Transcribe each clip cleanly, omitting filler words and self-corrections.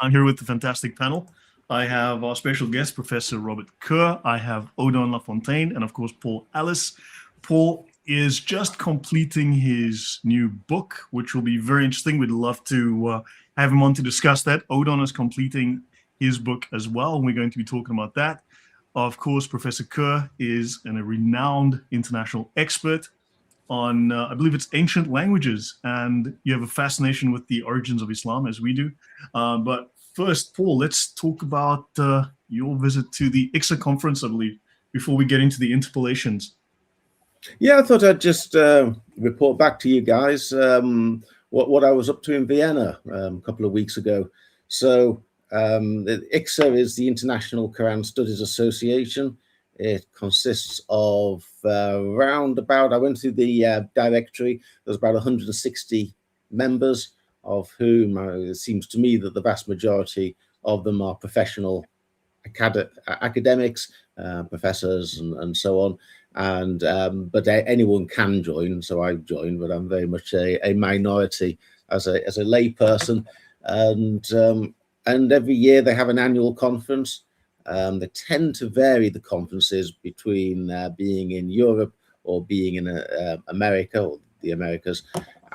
I'm here with the fantastic panel. I have our special guest, Professor Robert Kerr. I have Odon LaFontaine, and of course, Paul Ellis. Paul is just completing his new book, which will be very interesting. We'd love to have him on to discuss that. Odon is completing his book as well, and we're going to be talking about that. Of course, Professor Kerr is a renowned international expert on, I believe it's ancient languages, and you have a fascination with the origins of Islam, as we do. But first, Paul, let's talk about your visit to the ICSA conference, I believe, before we get into the interpolations. Yeah, I thought I'd just report back to you guys what I was up to in Vienna a couple of weeks ago. So the ICSA is the International Quran Studies Association. It consists of I went through the directory, there's about 160 members, of whom it seems to me that the vast majority of them are professional academics, professors and so on. And but anyone can join, so I've joined, but I'm very much a minority as a lay person. And every year they have an annual conference. They tend to vary the conferences between being in Europe or being in America or the Americas.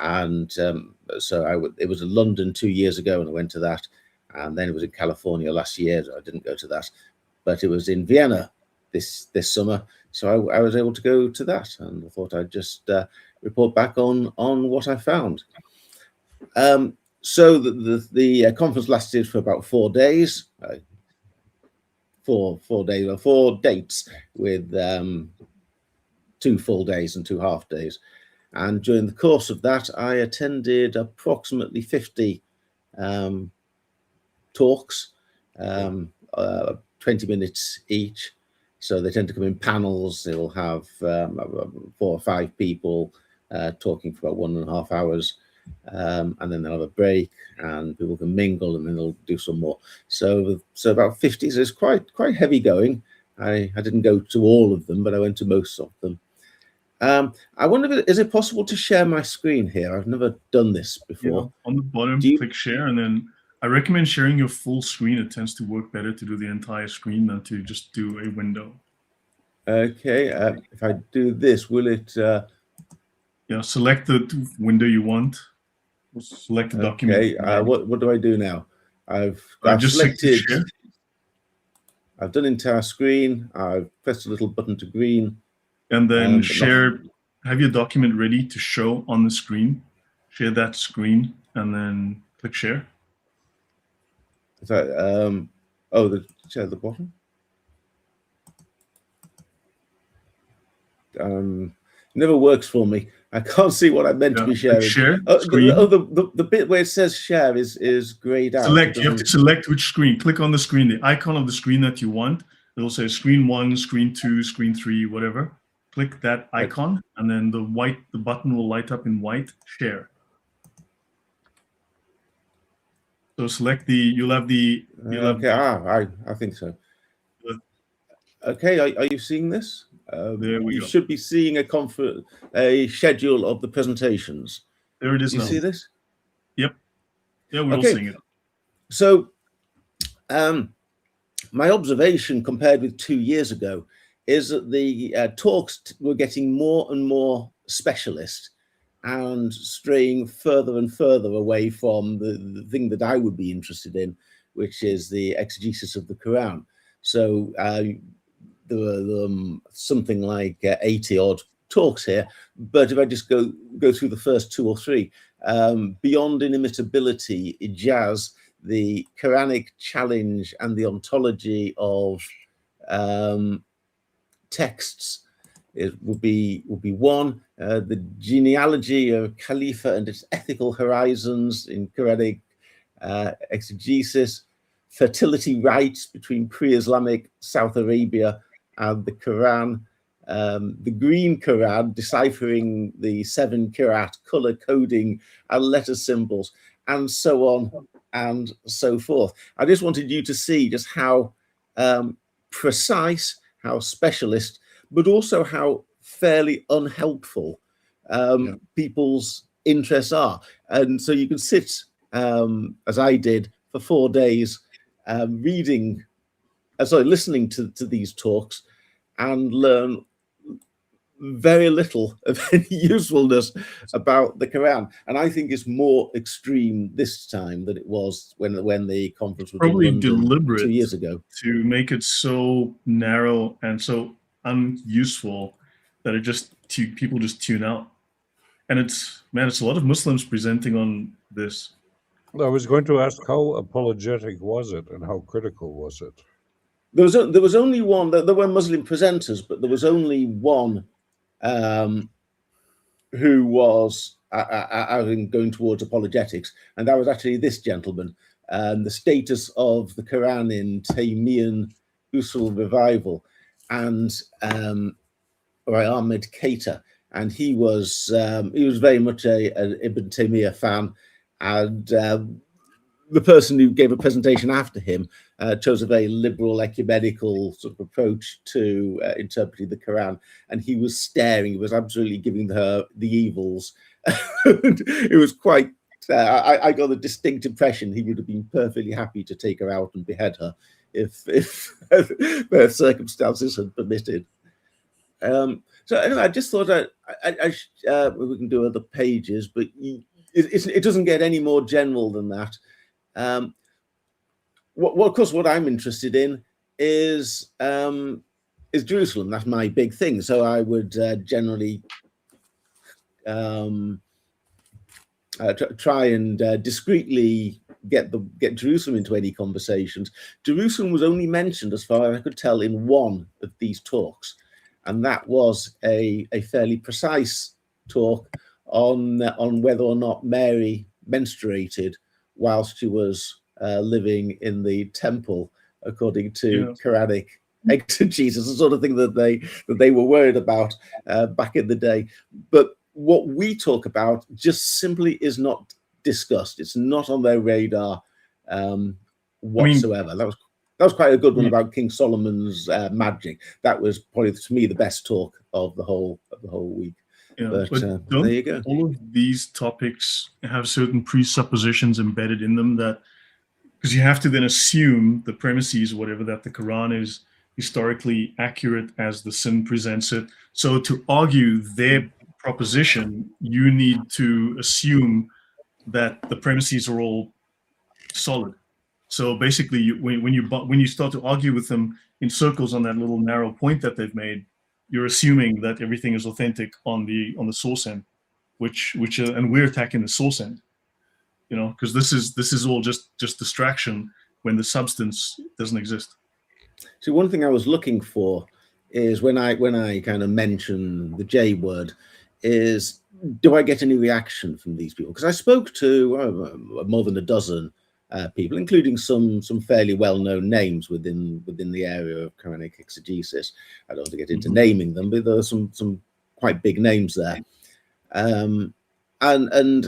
And so it was in London 2 years ago, and I went to that. And then it was in California last year. So I didn't go to that, but it was in Vienna this summer. So I was able to go to that, and I thought I'd just report back on what I found. So the conference lasted for about 4 days. 4 dates with 2 full days and 2 half days. And during the course of that, I attended approximately 50 talks, 20 minutes each. So they tend to come in panels. They'll have 4 or 5 people talking for about 1.5 hours. And then they'll have a break and people can mingle, and then they'll do some more. So about 50. So it's quite heavy going. I didn't go to all of them, but I went to most of them. I wonder, is it possible to share my screen here? I've never done this before. Yeah, on the bottom, click share, and then I recommend sharing your full screen. It tends to work better to do the entire screen than to just do a window. Okay, if I do this, will it? Yeah, select the window you want. Select the document. Okay, what do I do now? I've just selected. Share. I've done entire screen. I've pressed a little button to green. And then share. Have your document ready to show on the screen. Share that screen, and then click share. Is that share at the bottom? Never works for me. I can't see what I meant to be sharing. Share the bit where it says share is grayed out. You have to select which screen. Click on the screen, the icon of the screen that you want. It'll say screen 1, screen 2, screen 3, whatever. Click that icon, and then the button will light up in white. Share. So select you'll have the. Okay, I think so. Okay, are you seeing this? There we go. You should be seeing a schedule of the presentations. There it is. You see this? Yep. Yeah, we're all seeing it. So, my observation compared with 2 years ago is that the talks were getting more and more specialist and straying further and further away from the thing that I would be interested in, which is the exegesis of the Quran. So there were something like 80 odd talks here, but if I just go through the first 2 or 3, beyond inimitability, ijaz, the Quranic challenge and the ontology of texts, it would be one. The genealogy of Khalifa and its ethical horizons in Quranic exegesis, fertility rights between pre-Islamic South Arabia and the Quran, the Green Quran, deciphering the 7 Qur'at, color coding and letter symbols, and so on and so forth. I just wanted you to see just how precise, how specialist, but also how fairly unhelpful people's interests are. And so you can sit, as I did, for for 4 days listening to these talks and learn very little of any usefulness about the Quran. And I think it's more extreme this time than it was when the conference was probably in London deliberate 2 years ago. to make it so narrow and so unuseful that people just tune out. And it's a lot of Muslims presenting on this. I was going to ask, how apologetic was it and how critical was it? There was only one. There were Muslim presenters, but there was only one who was going towards apologetics, and that was actually this gentleman. The status of the Quran in Taymiyan Usul revival, and Ahmed Keita, and he was very much an Ibn Taymiyyah fan, and the person who gave a presentation after him chose a very liberal ecumenical sort of approach to interpreting the Quran, and he was staring. He was absolutely giving her the evils. It was quite. I got a distinct impression he would have been perfectly happy to take her out and behead her if the circumstances had permitted. So anyway, I just thought we can do other pages, but it doesn't get any more general than that. Of course, what I'm interested in is Jerusalem. That's my big thing. So I would generally try and discreetly get Jerusalem into any conversations. Jerusalem was only mentioned, as far as I could tell, in one of these talks, and that was a fairly precise talk on whether or not Mary menstruated whilst she was living in the temple, according to Quranic exegesis, the sort of thing that they were worried about back in the day. But what we talk about just simply is not discussed. It's not on their radar whatsoever. That was quite a good one about King Solomon's magic. That was probably, to me, the best talk of the whole week. Yeah, but there you go. All of these topics have certain presuppositions embedded in them, that because you have to then assume the premises, whatever, that the Quran is historically accurate as the Sin presents it. So to argue their proposition, you need to assume that the premises are all solid. So basically, when you start to argue with them in circles on that little narrow point that they've made, you're assuming that everything is authentic on the source end, which and we're attacking the source end, because this is all just distraction when the substance doesn't exist. So one thing I was looking for is when I kind of mention the J word, is do I get any reaction from these people? Because I spoke to more than a dozen people, including some fairly well-known names within the area of Quranic exegesis. I don't want to get into naming them, but there are some quite big names there. And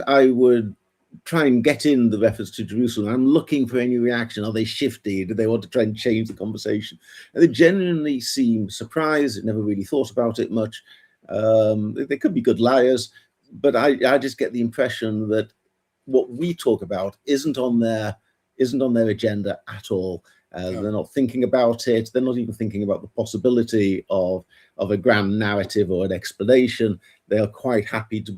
I would try and get in the reference to Jerusalem. I'm looking for any reaction. Are they shifty? Do they want to try and change the conversation? And they genuinely seem surprised. They never really thought about it much. They could be good liars, but I just get the impression that what we talk about isn't on their agenda at all. They're not thinking about it. They're not even thinking about the possibility of a grand narrative or an explanation. They are quite happy to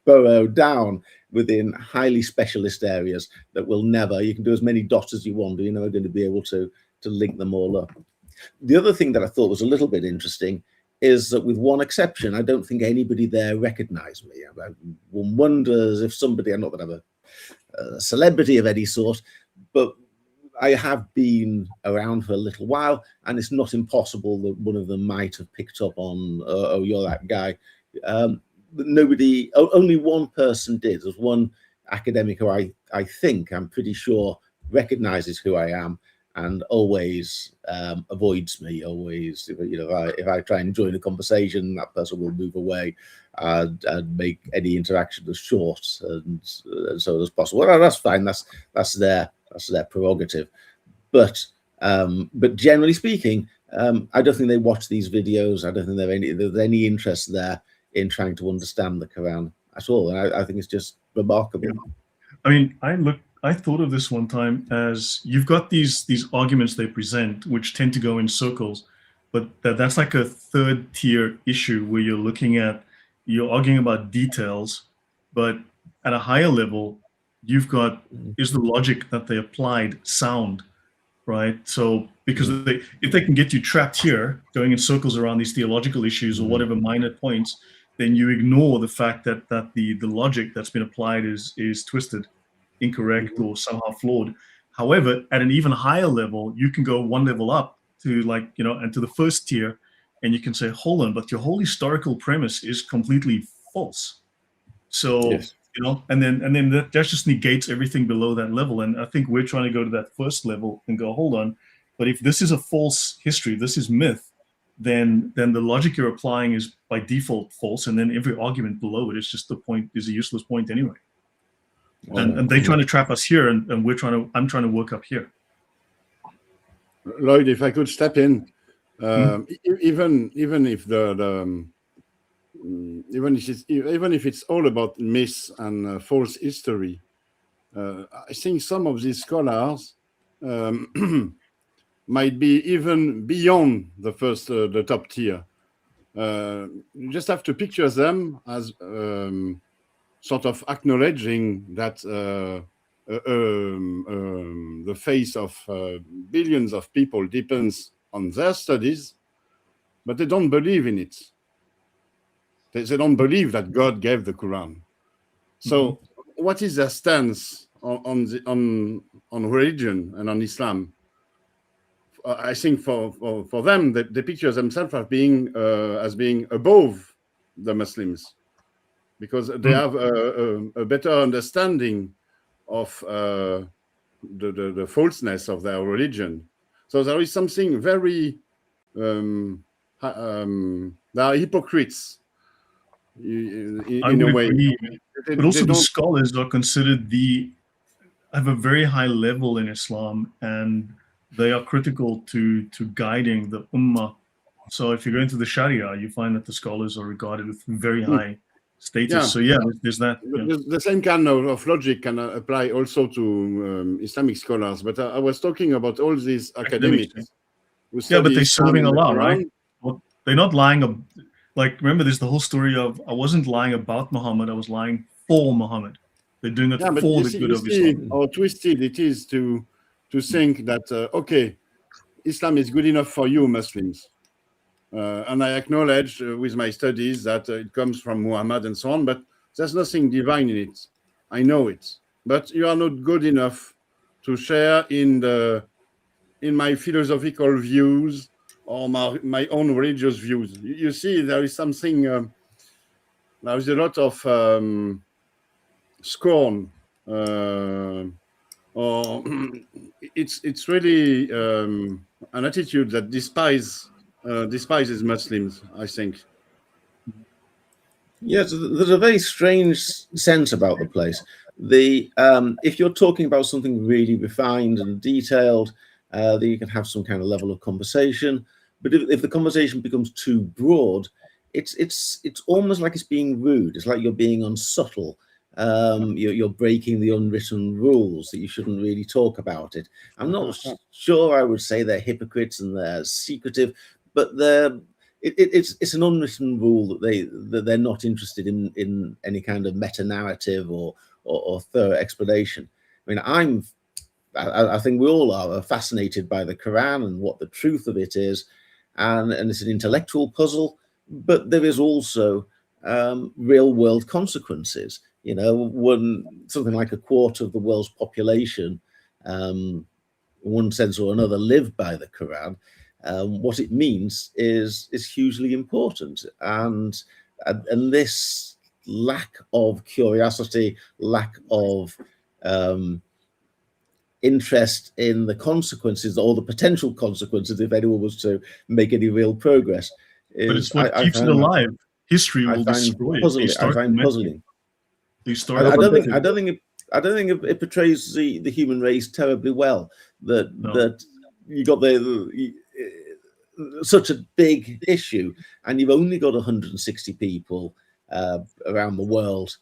burrow down within highly specialist areas that will never, you can do as many dots as you want, but you're never going to be able to link them all up. The other thing that I thought was a little bit interesting is that, with one exception, I don't think anybody there recognized me. One wonders if somebody, I'm not that I'm a celebrity of any sort, but I have been around for a little while, and it's not impossible that one of them might have picked up on, oh, you're that guy. Nobody, only one person did. There's one academic who I think, I'm pretty sure, recognizes who I am and always avoids me. Always, if I try and join a conversation, that person will move away and make any interaction as short and so as possible. Well, that's fine. That's their prerogative. But generally speaking, I don't think they watch these videos. I don't think there's any interest there in trying to understand the Quran at all. And I think it's just remarkable. Yeah. I mean, I I thought of this one time as you've got these arguments they present, which tend to go in circles, but that's like a third tier issue where you're arguing about details, but at a higher level, you've got, is the logic that they applied sound, right? So because if they can get you trapped here, going in circles around these theological issues or whatever minor points, then you ignore the fact that the logic that's been applied is twisted, incorrect, or somehow flawed. However, at an even higher level, you can go one level up to and to the first tier, and you can say, hold on, but your whole historical premise is completely false. So, Yes. and then that just negates everything below that level. And I think we're trying to go to that first level and go, hold on, but if this is a false history, this is myth, then the logic you're applying is by default false, and then every argument below it is just a useless point anyway. And they're trying to trap us here, and I'm trying to work up here. Lloyd, if I could step in, even if it's all about myths and false history, I think some of these scholars might be even beyond the top tier. You just have to picture them as sort of acknowledging that the fate of billions of people depends on their studies, but they don't believe in it. They don't believe that God gave the Quran. So, what is their stance on religion and on Islam? I think for them, they picture themselves as being above the Muslims, because they have a better understanding of the falseness of their religion. So there is something very they are hypocrites in a way. But also the scholars are considered have a very high level in Islam, and they are critical to guiding the ummah. So if you go into the Sharia, you find that the scholars are regarded with very high status. Yeah. So there's that. The same kind of logic can apply also to Islamic scholars. But I was talking about all these academics. Yeah, but they're serving Allah, right? Well, they're not lying. Remember, there's the whole story of I wasn't lying about Muhammad. I was lying for Muhammad. They're doing it for the good of Islam. How twisted it is to think that okay, Islam is good enough for you Muslims, and I acknowledge with my studies that it comes from Muhammad and so on, but there's nothing divine in it. I know it, but you are not good enough to share in my philosophical views or my own religious views. You see, there is something. There is a lot of scorn. Or it's really an attitude that despises Muslims, I think. Yes, there's a very strange sense about the place. If you're talking about something really refined and detailed, then you can have some kind of level of conversation. But if the conversation becomes too broad, it's almost like it's being rude. It's like you're being unsubtle. You're breaking the unwritten rules that you shouldn't really talk about it. I'm not sure I would say they're hypocrites and they're secretive, but it's an unwritten rule that they're not interested in any kind of meta narrative or thorough explanation. I mean, I think we all are fascinated by the Quran and what the truth of it is, and it's an intellectual puzzle, but there is also real world consequences. Something like a quarter of the world's population, in one sense or another, live by the Quran. What it means is hugely important, and this lack of curiosity, lack of interest in the consequences or the potential consequences if anyone was to make any real progress. But it's what keeps it alive. History will destroy it. I find puzzling. I don't think it portrays the human race terribly well. That you got such a big issue, and you've only got 160 people around the world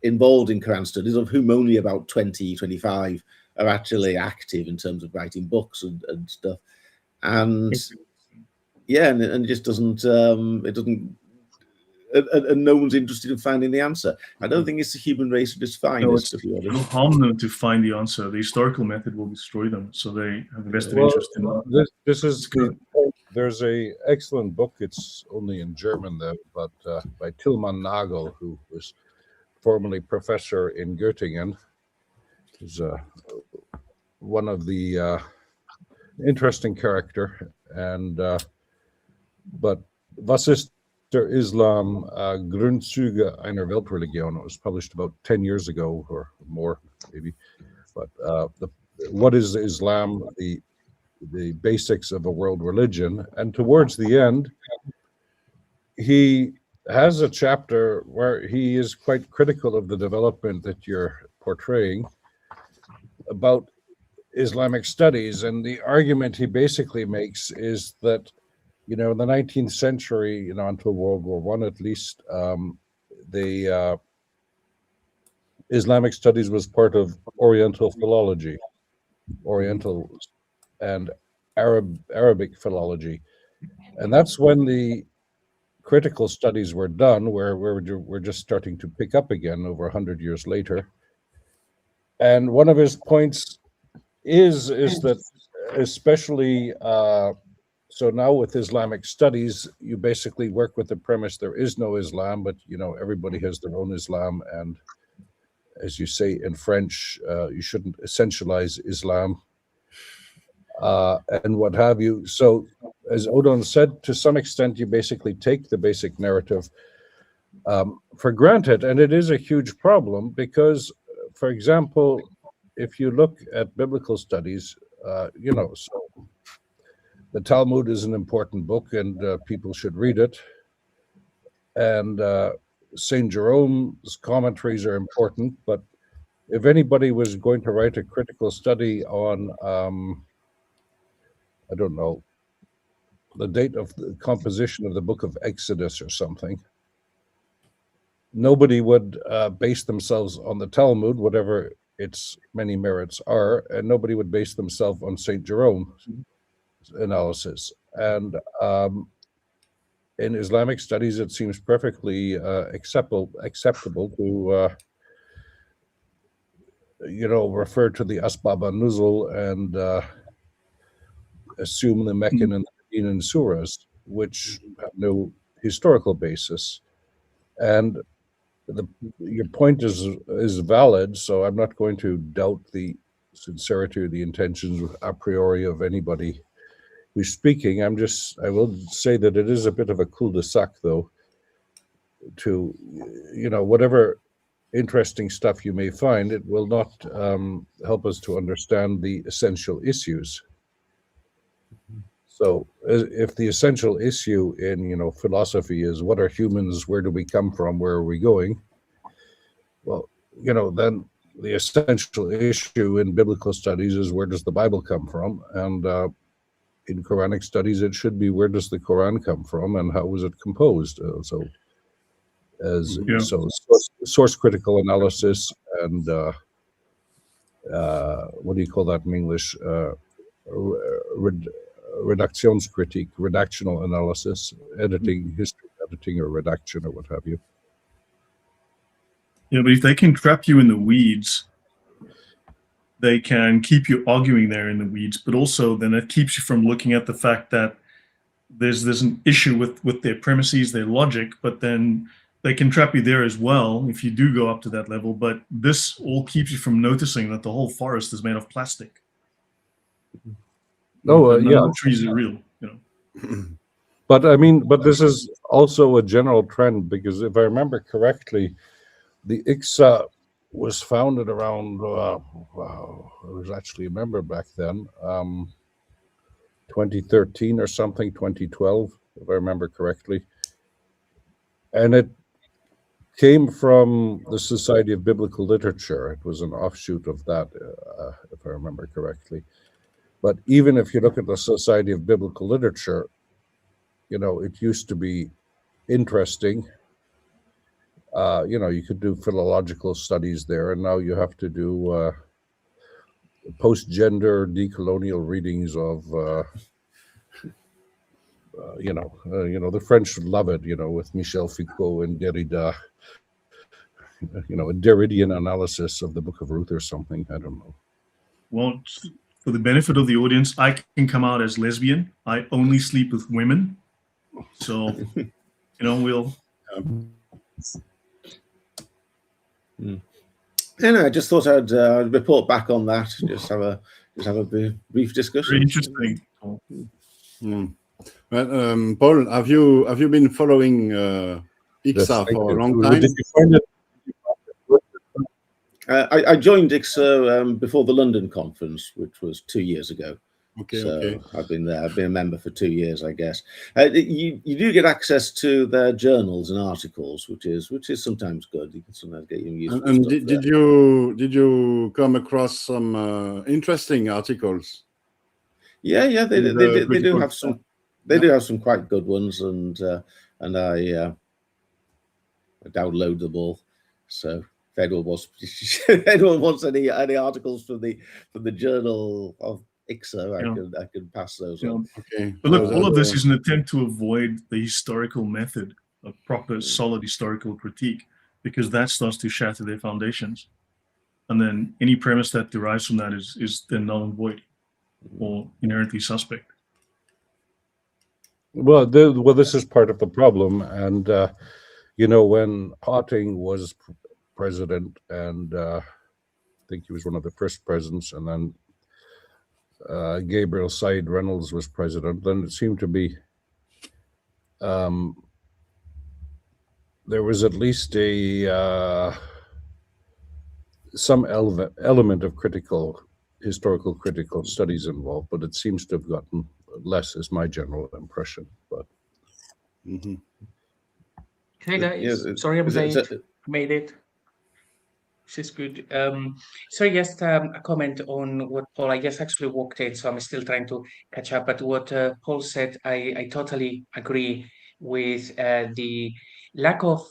involved in Quran studies, of whom only about 20, 25 are actually active in terms of writing books and stuff. And yeah, and it just doesn't, it doesn't, and no one's interested in finding the answer. I don't think it's the human race at its finest, to be honest. It'll harm them to find the answer. The historical method will destroy them, so they have a vested interest in that. This is there's a excellent book. It's only in German though, but by Tilman Nagel, who was formerly professor in Göttingen. He's one of the interesting character, and but was ist der Islam Grundzüge einer Weltreligion? It was published about 10 years ago or more, maybe. But what is Islam? The basics of a world religion. And towards the end, he has a chapter where he is quite critical of the development that you're portraying about Islamic studies. And the argument he basically makes is that, in the 19th century, until World War I at least, the Islamic studies was part of Oriental philology, Oriental and Arabic philology. And that's when the critical studies were done, where we're just starting to pick up again over 100 years later. And one of his points is that especially so now with Islamic studies, you basically work with the premise there is no Islam, but everybody has their own Islam, and as you say in French, you shouldn't essentialize Islam and what have you. So as Odon said, to some extent, you basically take the basic narrative for granted, and it is a huge problem because, for example, if you look at biblical studies, so the Talmud is an important book and people should read it. And St. Jerome's commentaries are important, but if anybody was going to write a critical study on, I don't know, the date of the composition of the book of Exodus or something, nobody would base themselves on the Talmud, whatever its many merits are, and nobody would base themselves on St. Jerome's analysis. And in Islamic studies, it seems perfectly acceptable to refer to the Asbab an-Nuzul and assume the Meccan and Medinan surahs, which have no historical basis. And your point is valid, so I'm not going to doubt the sincerity or the intentions a priori of anybody who's speaking. I will say that it is a bit of a cul-de-sac, though, to, whatever interesting stuff you may find, it will not help us to understand the essential issues. So if the essential issue in, philosophy is what are humans, where do we come from, where are we going? Well, then the essential issue in biblical studies is where does the Bible come from? And in Quranic studies, it should be where does the Quran come from and how was it composed? Source critical analysis and what do you call that in English? Redactionskritik, redactional analysis, editing, history editing, or redaction, or what have you. Yeah, but if they can trap you in the weeds, they can keep you arguing there in the weeds, but also then it keeps you from looking at the fact that there's an issue with their premises, their logic, but then they can trap you there as well if you do go up to that level. But this all keeps you from noticing that the whole forest is made of plastic. Oh, yeah. The trees are real, But this is also a general trend, because if I remember correctly, the ICSA was founded around, I was actually a member back then, 2013 or something, 2012, if I remember correctly. And it came from the Society of Biblical Literature. It was an offshoot of that, if I remember correctly. But even if you look at the Society of Biblical Literature, it used to be interesting. You could do philological studies there, and now you have to do post-gender decolonial readings of, the French would love it, with Michel Foucault and Derrida, a Derridian analysis of the Book of Ruth or something. I don't know. Well, for the benefit of the audience, I can come out as lesbian. I only sleep with women. So, we'll... Anyway, I just thought I'd report back on that. Just have a brief discussion. Very interesting. Well, Paul, have you been following ICSA for a long time? Did you find it? I joined ICSA before the London conference, which was 2 years ago. Okay. I've been there. I've been a member for 2 years, I guess. You do get access to their journals and articles, which is sometimes good. You can sometimes get your useful And stuff did you come across some interesting articles? Yeah. They do have some. They do have some quite good ones, and I download them all. So if anyone wants any articles from the journal of ICSA, I can pass those on. Okay. But look, all of this is an attempt to avoid the historical method of proper, solid historical critique, because that starts to shatter their foundations. And then any premise that derives from that is then null and void or inherently suspect. Well, this is part of the problem. And, when Hawting was president, and I think he was one of the first presidents, and then Gabriel Said Reynolds was president, then it seemed to be there was at least some element of historical critical studies involved, but it seems to have gotten less, is my general impression. But Hey guys, sorry I'm late. Made it. This is good. So yes, a comment on what Paul, I guess, actually walked in, so I'm still trying to catch up. But what Paul said, I totally agree with the lack of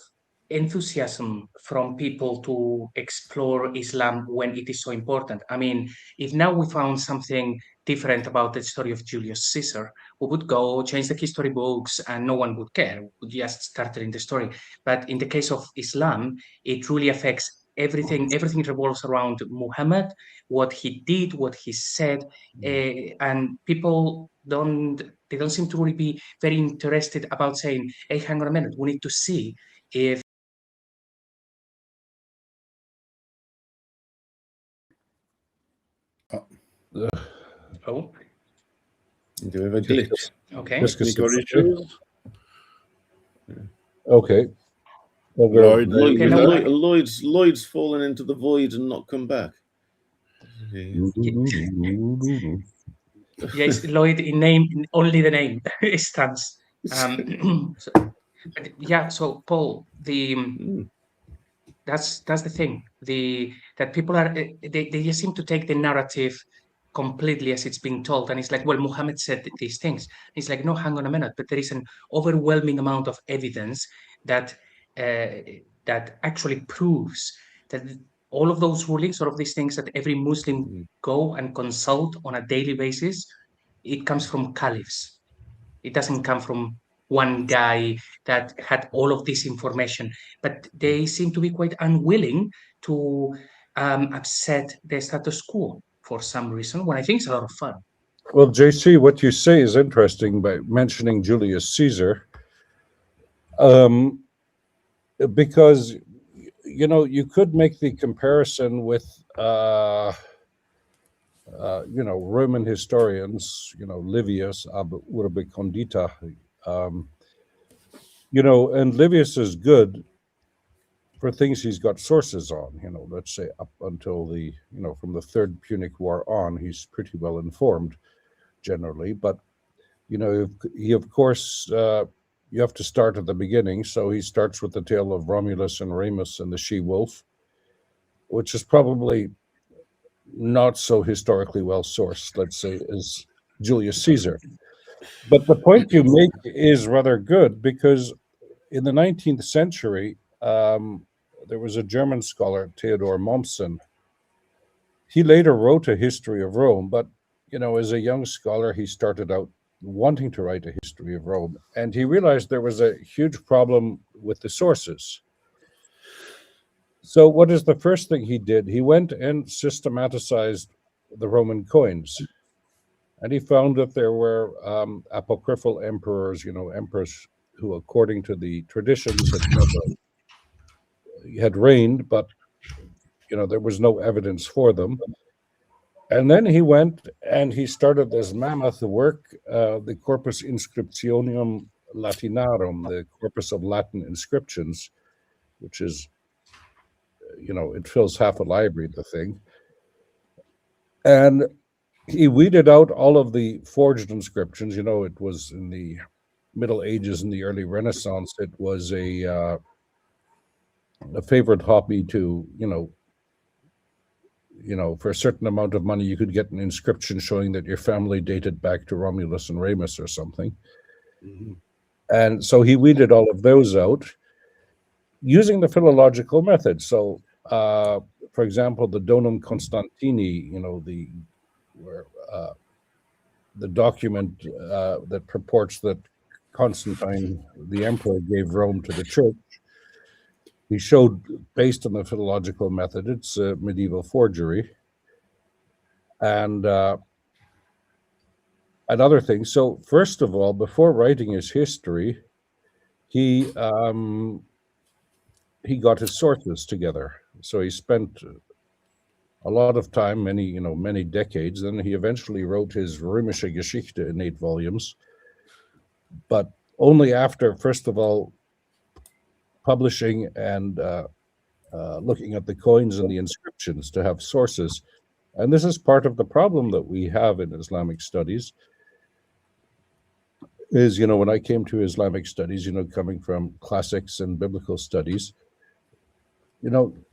enthusiasm from people to explore Islam when it is so important. I mean, if now we found something different about the story of Julius Caesar, we would go change the history books and no one would care. We would just start telling the story. But in the case of Islam, it really affects everything revolves around Muhammad, what he did, what he said, and people don't seem to really be very interested about saying, hey, hang on a minute, we need to see if Do we have a glitch? Okay. Okay. Lloyd, Lloyd's fallen into the void and not come back. Yes, Lloyd in name, only the name stands. So Paul, that's the thing. That people are they just seem to take the narrative completely as it's being told, and it's like, well, Muhammad said these things. It's like, no, hang on a minute, but there is an overwhelming amount of evidence that actually proves that all of those rulings, all of these things that every Muslim go and consult on a daily basis, it comes from caliphs. It doesn't come from one guy that had all of this information, but they seem to be quite unwilling to upset the status quo for some reason, when I think it's a lot of fun. Well, JC, what you say is interesting by mentioning Julius Caesar, because you could make the comparison with Roman historians, Livius ab urbe condita, and Livius is good for things he's got sources on, let's say up until from the Third Punic War on, he's pretty well informed generally, but he of course you have to start at the beginning, so he starts with the tale of Romulus and Remus and the she-wolf, which is probably not so historically well sourced, let's say, as Julius Caesar. But the point you make is rather good, because in the 19th century, there was a German scholar, Theodor Mommsen. He later wrote a history of Rome, but as a young scholar, he started out wanting to write a history of Rome, and he realized there was a huge problem with the sources. So what is the first thing he did? He went and systematized the Roman coins, and he found that there were apocryphal emperors, emperors who, according to the traditions, had reigned, but there was no evidence for them. And then he went and he started this mammoth work, the Corpus Inscriptionum Latinarum, the corpus of Latin inscriptions, which is, it fills half a library, the thing. And he weeded out all of the forged inscriptions. It was in the Middle Ages and the early Renaissance. It was a favorite hobby to, for a certain amount of money, you could get an inscription showing that your family dated back to Romulus and Remus or something. Mm-hmm. And so he weeded all of those out using the philological method. So, for example, the Donum Constantini, the document that purports that Constantine, the emperor, gave Rome to the church, he showed, based on the philological method, it's a medieval forgery. And another thing, so first of all, before writing his history, he got his sources together. So he spent a lot of time, many decades. Then he eventually wrote his Römische Geschichte in 8 volumes, but only after, first of all, publishing and looking at the coins and the inscriptions to have sources. And this is part of the problem that we have in Islamic studies is, when I came to Islamic studies, coming from classics and biblical studies,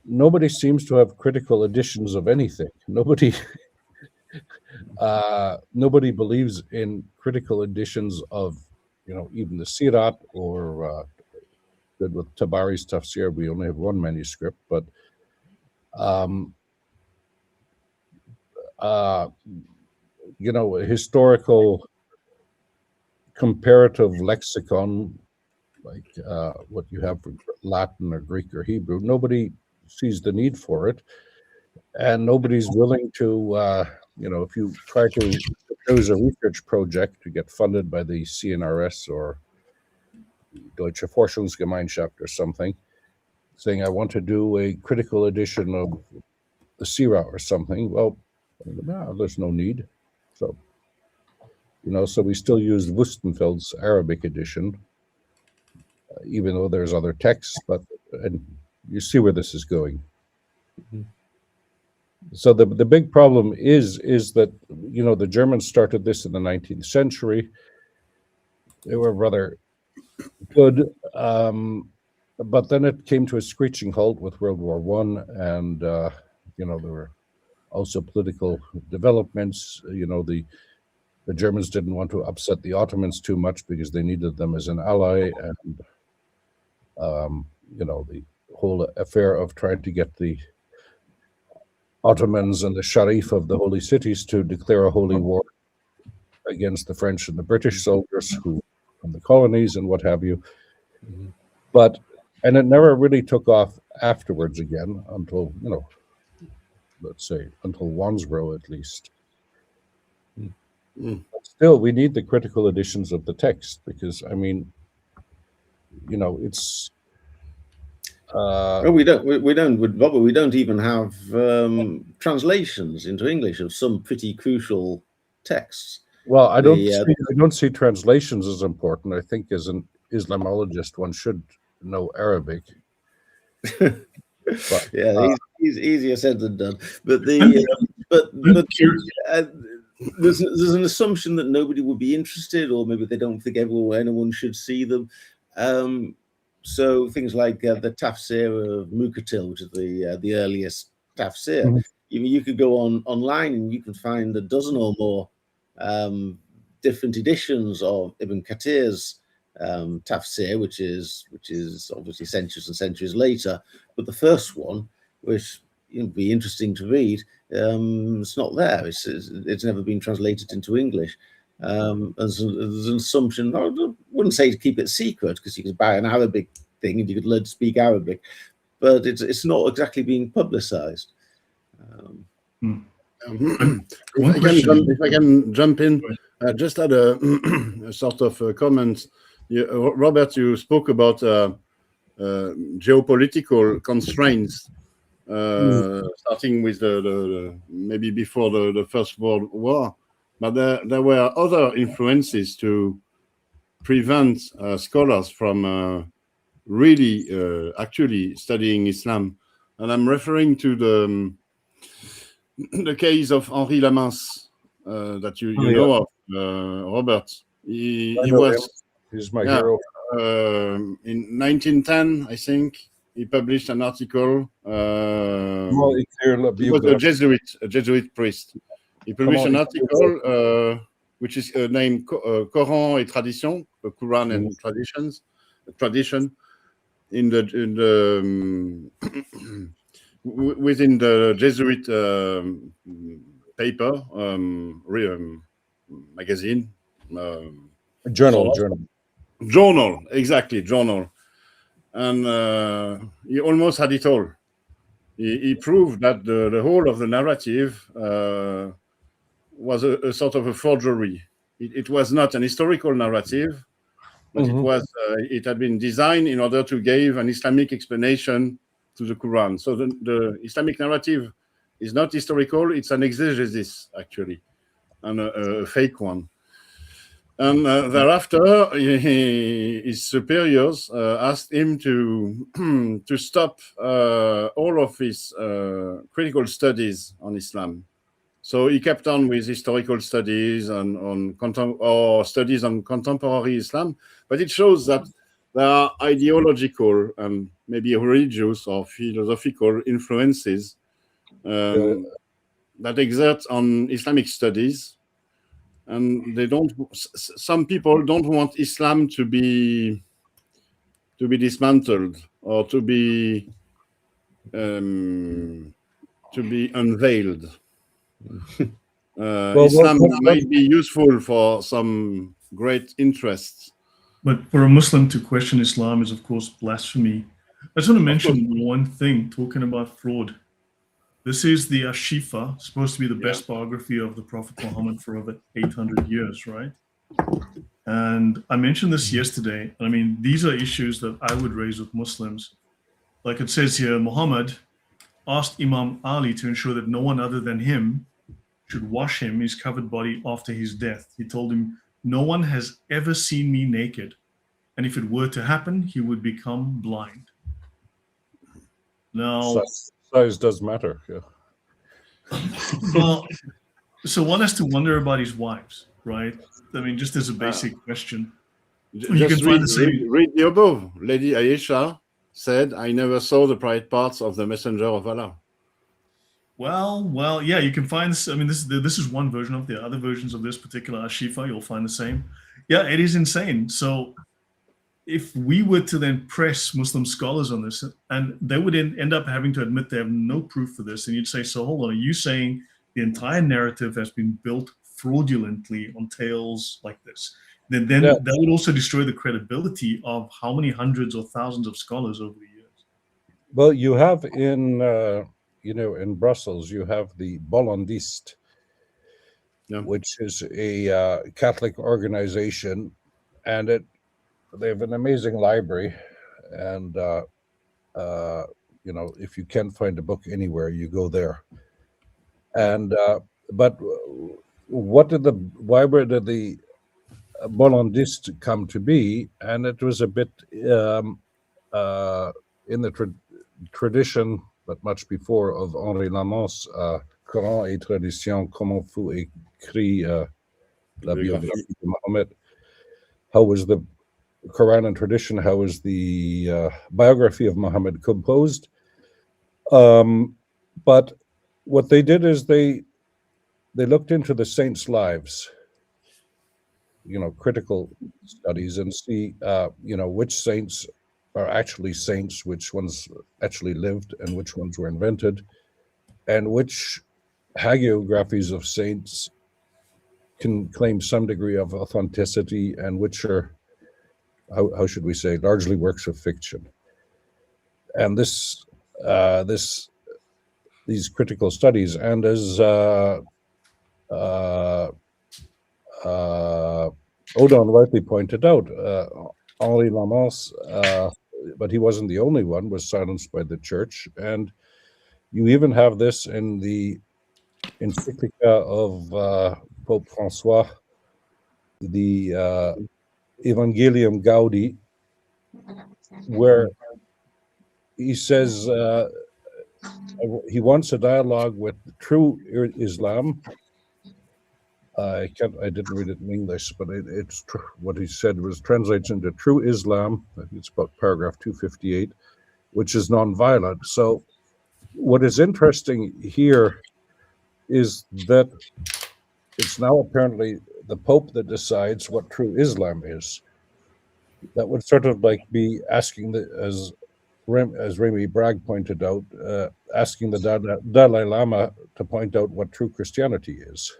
nobody seems to have critical editions of anything. Nobody believes in critical editions of, even the Sirat or with Tabari's Tafsir. We only have one manuscript, but a historical comparative lexicon like what you have for Latin or Greek or Hebrew, nobody sees the need for it, and nobody's willing to, if you try to propose a research project to get funded by the CNRS or Deutsche Forschungsgemeinschaft or something, saying I want to do a critical edition of the Sirah or something, well, no, there's no need. So, so we still use Wustenfeld's Arabic edition, even though there's other texts, and you see where this is going. Mm-hmm. So the big problem is that, the Germans started this in the 19th century. They were rather good, but then it came to a screeching halt with World War I, and there were also political developments. The Germans didn't want to upset the Ottomans too much because they needed them as an ally, and the whole affair of trying to get the Ottomans and the Sharif of the holy cities to declare a holy war against the French and the British soldiers who from the colonies and what have you. Mm-hmm. And it never really took off afterwards again until, let's say, until Wansbrough at least. Mm-hmm. But still, we need the critical editions of the text because, it's... well, we don't even have translations into English of some pretty crucial texts. Well, I don't see translations as important. I think as an Islamologist, one should know Arabic. But, yeah, easier said than done. But there's an assumption that nobody would be interested, or maybe they don't think anyone should see them. So things like the Tafsir of Muqatil, which is the earliest Tafsir, mm-hmm. You could go online and you can find a dozen or more different editions of Ibn Kathir's tafsir, which is obviously centuries and centuries later. But the first one, which would be interesting to read, it's not there. It's never been translated into English. There's an assumption. I wouldn't say to keep it secret, because you could buy an Arabic thing and you could learn to speak Arabic, but it's not exactly being publicized. If I can jump in, just had a sort of a comment. Robert, you spoke about geopolitical constraints, starting with the maybe before the First World War, but there were other influences to prevent scholars from really actually studying Islam, and I'm referring to the case of Henri Lamasse that you know of, Robert. He was. He's my hero. In 1910, I think, he published an article. He was a Jesuit priest. He published an article which is named Coran et Tradition, the Quran and tradition, in the within the Jesuit paper, magazine, journal, exactly, journal. And he almost had it all. He proved that the whole of the narrative was a sort of a forgery. It was not an historical narrative, but it had been designed in order to give an Islamic explanation to the Quran. So the Islamic narrative is not historical, it's an exegesis, actually, and a fake one. And thereafter, his superiors asked him to stop all of his critical studies on Islam. So he kept on with historical studies or studies on contemporary Islam, but it shows that there are ideological and maybe religious or philosophical influences that exert on Islamic studies. And some people don't want Islam to be dismantled or to be unveiled. Islam might be useful for some great interests, but for a Muslim to question Islam is, of course, blasphemy. I just want to mention one thing, talking about fraud. This is the Ashifa, supposed to be the best biography of the Prophet Muhammad for over 800 years, right? And I mentioned this yesterday. I mean, these are issues that I would raise with Muslims. Like it says here, Muhammad asked Imam Ali to ensure that no one other than him should wash his covered body after his death. He told him, "No one has ever seen me naked. And if it were to happen, he would become blind." Now, size does matter. Well, so one has to wonder about his wives, right? I mean, just as a basic question. You can read the above. Lady Aisha said, "I never saw the private parts of the Messenger of Allah." Well, yeah, you can find this. I mean, this is one version of the other versions of this particular Ashifa. You'll find the same. Yeah, it is insane. So if we were to then press Muslim scholars on this, and they would end up having to admit they have no proof for this, and you'd say, so hold on, are you saying the entire narrative has been built fraudulently on tales like this? Then that would also destroy the credibility of how many hundreds or thousands of scholars over the years. Well, you have in Brussels, you have the Bollandiste, which is a Catholic organization, and they have an amazing library, and if you can't find a book anywhere, you go there. And but why were the Bollandiste come to be? And it was a bit in the tradition, but much before, of Henri Lamasse, Coran et Tradition, comment fut écrit la biographie de Mohammed. How was the Quran and tradition, how was the biography of Muhammad composed? But what they did is they looked into the saints' lives, critical studies and see, which saints are actually saints, which ones actually lived, and which ones were invented, and which hagiographies of saints can claim some degree of authenticity, and which are, how should we say, largely works of fiction. And these critical studies, and as Odon rightly pointed out, Henri Lamens, but he wasn't the only one, was silenced by the church. And you even have this in the encyclica of Pope Francois, the Evangelium Gaudi, where he says he wants a dialogue with true Islam. I didn't read it in English, but it's what he said was translates into true Islam. I think it's about paragraph 258, which is nonviolent. So what is interesting here is that it's now apparently the Pope that decides what true Islam is. That would sort of like be asking, as Remy Bragg pointed out, asking the Dalai Lama to point out what true Christianity is.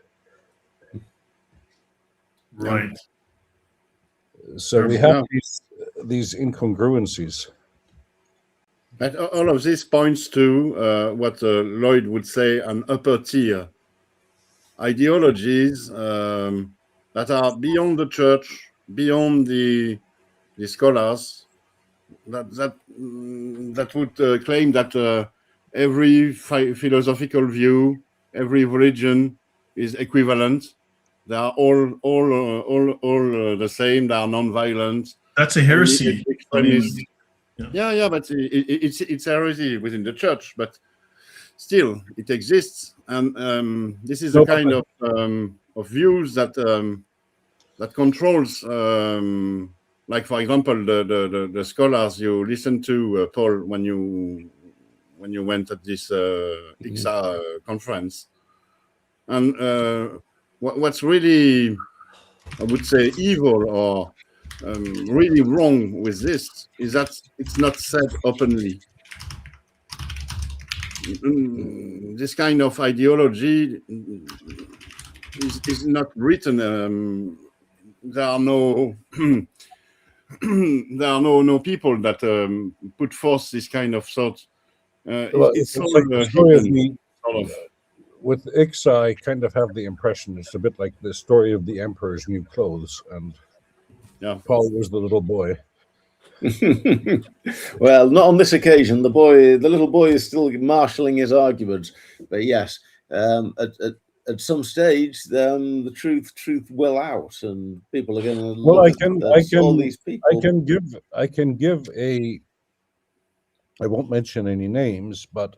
Right. So we have these incongruencies. And all of this points to what Lloyd would say an upper tier ideologies that are beyond the church, beyond the scholars, that would claim that every philosophical view, every religion is equivalent. They are all the same. They are non-violent. That's a heresy. But it's heresy within the church. But still, it exists, and this is a kind of views that that controls. Like, for example, the scholars you listened to, Paul, when you went at this ICSA conference, and what's really, I would say, evil or really wrong with this is that it's not said openly. This kind of ideology is not written. There are no there are no people that put forth this kind of thought. It's sort of a hidden sort of. With ICSA, I kind of have the impression it's a bit like the story of the Emperor's New Clothes, and Paul was the little boy. Well, not on this occasion. The little boy is still marshalling his arguments. But yes, at some stage, the truth will out, and people are going to. Well, all these people. I can give a. I won't mention any names, but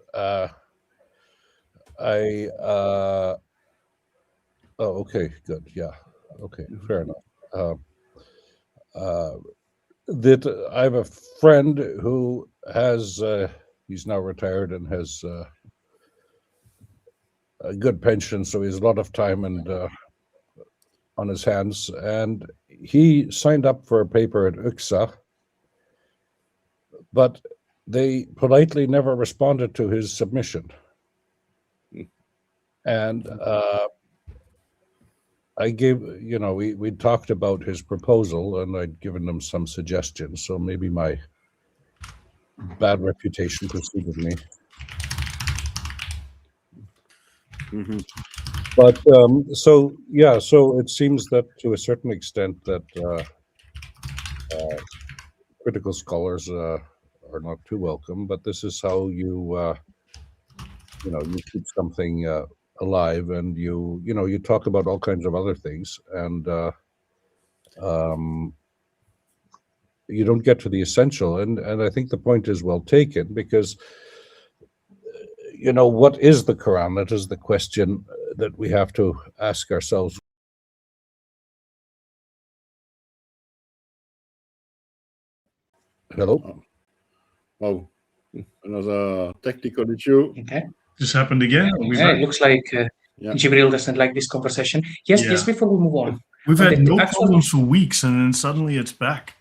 oh, okay, good, yeah, okay, fair enough. That I have a friend who has he's now retired and has a good pension, so he has a lot of time and on his hands, and he signed up for a paper at ICSA, but they politely never responded to his submission. And I gave, we talked about his proposal, and I'd given them some suggestions. So maybe my bad reputation preceded me. Mm-hmm. But so it seems that to a certain extent that critical scholars are not too welcome. But this is how you keep something alive, and you talk about all kinds of other things, and you don't get to the essential, and I think the point is well taken, because what is the Quran? That is the question that we have to ask ourselves. Hello? Wow, another technical issue. Okay. This happened again. It looks like Jibril doesn't like this conversation. Yes, before we move on, We've On had the no actual- problems for weeks, and then suddenly it's back.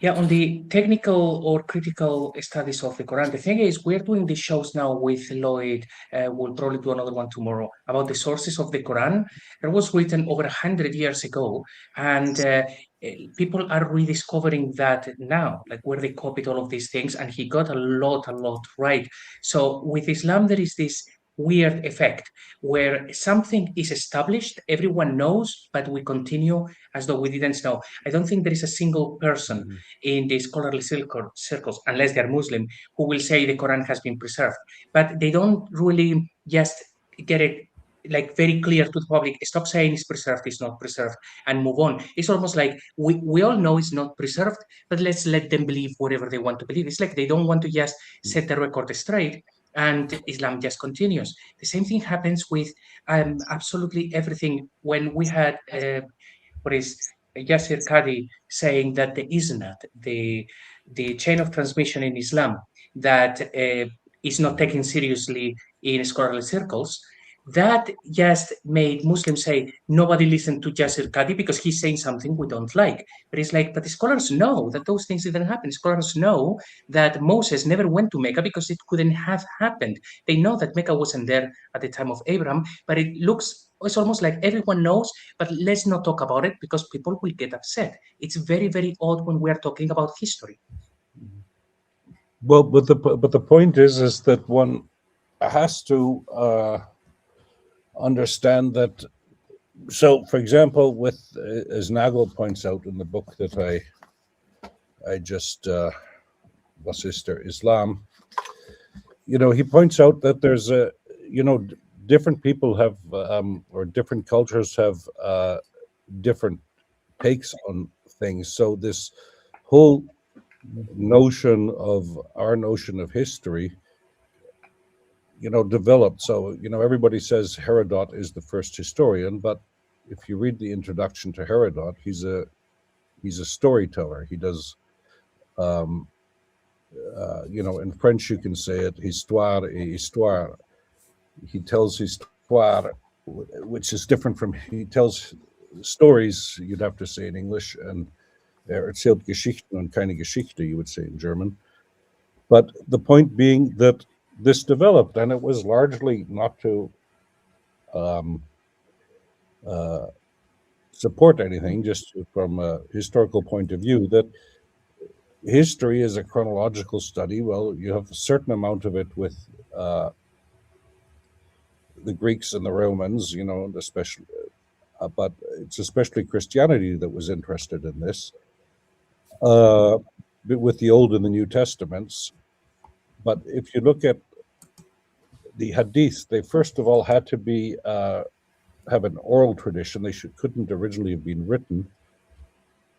Yeah, on the technical or critical studies of the Quran, the thing is, we're doing these shows now with Lloyd. We'll probably do another one tomorrow about the sources of the Quran. It was written over 100 years ago, and people are rediscovering that now, like where they copied all of these things, and he got a lot right. So with Islam, there is this weird effect where something is established, everyone knows, but we continue as though we didn't know. I don't think there is a single person in the scholarly circles, unless they're Muslim, who will say the Quran has been preserved. But they don't really just get it like very clear to the public. Stop saying it's preserved, it's not preserved, and move on. It's almost like we all know it's not preserved, but let's let them believe whatever they want to believe. It's like they don't want to just set the record straight, and Islam just continues. The same thing happens with absolutely everything. When we had what is Yasir Qadi saying that the isnad, the chain of transmission in Islam, that is not taken seriously in scholarly circles, that just made Muslims say, nobody listen to Yasir Qadi because he's saying something we don't like. But it's like, but the scholars know that those things didn't happen. Scholars know that Moses never went to Mecca because it couldn't have happened. They know that Mecca wasn't there at the time of Abraham, but it's almost like everyone knows, but let's not talk about it because people will get upset. It's very, very odd when we're talking about history. Well, but the point is that one has to understand that. So, for example, with as Nagel points out in the book that I just was Islam, he points out that there's different people have or different cultures have different takes on things. So this whole our notion of history, developed. So, everybody says Herodot is the first historian, but if you read the introduction to Herodot, he's a storyteller. He does, in French you can say it, histoire et histoire. He tells histoire, which is different from, he tells stories, you'd have to say in English, and erzählt Geschichten und keine Geschichte, you would say in German. But the point being that this developed, and it was largely not to support anything, just from a historical point of view, that history is a chronological study. Well, you have a certain amount of it with the Greeks and the Romans, especially, but it's especially Christianity that was interested in this, with the Old and the New Testaments. But if you look at the Hadith, they first of all had to be have an oral tradition. They couldn't originally have been written.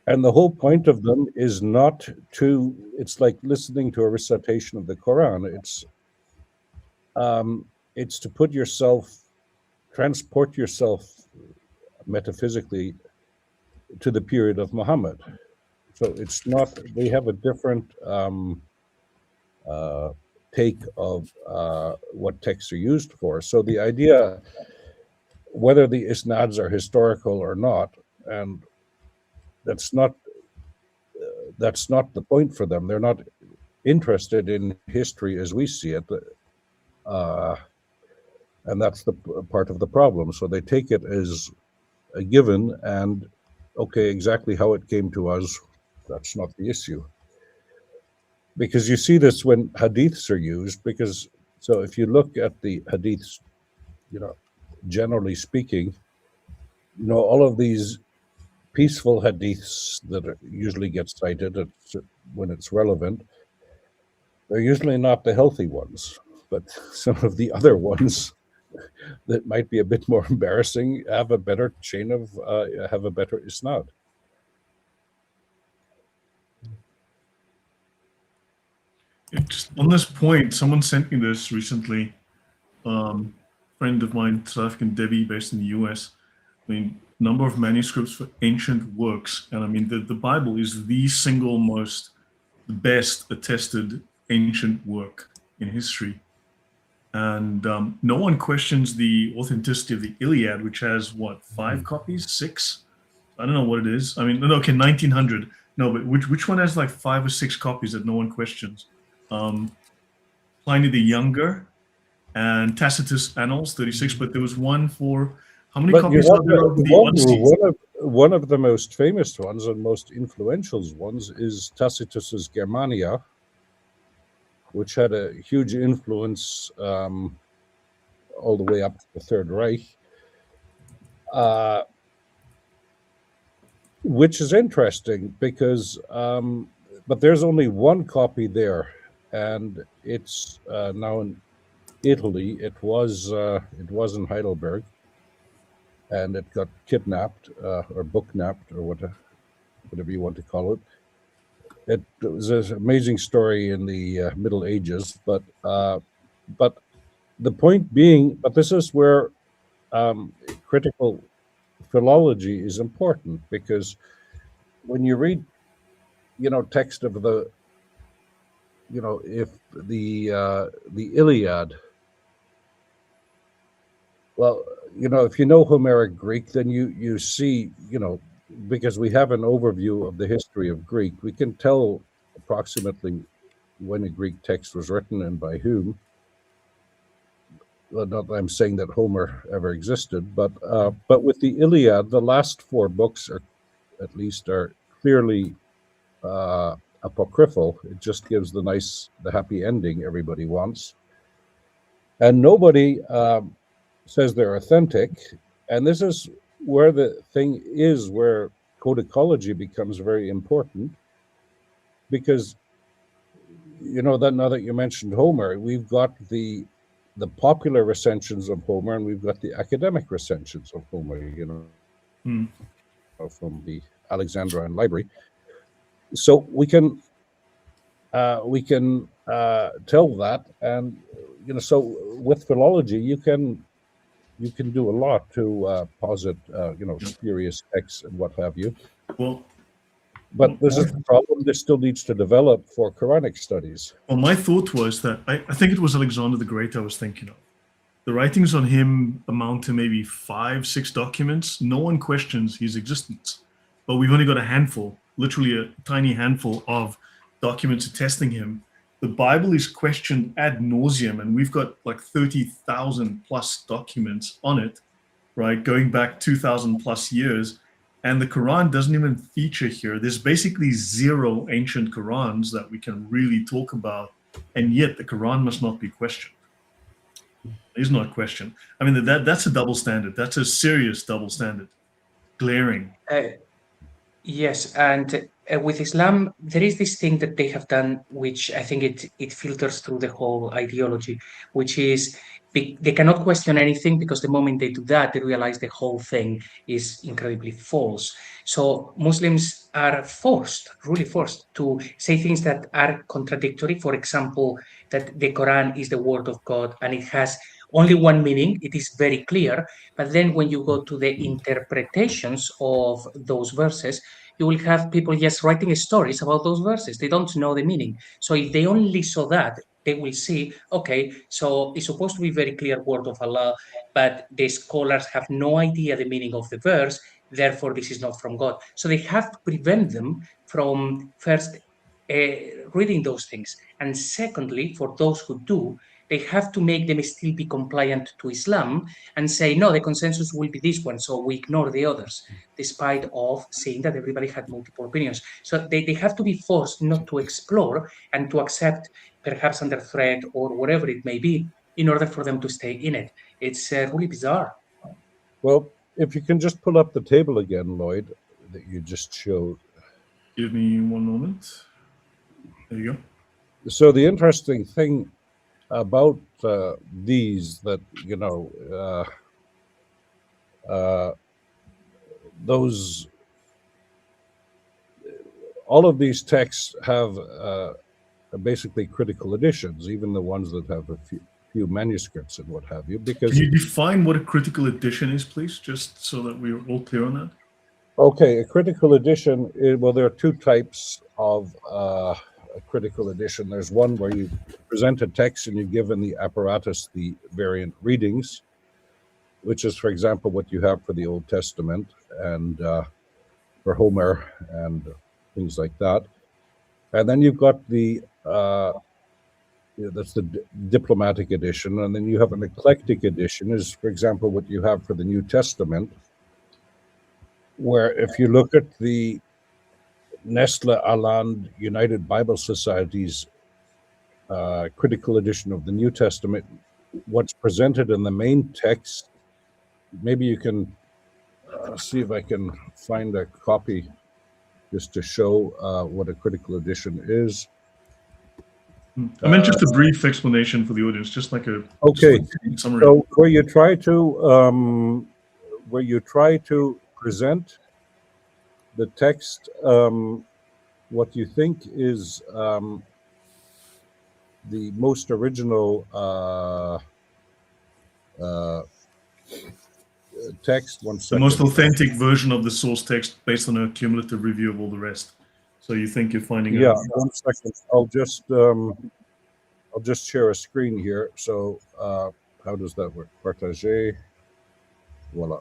And the whole point of them is not to, it's like listening to a recitation of the Quran. It's to transport yourself metaphysically to the period of Muhammad. So it's not, they have a different take of what texts are used for. So the idea, whether the isnads are historical or not, and that's not the point for them. They're not interested in history as we see it, and that's the part of the problem. So they take it as a given, and okay, exactly how it came to us, that's not the issue. Because you see this when hadiths are used, so if you look at the hadiths, generally speaking, all of these peaceful hadiths that usually get cited when it's relevant, they're usually not the healthy ones, but some of the other ones that might be a bit more embarrassing have a better have a better isnad. Just on this point, someone sent me this recently. Friend of mine, South African Debbie, based in the US. Number of manuscripts for ancient works, and the Bible is the single the best attested ancient work in history. And no one questions the authenticity of the Iliad, which has, what, 5 copies? 6? I don't know what it is. I mean, no, okay, 1900. No, but which one has like 5 or 6 copies that no one questions? Pliny the Younger and Tacitus Annals, 36, but there was one for, how many copies are there of the Odyssey? One of the most famous ones and most influential ones is Tacitus's Germania, which had a huge influence all the way up to the Third Reich, which is interesting because, but there's only one copy there, and it's now in Italy. It was in Heidelberg, and it got kidnapped or booknapped or whatever you want to call it. It was an amazing story in the Middle Ages, but the point being, but this is where critical philology is important, because when you read, text of the, if the Iliad, well, if you know Homeric Greek, then you see, because we have an overview of the history of Greek, we can tell approximately when a Greek text was written and by whom. Well, not that I'm saying that Homer ever existed, but with the Iliad, the last 4 books are clearly apocryphal. It just gives the happy ending everybody wants, and nobody says they're authentic. And this is where the thing is, where codicology becomes very important, because that now that you mentioned Homer, we've got the popular recensions of Homer, and we've got the academic recensions of Homer, from the Alexandrine Library. So we can tell that, and so with philology, you can do a lot to posit, spurious texts and what have you. Well, but this is the problem. This still needs to develop for Quranic studies. Well, my thought was that I think it was Alexander the Great I was thinking of. The writings on him amount to maybe 5, 6 documents. No one questions his existence, but we've only got a handful, literally a tiny handful of documents attesting him. The Bible is questioned ad nauseum, and we've got like 30,000 plus documents on it, right? Going back 2,000 plus years. And the Quran doesn't even feature here. There's basically 0 ancient Qurans that we can really talk about. And yet the Quran must not be questioned. It is not questioned. I mean, that's a double standard. That's a serious double standard. Glaring. Yes, and with Islam, there is this thing that they have done, which I think it filters through the whole ideology, which is they cannot question anything, because the moment they do that, they realize the whole thing is incredibly false. So Muslims are really forced to say things that are contradictory. For example, that the Quran is the word of God and it has only one meaning. It is very clear. But then when you go to the interpretations of those verses, you will have people just writing stories about those verses. They don't know the meaning. So if they only saw that, they will see, okay, so it's supposed to be very clear word of Allah, but the scholars have no idea the meaning of the verse, therefore this is not from God. So they have to prevent them from first reading those things. And secondly, for those who do, they have to make them still be compliant to Islam and say, no, the consensus will be this one, so we ignore the others, despite of saying that everybody had multiple opinions. So they have to be forced not to explore and to accept, perhaps under threat or whatever it may be, in order for them to stay in it. It's really bizarre. Well, if you can just pull up the table again, Lloyd, that you just showed. Give me one moment. There you go. So the interesting thing about these, that those, all of these texts have basically critical editions, even the ones that have a few manuscripts and what have you. Because can you define what a critical edition is, please, just so that we're all clear on that? Okay, a critical edition. Well, there are 2 types of a critical edition. There's one where you present a text and you give in the apparatus the variant readings, which is, for example, what you have for the Old Testament and for Homer and things like that. And then you've got the that's the diplomatic edition, and then you have an eclectic edition, is, for example, what you have for the New Testament, where if you look at the Nestle Aland United Bible Society's critical edition of the New Testament, what's presented in the main text, maybe you can see if I can find a copy just to show what a critical edition is. I meant just a brief explanation for the audience, just like a summary. So where you try to present the text, what you think is the most original text. One second. The most authentic version of the source text based on a cumulative review of all the rest. So you think you're finding Yeah, 1 second. I'll just share a screen here. So how does that work? Partager. Voila.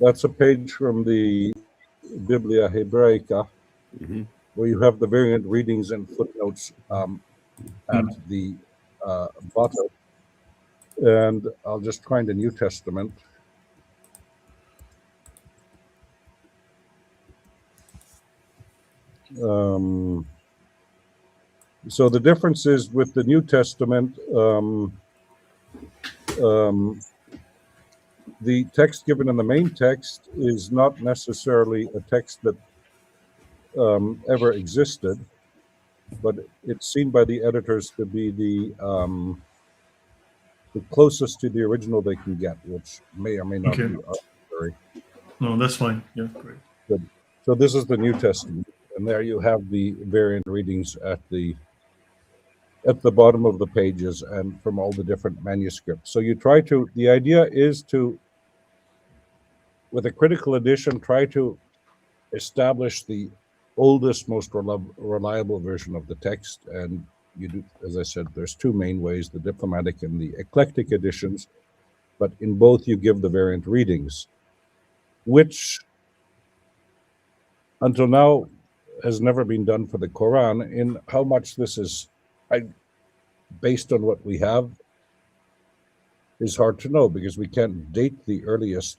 That's a page from the Biblia Hebraica, where you have the variant readings and footnotes at the bottom. And I'll just find the New Testament. So the difference is with the New Testament, the text given in the main text is not necessarily a text that ever existed, but it's seen by the editors to be the closest to the original they can get, which may or may not be arbitrary. No, that's fine. Yeah, great. Good. So this is the New Testament, and there you have the variant readings at the bottom of the pages and from all the different manuscripts. So you try to, the idea is to, with a critical edition, try to establish the oldest, most reliable version of the text. And you do, as I said, there's two main ways, the diplomatic and the eclectic editions, but in both you give the variant readings, which until now has never been done for the Quran. In how much this is based on what we have is hard to know, because we can't date the earliest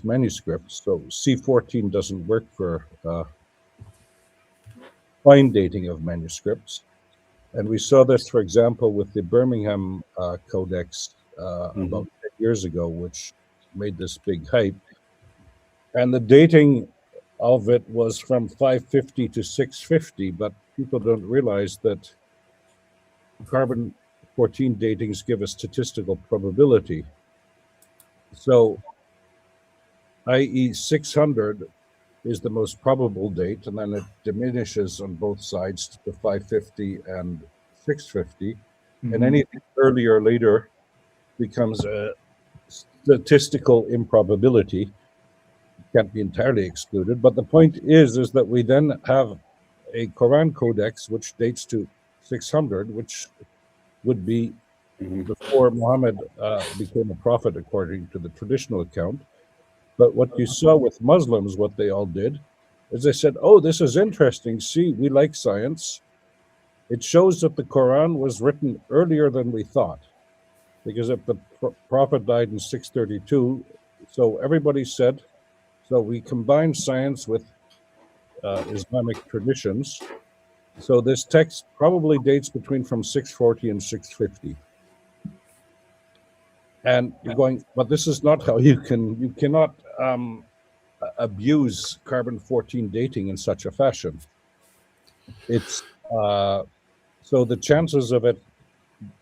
manuscripts. So C14 doesn't work for fine dating of manuscripts. And we saw this, for example, with the Birmingham Codex about 10 years ago, which made this big hype. And the dating of it was from 550 to 650, but people don't realize that carbon-14 datings give a statistical probability. So, i.e. 600 is the most probable date, and then it diminishes on both sides to 550 and 650, and anything earlier or later becomes a statistical improbability. Can't be entirely excluded, but the point is that we then have a Quran Codex which dates to 600, which would be before Muhammad became a prophet according to the traditional account. But what you saw with Muslims, what they all did, is they said, oh, this is interesting. See, we like science. It shows that the Quran was written earlier than we thought. Because if the prophet died in 632, so everybody said, so we combine science with Islamic traditions. So this text probably dates from 640 and 650. And you're going, but this is not how you cannot abuse carbon-14 dating in such a fashion. It's so the chances of it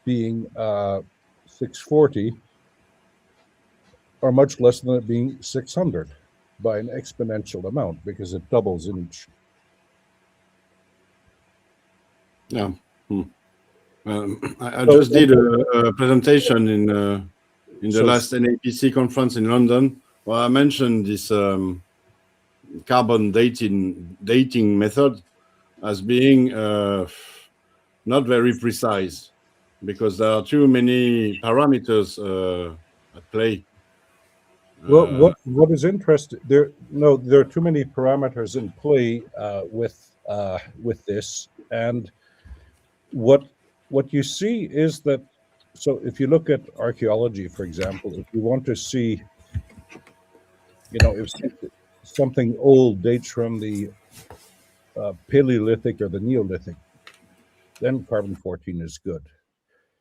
being 640 are much less than it being 600 by an exponential amount, because it doubles in each. Yeah. I just did a presentation in the last NAPC conference in London Well, I mentioned this carbon dating method as being not very precise because there are too many parameters at play. Well, what is interesting there? No, there are too many parameters in play with this, and what you see is that. So, if you look at archaeology, for example, if you want to see, if something old dates from the Paleolithic or the Neolithic, then carbon-14 is good.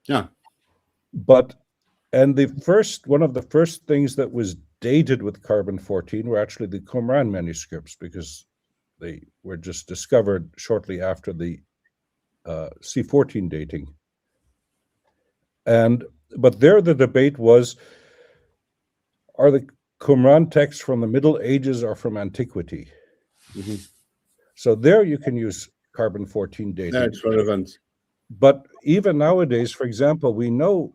Yeah. But one of the first things that was dated with carbon-14 were actually the Qumran manuscripts, because they were just discovered shortly after the C14 dating. But there the debate was, are the Qumran texts from the Middle Ages or from antiquity? Mm-hmm. So there you can use carbon-14 dating. Yeah, it's relevant. But even nowadays, for example, we know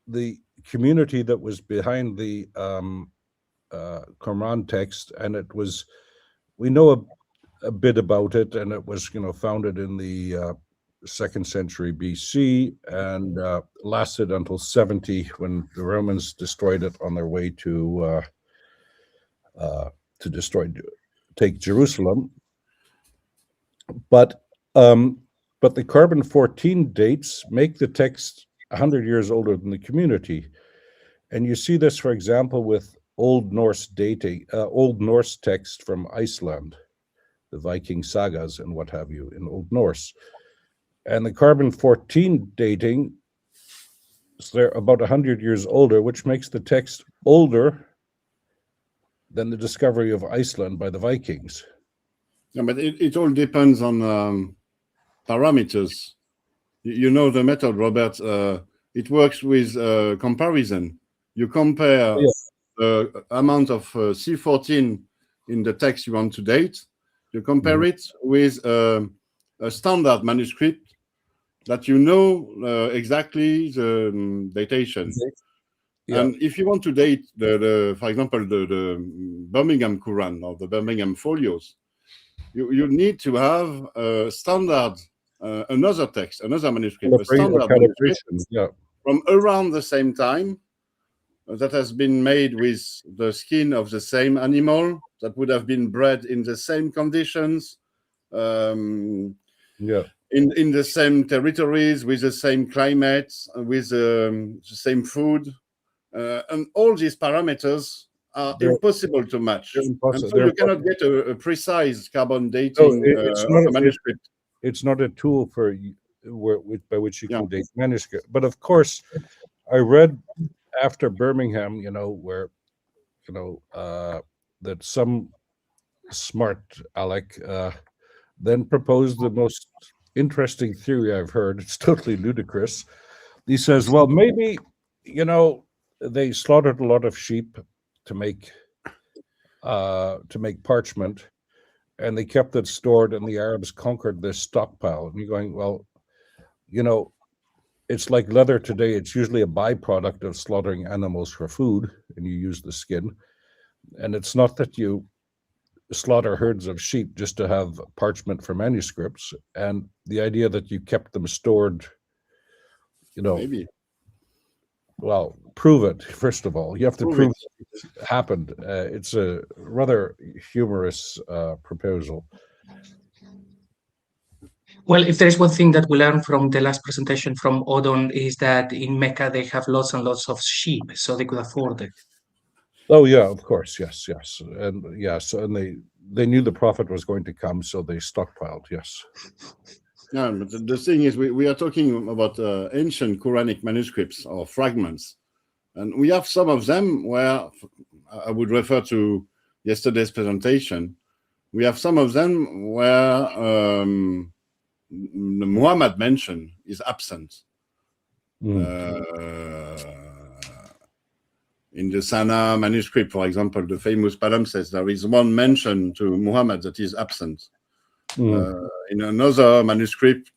the community that was behind the Qumran text, and we know a bit about it, and it was founded in the 2nd century BC and lasted until 70 when the Romans destroyed it on their way to take Jerusalem. But the carbon-14 dates make the text 100 years older than the community. And you see this, for example, with Old Norse text from Iceland, the Viking sagas and what have you in Old Norse. And the carbon-14 dating, so they're about 100 years older, which makes the text older than the discovery of Iceland by the Vikings. Yeah, but it all depends on parameters. You know the method, Robert. It works with comparison. You compare the amount of C14 in the text you want to date. You compare it with a standard manuscript that you know exactly the datation. Yeah. And if you want to date for example, the Birmingham Quran or the Birmingham Folios, you need to have a standard, another text, another manuscript, a standard manuscript from around the same time that has been made with the skin of the same animal that would have been bred in the same conditions, in the same territories, with the same climate, with the same food, and all these parameters are impossible to match. And so you cannot get a precise carbon dating of a manuscript. It's not a tool by which you can date manuscript. But of course, I read after Birmingham, where that some smart Alec then proposed the most interesting theory I've heard. It's totally ludicrous. He says, well, maybe they slaughtered a lot of sheep to make parchment, and they kept it stored, and the Arabs conquered this stockpile. And you're going, well, it's like leather today. It's usually a byproduct of slaughtering animals for food, and you use the skin. And it's not that you slaughter herds of sheep just to have parchment for manuscripts. And the idea that you kept them stored, maybe. Well, prove it, first of all. You have to prove it happened. It's a rather humorous proposal. Well, if there is one thing that we learned from the last presentation from Odon is that in Mecca they have lots and lots of sheep, so they could afford it. Oh yeah, of course, yes, and and they knew the prophet was going to come, so they stockpiled. Yes. Yeah, but the thing is, we are talking about ancient Quranic manuscripts or fragments, and we have some of them where I would refer to yesterday's presentation. We have some of them where the Muhammad mention is absent. In the Sana manuscript, for example, the famous palimpsest, there is one mention to Muhammad that is absent. In another manuscript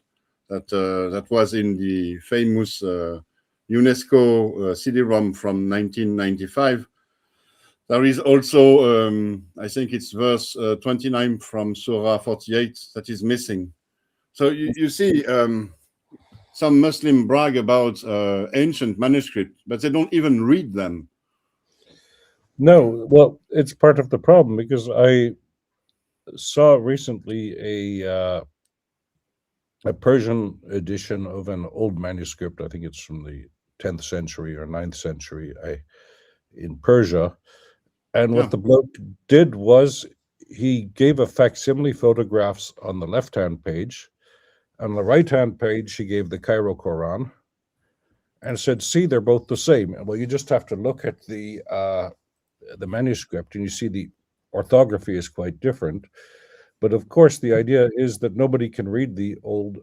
that was in the famous UNESCO CD-ROM from 1995, There is also, I think it's verse 29 from Surah 48 that is missing. So you see, some Muslims brag about ancient manuscripts, but they don't even read them. No, well, it's part of the problem, because I saw recently a Persian edition of an old manuscript. I think it's from the 10th century or 9th century in Persia. And what the bloke did was he gave a facsimile photographs on the left-hand page. On the right-hand page, he gave the Cairo Quran and said, see, they're both the same. Well, you just have to look at the manuscript and you see the orthography is quite different. But of course, the idea is that nobody can read the old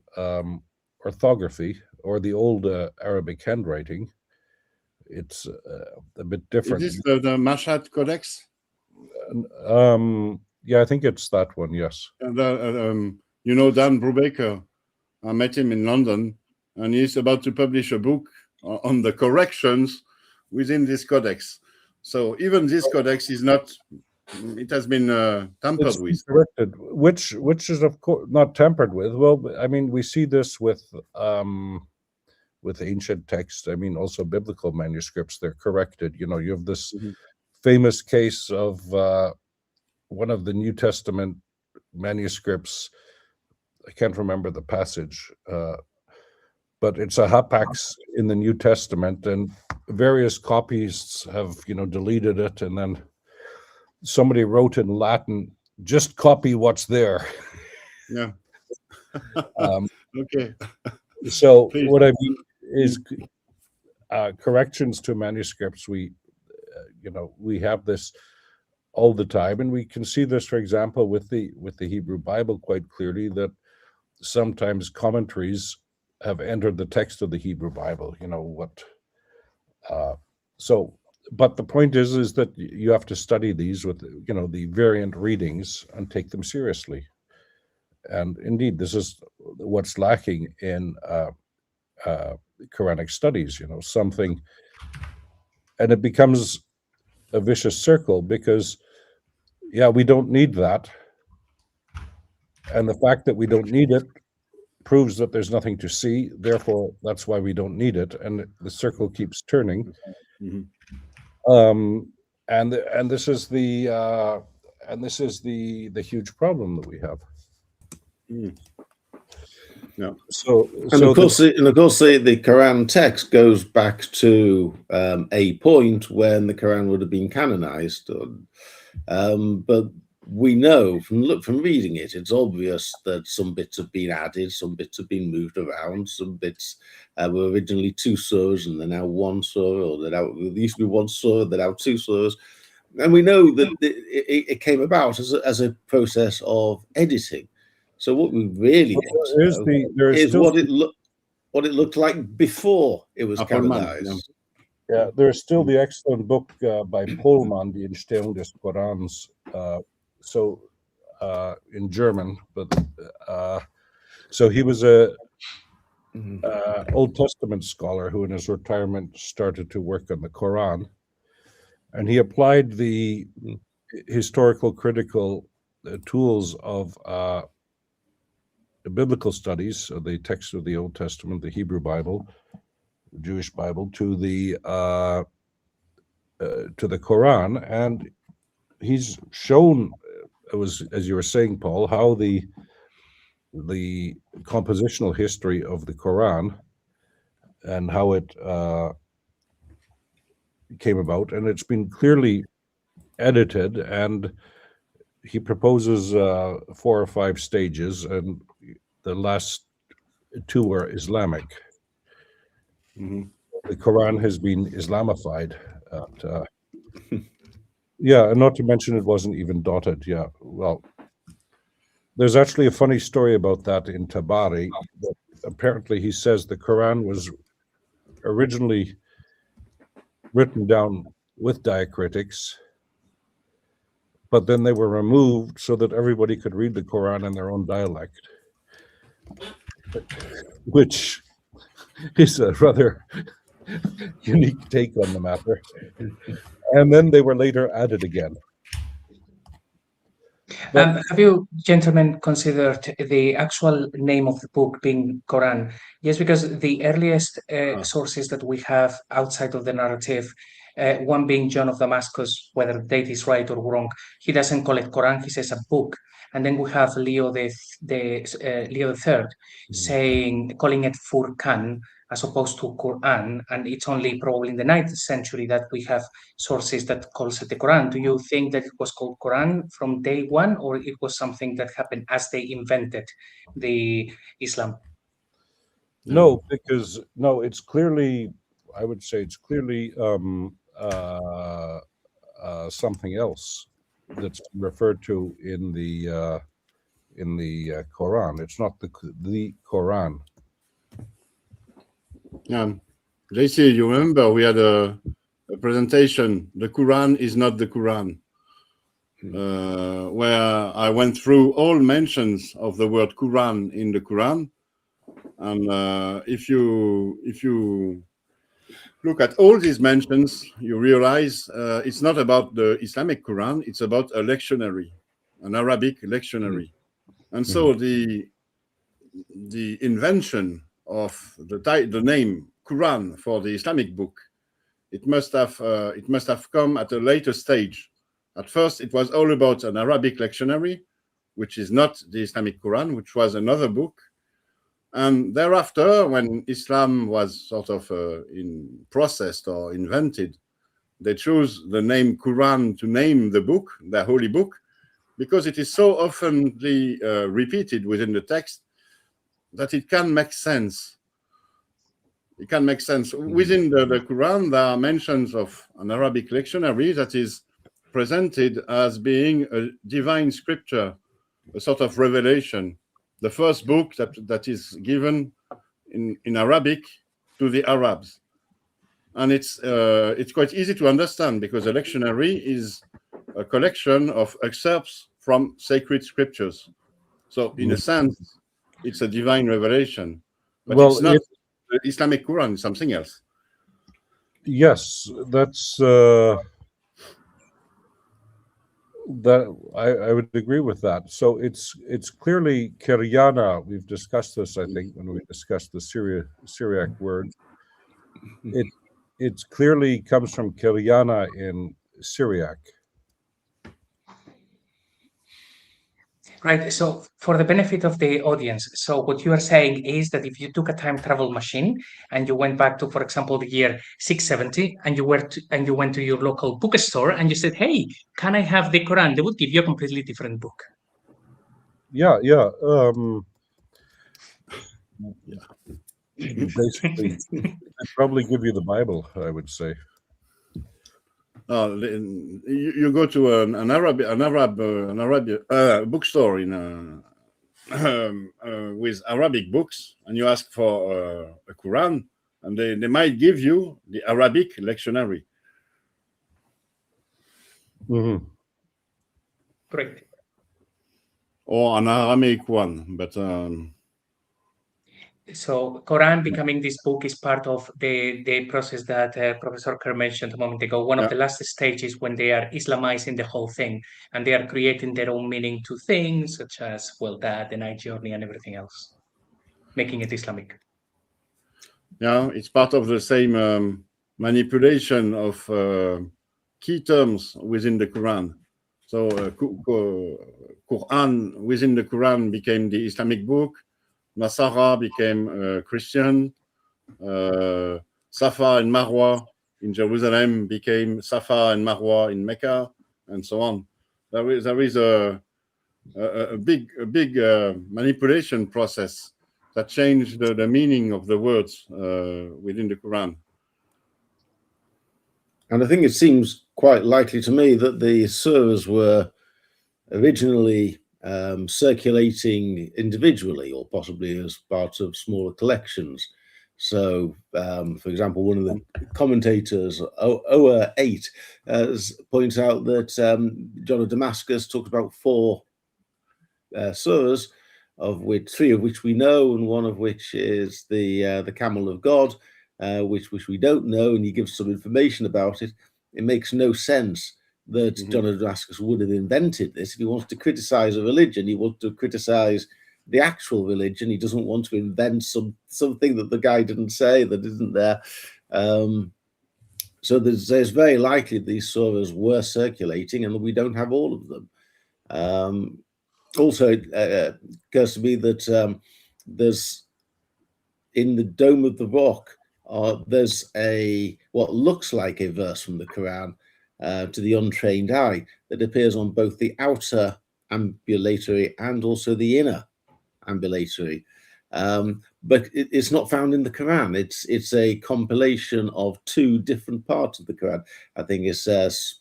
orthography or the old Arabic handwriting. It's a bit different. Is this the Mashhad Codex? Yeah, I think it's that one, yes. And, you know, Dan Brubaker, I met him in London, and he's about to publish a book on the corrections within this codex. So even this codex is not, it has been tampered with. Corrected, which is of course not tampered with. Well, I mean, we see this with ancient texts. I mean, also biblical manuscripts, they're corrected. You know, you have this famous case of one of the New Testament manuscripts. I can't remember the passage, but it's a hapax in the New Testament, and various copies have, you know, deleted it, and then somebody wrote in Latin, just copy what's there. Yeah. Okay. So Please. what I mean is corrections to manuscripts. We have this all the time, and we can see this, for example, with the Hebrew Bible quite clearly, that sometimes commentaries have entered the text of the Hebrew Bible. You know what? But the point is that you have to study these with, you know, the variant readings and take them seriously. And indeed, this is what's lacking in Quranic studies. You know, something, and it becomes a vicious circle, because we don't need that, and the fact that we don't need it proves that there's nothing to see, therefore that's why we don't need it, and the circle keeps turning. And this is the huge problem that we have. Yeah. So of course, the Quran text goes back to a point when the Quran would have been canonized. But we know from reading it, it's obvious that some bits have been added, some bits have been moved around, some bits were originally 2 surahs and they're now 1 surah, or there used to be 1 surah, they're now 2 surahs. And we know that it came about as a process of editing. So what we really want to know is what it looked like before it was canonized. Yeah, there's still the excellent book by Pohlmann, Die Entstehung des Korans, in German, but so he was a Old Testament scholar who in his retirement started to work on the Quran, and he applied the historical critical tools of the biblical studies of the text of the Old Testament, the Hebrew Bible, the Jewish Bible, to the Quran, and he's shown, as you were saying, Paul, how the compositional history of the Quran and how it came about, and it's been clearly edited, and he proposes 4 or 5 stages, and the last 2 are Islamic. The Quran has been Islamified. And not to mention it wasn't even dotted. Yeah, well, there's actually a funny story about that in Tabari. Apparently, he says the Quran was originally written down with diacritics, but then they were removed so that everybody could read the Quran in their own dialect, which is a rather unique take on the matter. and then they were later added again. But, have you gentlemen considered the actual name of the book being Quran? Yes, because the earliest sources that we have outside of the narrative, one being John of Damascus, whether the date is right or wrong, he doesn't call it Quran, he says a book. And then we have Leo Leo III calling it Furqan as opposed to Quran, and it's only probably in the 9th century that we have sources that calls it the Quran. Do you think that it was called Quran from day one, or it was something that happened as they invented the Islam? no, because it's clearly, I would say it's clearly something else that's referred to in the Quran. It's not the Quran. JC, you remember we had a presentation, the Quran is not the Quran, where I went through all mentions of the word Quran in the Quran. And if you look at all these mentions, you realize it's not about the Islamic Quran, it's about a lectionary, an Arabic lectionary. And so the invention of the name Quran for the Islamic book, it must have come at a later stage. At first, it was all about an Arabic lectionary, which is not the Islamic Quran, which was another book. And thereafter, when Islam was sort of processed or invented, they chose the name Quran to name the book, the holy book, because it is so often repeated within the text that it can make sense. It can make sense. Within the Quran, there are mentions of an Arabic lectionary that is presented as being a divine scripture, a sort of revelation, the first book that is given in Arabic to the Arabs. And it's quite easy to understand because a lectionary is a collection of excerpts from sacred scriptures. So in a sense, it's a divine revelation. But it's not the Islamic Quran, it's something else. Yes, that's that I would agree with that. So it's clearly Kiryana. We've discussed this, I think, when we discussed the Syriac word. It clearly comes from Kiryana in Syriac. Right. So for the benefit of the audience, so what you are saying is that if you took a time travel machine and you went back to, for example, the year 670, and you went to your local bookstore and you said, "Hey, can I have the Quran?" They would give you a completely different book. Yeah. Basically, they'd probably give you the Bible, I would say. You go to an Arab bookstore with Arabic books, and you ask for a Quran, and they might give you the Arabic lectionary. Mm-hmm. Correct. Or an Aramaic one, but so Quran becoming this book is part of the process that Professor Kerr mentioned a moment ago. One of the last stages when they are Islamizing the whole thing and they are creating their own meaning to things such as, well, that, the night journey and everything else, making it Islamic. Yeah, it's part of the same manipulation of key terms within the Quran. So Quran within the Quran became the Islamic book. Nasara became Christian. Safa and Marwa in Jerusalem became Safa and Marwa in Mecca, and so on. There is a big manipulation process that changed the meaning of the words within the Quran. And I think it seems quite likely to me that the surahs were originally circulating individually or possibly as part of smaller collections. So, for example, one of the commentators, Ower 8, points out that John of Damascus talked about 4 surahs, of which 3 of which we know, and 1 of which is the Camel of God, which we don't know, and he gives some information about it. it makes no sense that John of Damascus would have invented this. If he wants to criticize a religion, he wants to criticize the actual religion. He doesn't want to invent something that the guy didn't say, that isn't there. So there's very likely these surahs were circulating, and we don't have all of them. Also, it occurs to me that there's, in the Dome of the Rock, there's what looks like a verse from the Quran to the untrained eye that appears on both the outer ambulatory and also the inner ambulatory. But it's not found in the Quran. It's a compilation of two different parts of the Quran. I think it's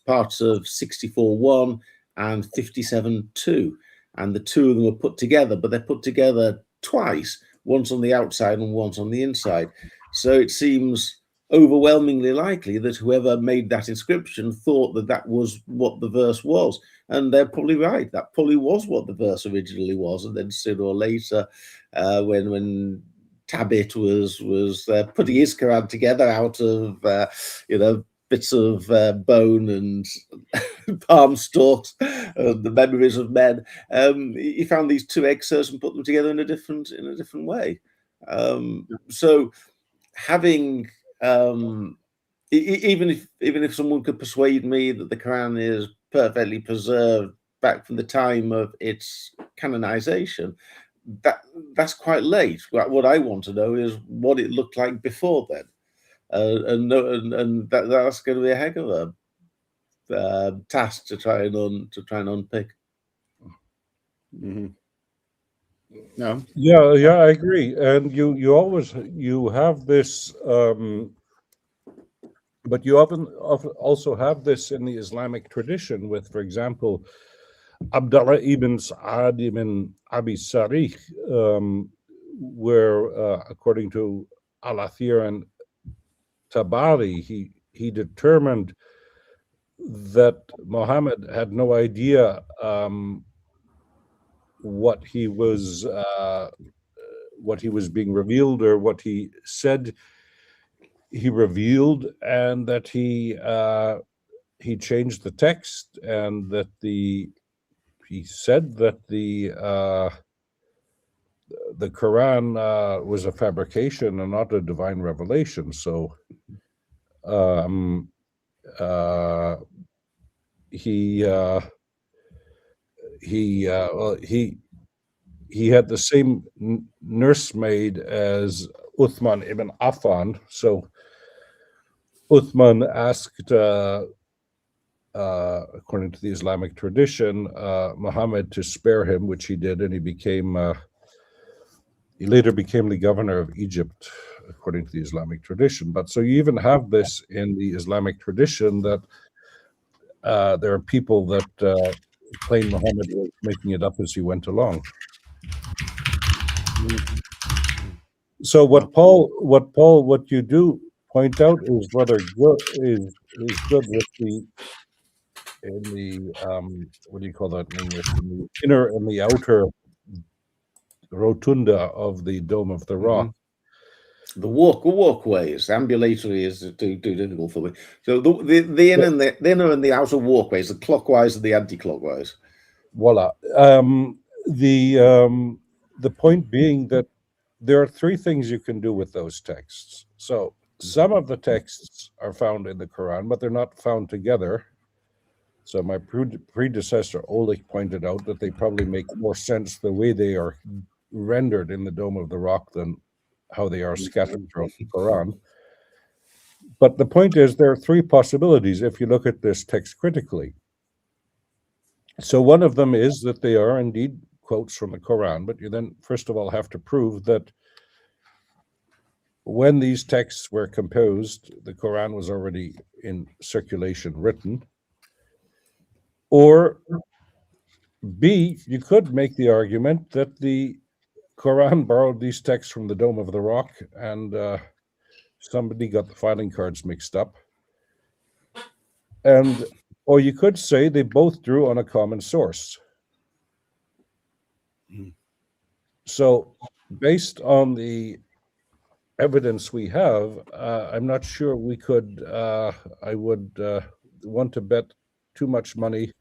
parts of 64:1 and 57:2, and the two of them are put together, but they're put together twice, once on the outside and once on the inside. So it seems overwhelmingly likely that whoever made that inscription thought that that was what the verse was, and they're probably right. That probably was what the verse originally was, and then sooner or later, when Tabit was putting his Quran together out of bits of bone and palm stalks, the memories of men, he found these two excerpts and put them together in a different way. So having even if someone could persuade me that the Quran is perfectly preserved back from the time of its canonization, that's quite late. What I want to know is what it looked like before then, and that's going to be a heck of a task to try and unpick. Yeah, I agree. And you always have this, but you often also have this in the Islamic tradition with, for example, Abdullah ibn Sa'ad ibn Abi Sarih, where according to Al-Athir and Tabari, he determined that Muhammad had no idea what he was being revealed, or what he said he revealed, and that he changed the text, and that he said that the Quran was a fabrication and not a divine revelation. So he had the same nursemaid as Uthman ibn Affan. So Uthman asked, according to the Islamic tradition, Muhammad to spare him, which he did, and he later became the governor of Egypt, according to the Islamic tradition. But so you even have this in the Islamic tradition, that there are people that claim Muhammad was making it up as he went along. So what you do point out is rather good, is good with the what do you call that in English? In the inner and the outer rotunda of the Dome of the Rock. The walkways, ambulatory is too difficult for me. So the inner and the outer walkways, the clockwise and the anti-clockwise. Voila. The point being that there are three things you can do with those texts. So some of the texts are found in the Quran, but they're not found together. So my predecessor Oleg pointed out that they probably make more sense the way they are rendered in the Dome of the Rock than how they are scattered throughout the Quran. But the point is, there are three possibilities if you look at this text critically. So one of them is that they are indeed quotes from the Quran, but you then first of all have to prove that when these texts were composed, the Quran was already in circulation, written. Or B, you could make the argument that the Quran borrowed these texts from the Dome of the Rock, and somebody got the filing cards mixed up. Or you could say they both drew on a common source. So based on the evidence we have, I'm not sure we could, I would want to bet too much money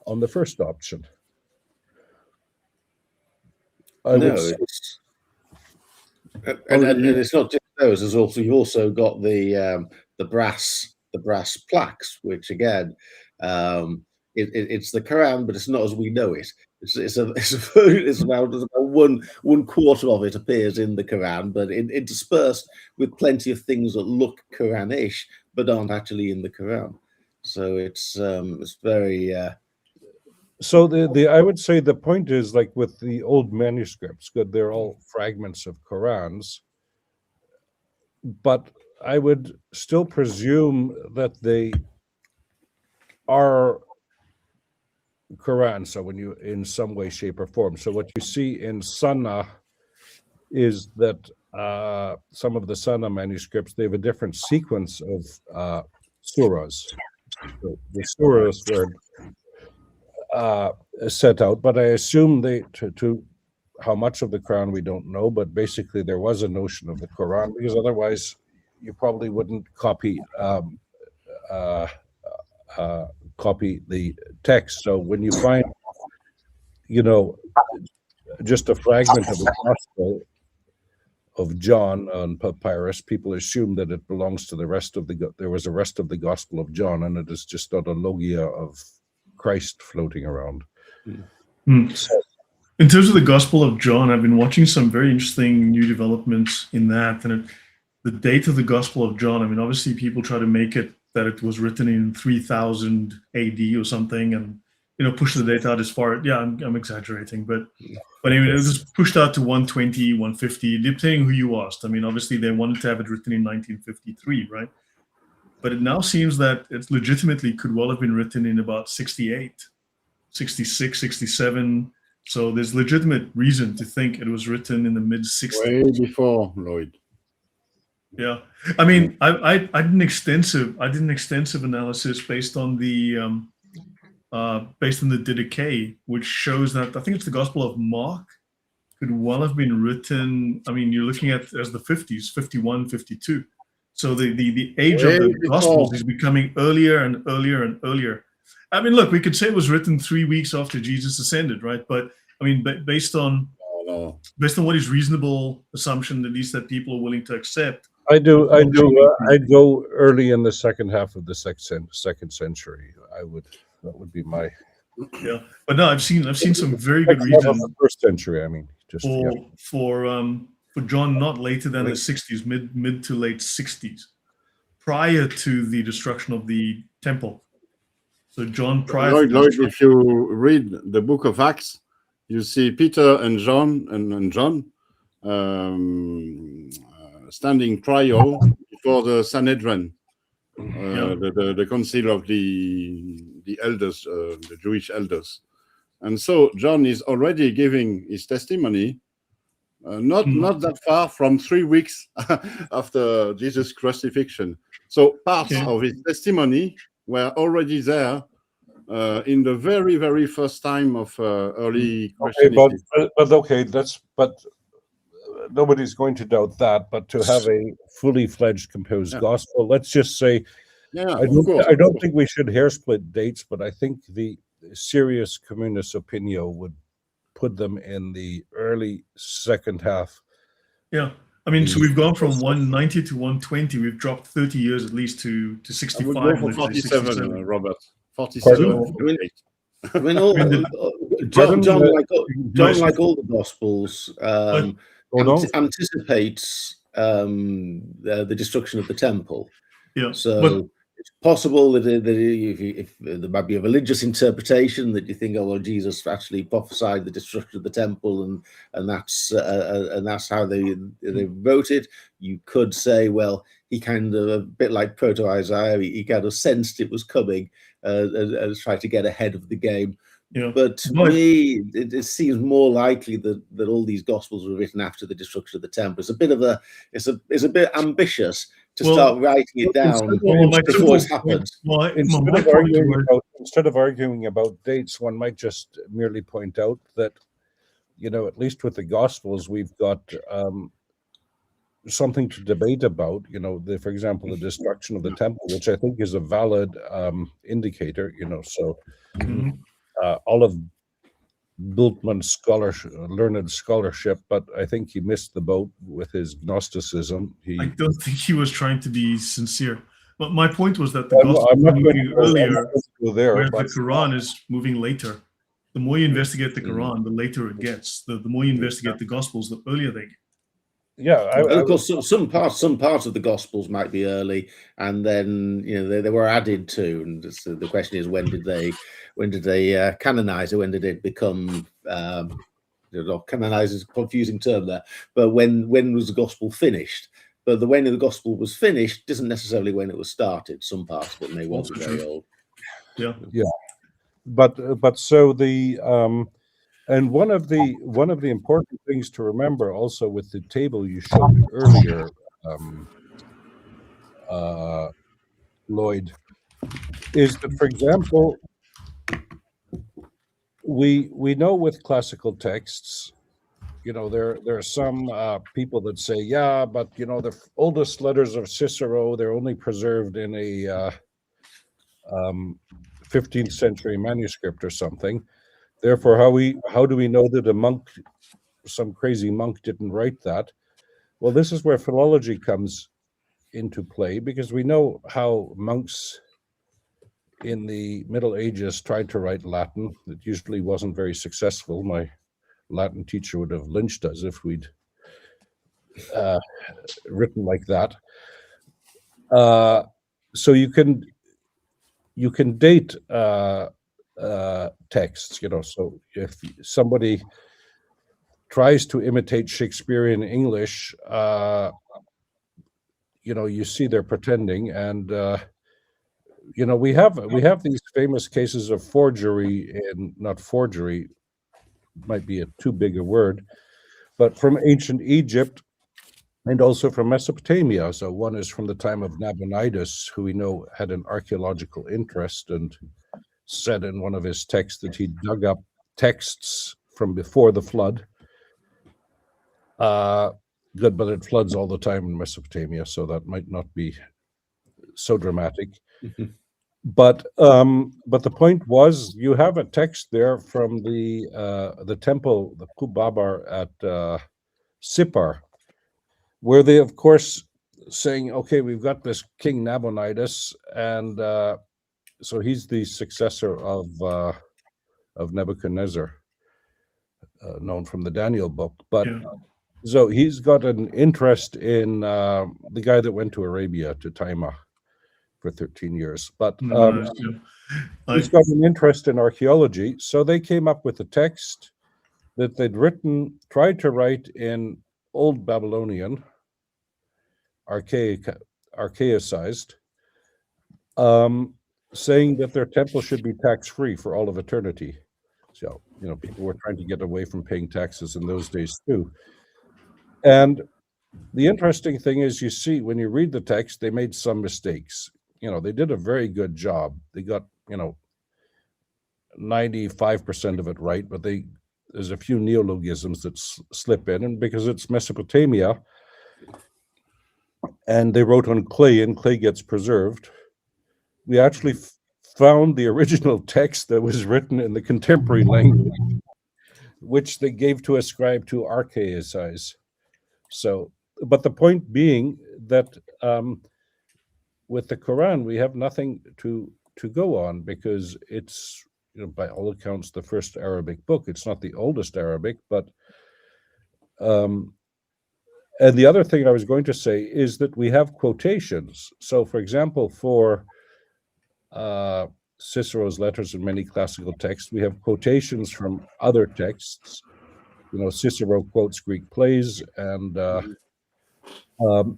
on the first option. And it's not just those. There's also you also got the brass plaques, which again, it's the Quran, but it's not as we know it. It's about 1/4 of it appears in the Quran, but interspersed with plenty of things that look Quranish but aren't actually in the Quran. So it's very. So I would say the point is, like with the old manuscripts, good, they're all fragments of Qurans, but I would still presume that they are Quran. So when you, in some way, shape, or form. So what you see in Sunnah is that some of the Sunnah manuscripts, they have a different sequence of surahs. So the surahs were set out, but I assume they to how much of the Quran we don't know, but basically there was a notion of the Quran, because otherwise you probably wouldn't copy the text. So when you find, just a fragment of the Gospel of John on papyrus, people assume that it belongs to the rest of there was a rest of the Gospel of John, and it is just not a logia of Christ floating around. So, in terms of the Gospel of John, I've been watching some very interesting new developments in that, and the date of the Gospel of John, I mean, obviously people try to make it that it was written in 3000 AD or something, and push the date out as far. Yeah, I'm exaggerating, but anyway, it was pushed out to 120, 150, depending who you asked. I mean, obviously they wanted to have it written in 1953, right? But it now seems that it legitimately could well have been written in about 68, 66, 67. So there's legitimate reason to think it was written in the mid-60s. Way before Lloyd. Yeah, I mean, I did an extensive analysis based on the decay, which shows that I think it's the Gospel of Mark could well have been written. I mean, you're looking at as the 50s, 51, 52. So the age of the Gospels is becoming earlier and earlier and earlier. I mean, look, we could say it was written 3 weeks after Jesus ascended, right? But I mean, based on what is reasonable assumption, at least that people are willing to accept. I'd go early in the second half of the second century. That would be my. Yeah, but no, I've seen some very good reasons. First century, I mean, just for John not later than the 60s, mid to late 60s, prior to the destruction of the temple. So John prior. Lloyd, if you read the book of Acts, you see Peter and John standing trial before the Sanhedrin, the council of the elders, the Jewish elders. And so John is already giving his testimony, not that far from 3 weeks after Jesus' crucifixion. So parts of his testimony were already there in the very, very first time of early Christianity. But nobody's going to doubt that. But to have a fully fledged composed gospel, let's just say, I don't think we should hair split dates, but I think the Serious Communis Opinio would put them in the early second half. Yeah, I mean, so we've gone from 190 to 120. We've dropped 30 years at least to 65. I would go for 47, Robert. 47. I mean, John, like all the Gospels, anticipates the destruction of the temple. Yeah. So it's possible that if there might be a religious interpretation that you think, oh well, Jesus actually prophesied the destruction of the temple, and that's how they wrote it. You could say, well, he kind of, a bit like Proto Isaiah, he kind of sensed it was coming and tried to get ahead of the game. Yeah. But to me, it seems more likely that all these Gospels were written after the destruction of the temple. It's a bit ambitious to start writing it down before it's happened. Instead of arguing about dates, one might just merely point out that, at least with the Gospels, we've got something to debate about. For example, the destruction of the temple, which I think is a valid indicator. So all of Bultmann's learned scholarship, but I think he missed the boat with his Gnosticism. I don't think he was trying to be sincere. But my point was that the Gospel I'm not moving earlier, there, whereas the Quran is moving later. The more you investigate the Quran, the later it gets. The more you investigate the Gospels, the earlier they get. Yeah, of course, some parts of the Gospels might be early, and then they were added to. And so the question is, when did they canonize it? When did it become? Canonize is a confusing term there, but when was the Gospel finished? But the when the Gospel was finished isn't necessarily when it was started. Some parts of it may well be very old. Yeah. But so the and one of the important things to remember also with the table you showed earlier, Lloyd, is that, for example, we know with classical texts, there are some people that say, yeah, but the oldest letters of Cicero, they're only preserved in a 15th century manuscript or something. Therefore, how do we know that some crazy monk didn't write that? Well, this is where philology comes into play, because we know how monks in the Middle Ages tried to write Latin. It usually wasn't very successful. My Latin teacher would have lynched us if we'd written like that. So you can date texts, so if somebody tries to imitate Shakespearean English, you see they're pretending. And we have these famous cases of forgery, and not forgery might be too big a word, but from ancient Egypt and also from Mesopotamia. So one is from the time of Nabonidus, who we know had an archaeological interest and said in one of his texts that he dug up texts from before the flood. Good, but it floods all the time in Mesopotamia, so that might not be so dramatic. But the point was, you have a text there from the temple, the Kubabar at Sippar, where they, of course, saying, okay, we've got this King Nabonidus, and so he's the successor of Nebuchadnezzar, known from the Daniel book. But so he's got an interest in the guy that went to Arabia, to Taima, for 13 years. But he's got an interest in archaeology. So they came up with a text that they'd tried to write in Old Babylonian, archaicized, saying that their temple should be tax-free for all of eternity. So, people were trying to get away from paying taxes in those days too. And the interesting thing is, you see, when you read the text, they made some mistakes. They did a very good job. They got, 95% of it right, but there's a few neologisms that slip in, and because it's Mesopotamia, and they wrote on clay, and clay gets preserved, we actually found the original text that was written in the contemporary language, which they gave to a scribe to archaicize. So, but the point being that with the Quran, we have nothing to go on, because it's, by all accounts, the first Arabic book. It's not the oldest Arabic, but and the other thing I was going to say is that we have quotations. So, for example, for Cicero's letters and many classical texts, we have quotations from other texts. Cicero quotes Greek plays, and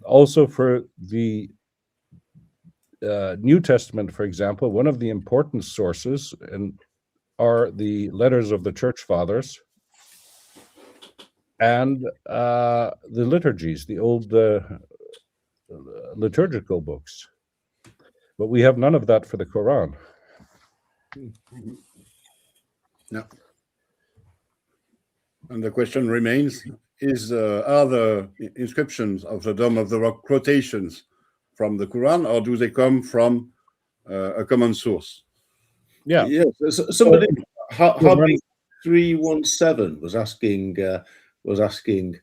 also for the New Testament, for example, one of the important sources are the letters of the Church Fathers and the liturgies, the old liturgical books. But we have none of that for the Quran. No. And the question remains, are the inscriptions of the Dome of the Rock quotations from the Quran, or do they come from a common source? Yeah. Yes. Somebody, Hobby 317 was asking.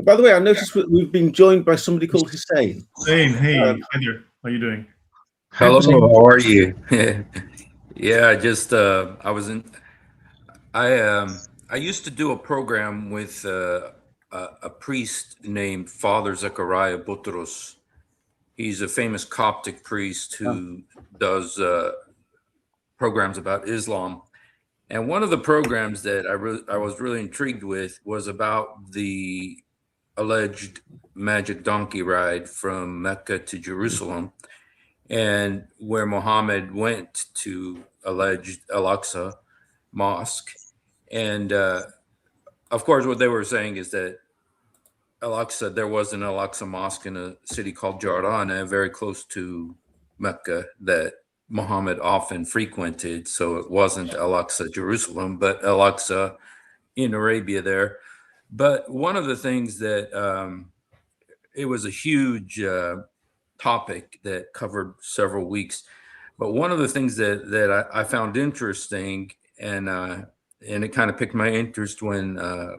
By the way, I noticed we've been joined by somebody called Hussein. Hussein, hey, hi there. How are you doing? Hello, how are you? Yeah, just I was in. I used to do a program with a priest named Father Zechariah Boutros. He's a famous Coptic priest who does programs about Islam. And one of the programs that I was really intrigued with was about the alleged magic donkey ride from Mecca to Jerusalem, and where Muhammad went to alleged Al-Aqsa Mosque. And of course, what they were saying is that Al-Aqsa, there was an Al-Aqsa Mosque in a city called Jordana, very close to Mecca, that Muhammad often frequented. So it wasn't Al-Aqsa Jerusalem, but Al-Aqsa in Arabia there. But one of the things that it was a huge topic that covered several weeks. But one of the things that I found interesting, and it kind of piqued my interest when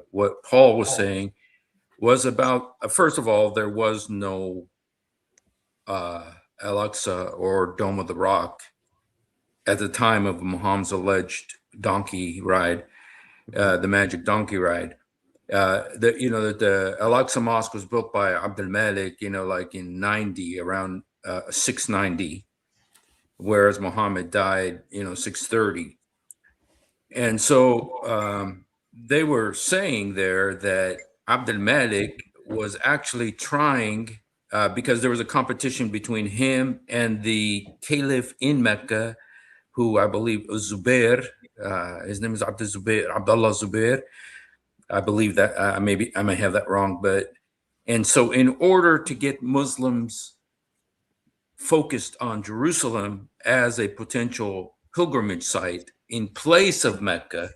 what Paul was saying was about, first of all, there was no Al-Aqsa or Dome of the Rock at the time of Muhammad's alleged donkey ride, the magic donkey ride. That the Al-Aqsa Mosque was built by Abd al-Malik, like in 90, around 690, whereas Muhammad died, 630. And so they were saying there that Abd al-Malik was actually trying, because there was a competition between him and the caliph in Mecca, who I believe was Zubair. His name is Abdullah Zubair. I believe that I may have that wrong, and so in order to get Muslims focused on Jerusalem as a potential pilgrimage site in place of Mecca,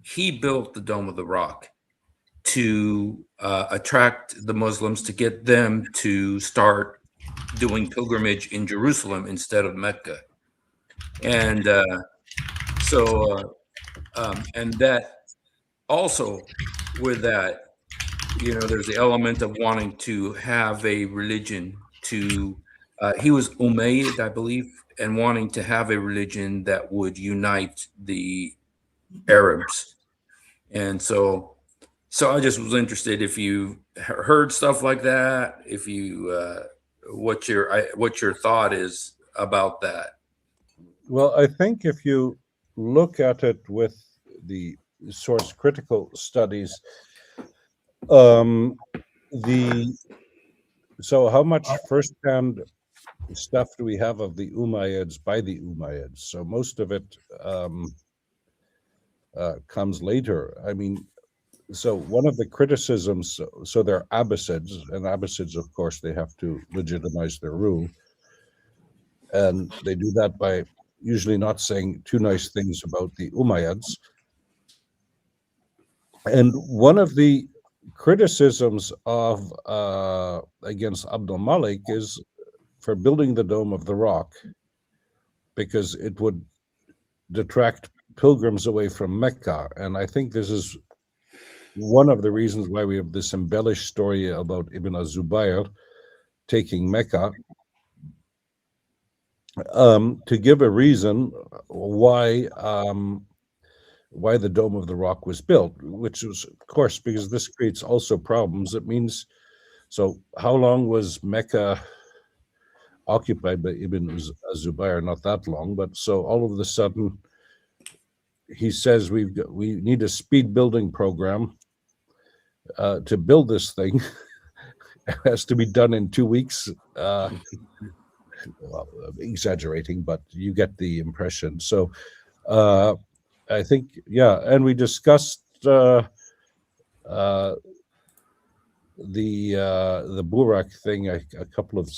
he built the Dome of the Rock to attract the Muslims, to get them to start doing pilgrimage in Jerusalem instead of Mecca. And and that also, with that, there's the element of wanting to have a religion he was Umayyad, I believe, and wanting to have a religion that would unite the Arabs. And so I just was interested if you heard stuff like that, if you what your thought is about that. Well, I think if you look at it with the source critical studies, so how much firsthand stuff do we have of the Umayyads by the Umayyads? So most of it comes later. I mean, so one of the criticisms, so they're Abbasids, and Abbasids, of course, they have to legitimize their rule. And they do that by usually not saying too nice things about the Umayyads. And one of the criticisms of against Abdul Malik is for building the Dome of the Rock, because it would detract pilgrims away from Mecca. And I think this is one of the reasons why we have this embellished story about Ibn Zubayr taking Mecca, to give a reason why the Dome of the Rock was built, which was, of course, because this creates also problems. It means, so how long was Mecca occupied by Ibn Zubayr? Not that long, but so all of a sudden he says we need a speed building program to build this thing. It has to be done in 2 weeks. Well, exaggerating, but you get the impression. So I think, yeah, and we discussed the Burak thing a couple of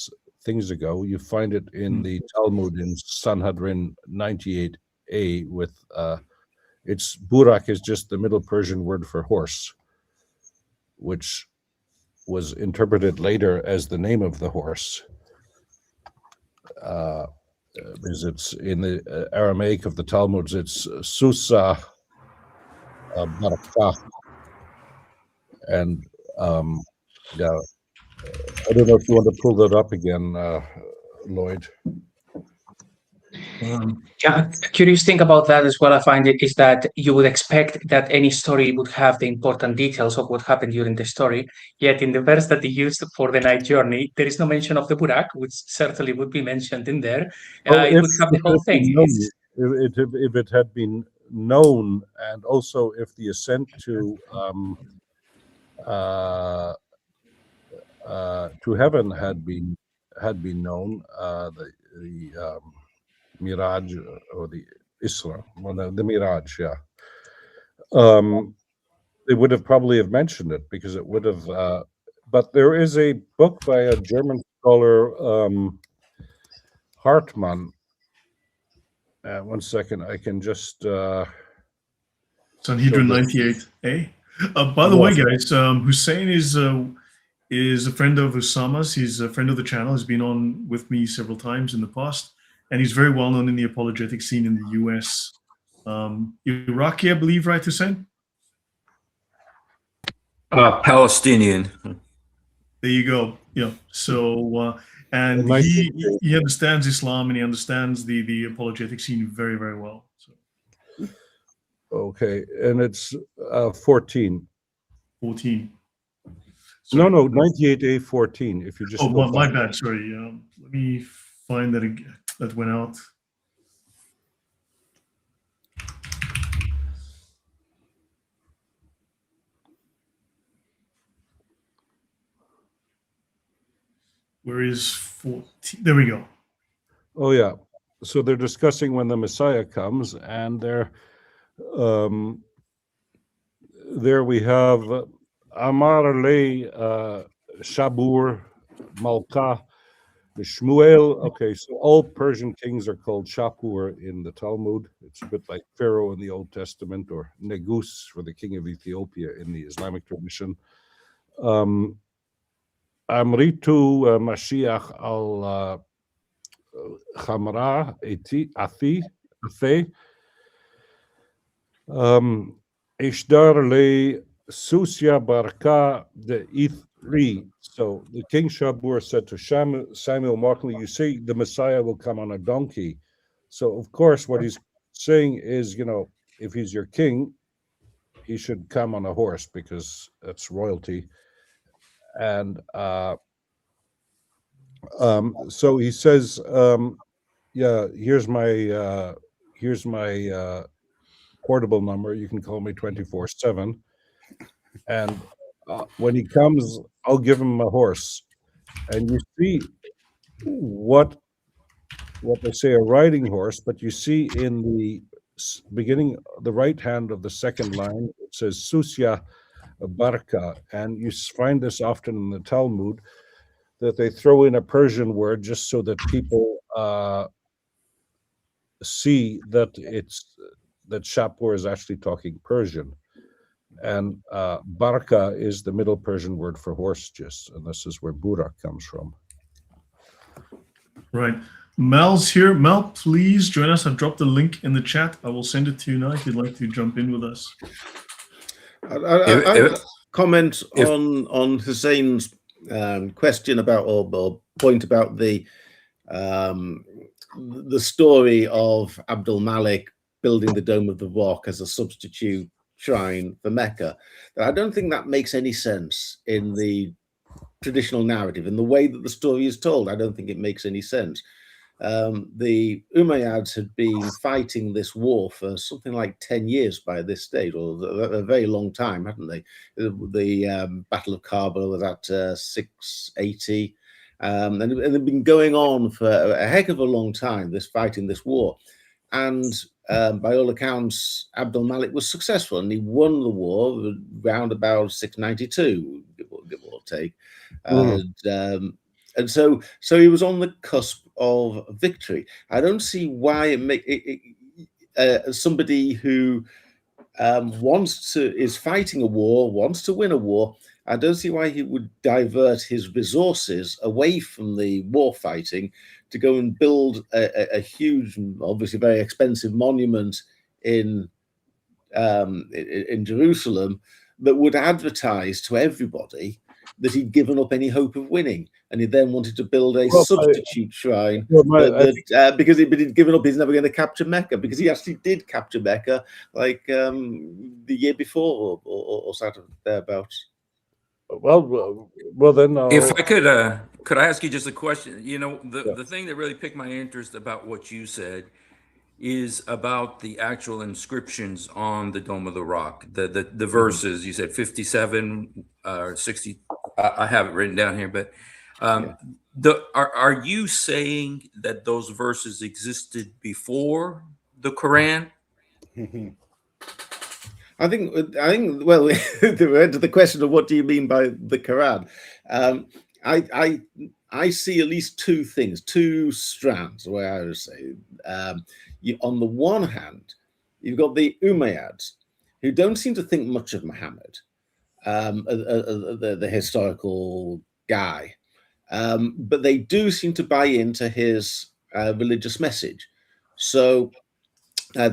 things ago. You find it in the Talmud in Sanhedrin 98a with it's Burak is just the Middle Persian word for horse. which was interpreted later as the name of the horse, because it's in the Aramaic of the Talmuds, it's Susa Baraka. And yeah, I don't know if you want to pull that up again, Lloyd. Yeah, curious thing about that as well, I find it, is that you would expect that any story would have the important details of what happened during the story. Yet in the verse that they used for the night journey, there is no mention of the Burak, which certainly would be mentioned in there. It would have the whole thing. If it had been known, and also if the ascent to heaven had been known, the Miraj or the Isra, well, the Miraj, yeah. They would have probably have mentioned it, because it would have. But there is a book by a German scholar, Hartmann. One second, I can just. Sanhedrin 98A. By the way, guys, Hussein is a friend of Usama's. He's a friend of the channel. He's been on with me several times in the past, and he's very well known in the apologetic scene in the US. Iraqi, I believe, right, Hussein? Palestinian. There you go. Yeah. So, and he understands Islam, and he understands the apologetic scene very, very well. So. Okay, and it's 14. 14. Sorry. No, 98A 14. If you just. Oh, my bad. Sorry. Let me find that again. That went out. Where is 14? There we go. Oh, yeah. So they're discussing when the Messiah comes, and there we have Amar Le Shabur Malka Shmuel. Okay, so all Persian kings are called Shapur in the Talmud. It's a bit like Pharaoh in the Old Testament, or Negus for the king of Ethiopia in the Islamic tradition. Amritu Mashiach al Chamra Athi Ishdar le Susya Barka de Ithri. So the king Shabur said to Samuel mockingly, "You see, the Messiah will come on a donkey." So of course, what he's saying is, if he's your king, he should come on a horse, because that's royalty. And so he says, "Yeah, here's my portable number. You can call me 24/7. And when he comes, I'll give him a horse." And you see what they say, a riding horse, but you see in the beginning, the right hand of the second line, it says Susya Barka, and you find this often in the Talmud, that they throw in a Persian word just so that people see that that Shapur is actually talking Persian. And Barka is the Middle Persian word for horse, just, and this is where Burak comes from. Right. Mel's here. Mel, please join us. I've dropped the link in the chat. I will send it to you now if you'd like to jump in with us. I comment on Hussein's question about, or point about the story of Abdul Malik building the Dome of the Rock as a substitute shrine for Mecca. I don't think that makes any sense in the traditional narrative. In the way that the story is told, I don't think it makes any sense. The Umayyads had been fighting this war for something like 10 years by this stage, or a very long time, hadn't they? The Battle of Karbala was at 680, and it had been going on for a heck of a long time, this fighting this war. And by all accounts, Abdul Malik was successful, and he won the war round about 692, give or take. And so he was on the cusp of victory. I don't see why somebody who is fighting a war, wants to win a war, I don't see why he would divert his resources away from the war fighting to go and build a huge, obviously very expensive monument in Jerusalem that would advertise to everybody that he'd given up any hope of winning, and he then wanted to build a substitute shrine because he'd given up. He's never going to capture Mecca, because he actually did capture Mecca like the year before or something thereabouts. Well, then. If I could I ask you just a question? You know, the thing that really piqued my interest about what you said is about the actual inscriptions on the Dome of the Rock, the verses. You said 57 or 60. I have it written down here, but are you saying that those verses existed before the Quran? I think. Well, to the question of what do you mean by the Quran, I see at least two things, two strands, the way I would say. On the one hand, you've got the Umayyads, who don't seem to think much of Muhammad, the historical guy, but they do seem to buy into his religious message. So the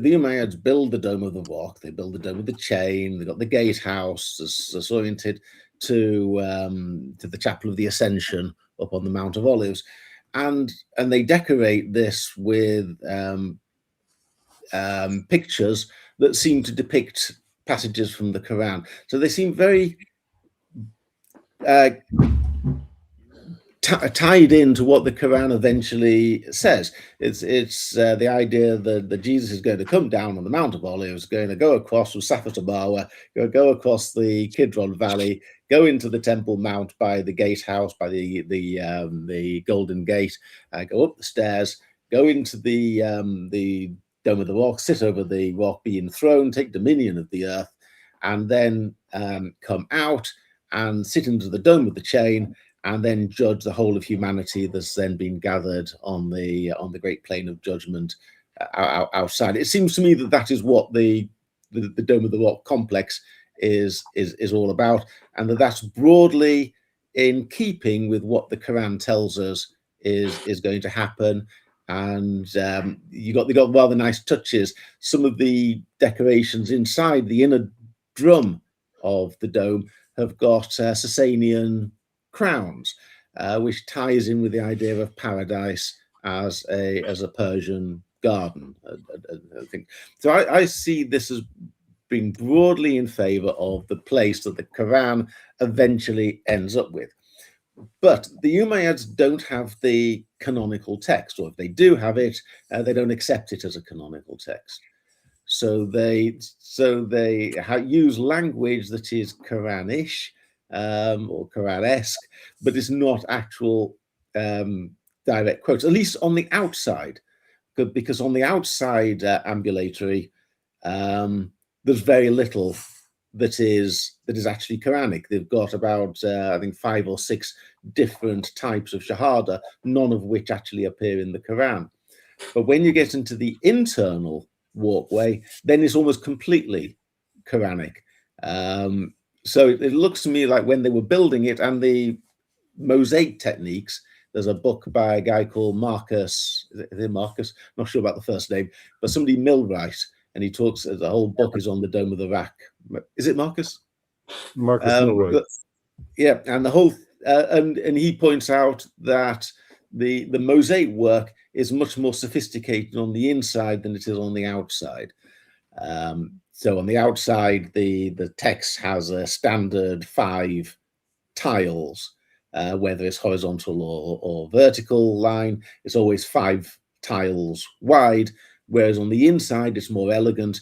Umayyads build the Dome of the Rock, they build the Dome of the Chain, they've got the gatehouse that's oriented to the Chapel of the Ascension up on the Mount of Olives, and they decorate this with pictures that seem to depict passages from the Quran. So they seem very tied into what the Quran eventually says. It's the idea that Jesus is going to come down on the Mount of Olives, going to go across from Safa to Marwa, go across the Kidron Valley, go into the Temple Mount by the gatehouse, by the Golden Gate, go up the stairs, go into the Dome of the Rock, sit over the rock, be enthroned, take dominion of the earth, and then come out and sit into the Dome of the Chain, and then judge the whole of humanity that's then been gathered on the great plain of judgment outside. It seems to me that is what the Dome of the Rock complex is all about, and that's broadly in keeping with what the Quran tells us is going to happen. And they got rather nice touches. Some of the decorations inside the inner drum of the dome have got Sasanian crowns, which ties in with the idea of paradise as a Persian garden. I think so. I see this as being broadly in favor of the place that the Quran eventually ends up with. But the Umayyads don't have the canonical text, or if they do have it, they don't accept it as a canonical text. So they use language that is Quranish or Quran-esque, but it's not actual direct quotes, at least on the outside, because on the outside ambulatory, there's very little that is actually Quranic. They've got about I think 5 or 6 different types of shahada, none of which actually appear in the Quran. But when you get into the internal walkway, then it's almost completely Quranic. So it looks to me like when they were building it, and the mosaic techniques, there's a book by a guy called Marcus, is it Marcus? Not sure about the first name, but somebody Millwright, and he talks, the whole book is on the Dome of the Rock. Is it Marcus? Marcus Millwright. Yeah, and the whole, and he points out that the mosaic work is much more sophisticated on the inside than it is on the outside. So on the outside, the text has a standard 5 tiles, whether it's horizontal or vertical line. It's always 5 tiles wide, whereas on the inside, it's more elegant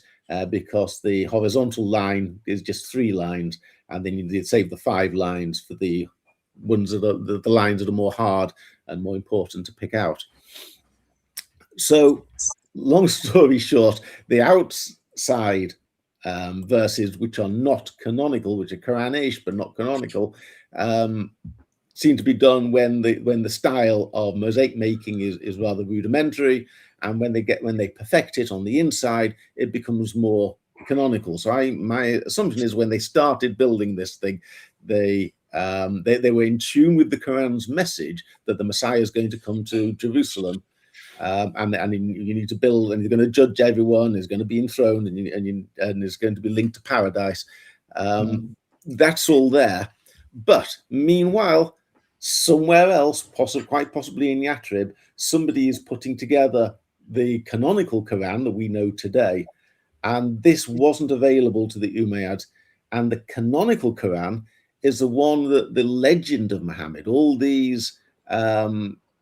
because the horizontal line is just 3 lines, and then you save the 5 lines for the ones that are the lines that are more hard and more important to pick out. So, long story short, the outside verses which are not canonical, which are Quranish but not canonical, seem to be done when the style of mosaic making is rather rudimentary, and when they perfect it on the inside, it becomes more canonical. So my assumption is when they started building this thing, they were in tune with the Quran's message that the Messiah is going to come to Jerusalem, and you need to build, and you're going to judge everyone, is going to be enthroned, and is going to be linked to paradise. That's all there. But meanwhile, somewhere else, quite possibly in Yathrib, somebody is putting together the canonical Quran that we know today, and this wasn't available to the Umayyads. And the canonical Quran is the one that the legend of Muhammad, all these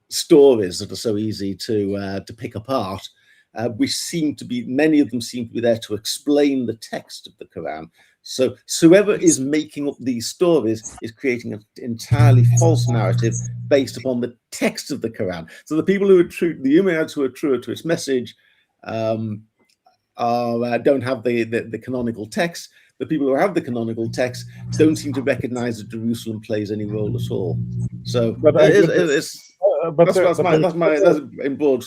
stories that are so easy to pick apart, many of them seem to be there to explain the text of the Quran. So whoever is making up these stories is creating an entirely false narrative based upon the text of the Quran. So the people who are true, the Umayyads who are true to its message, don't have the canonical text. The people who have the canonical text don't seem to recognize that Jerusalem plays any role at all. So that's in broad.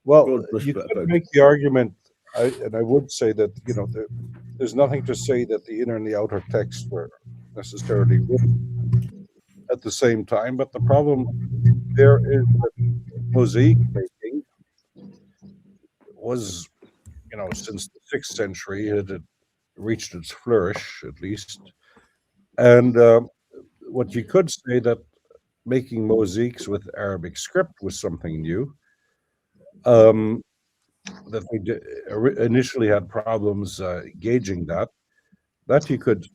Well, broad you could make the argument, and I would say that there's nothing to say that the inner and the outer text were necessarily written at the same time. But the problem there is that mosaic making was, since the 6th century, it had reached its flourish, at least. And what you could say that making mosaics with Arabic script was something new. That they initially had problems gauging that you could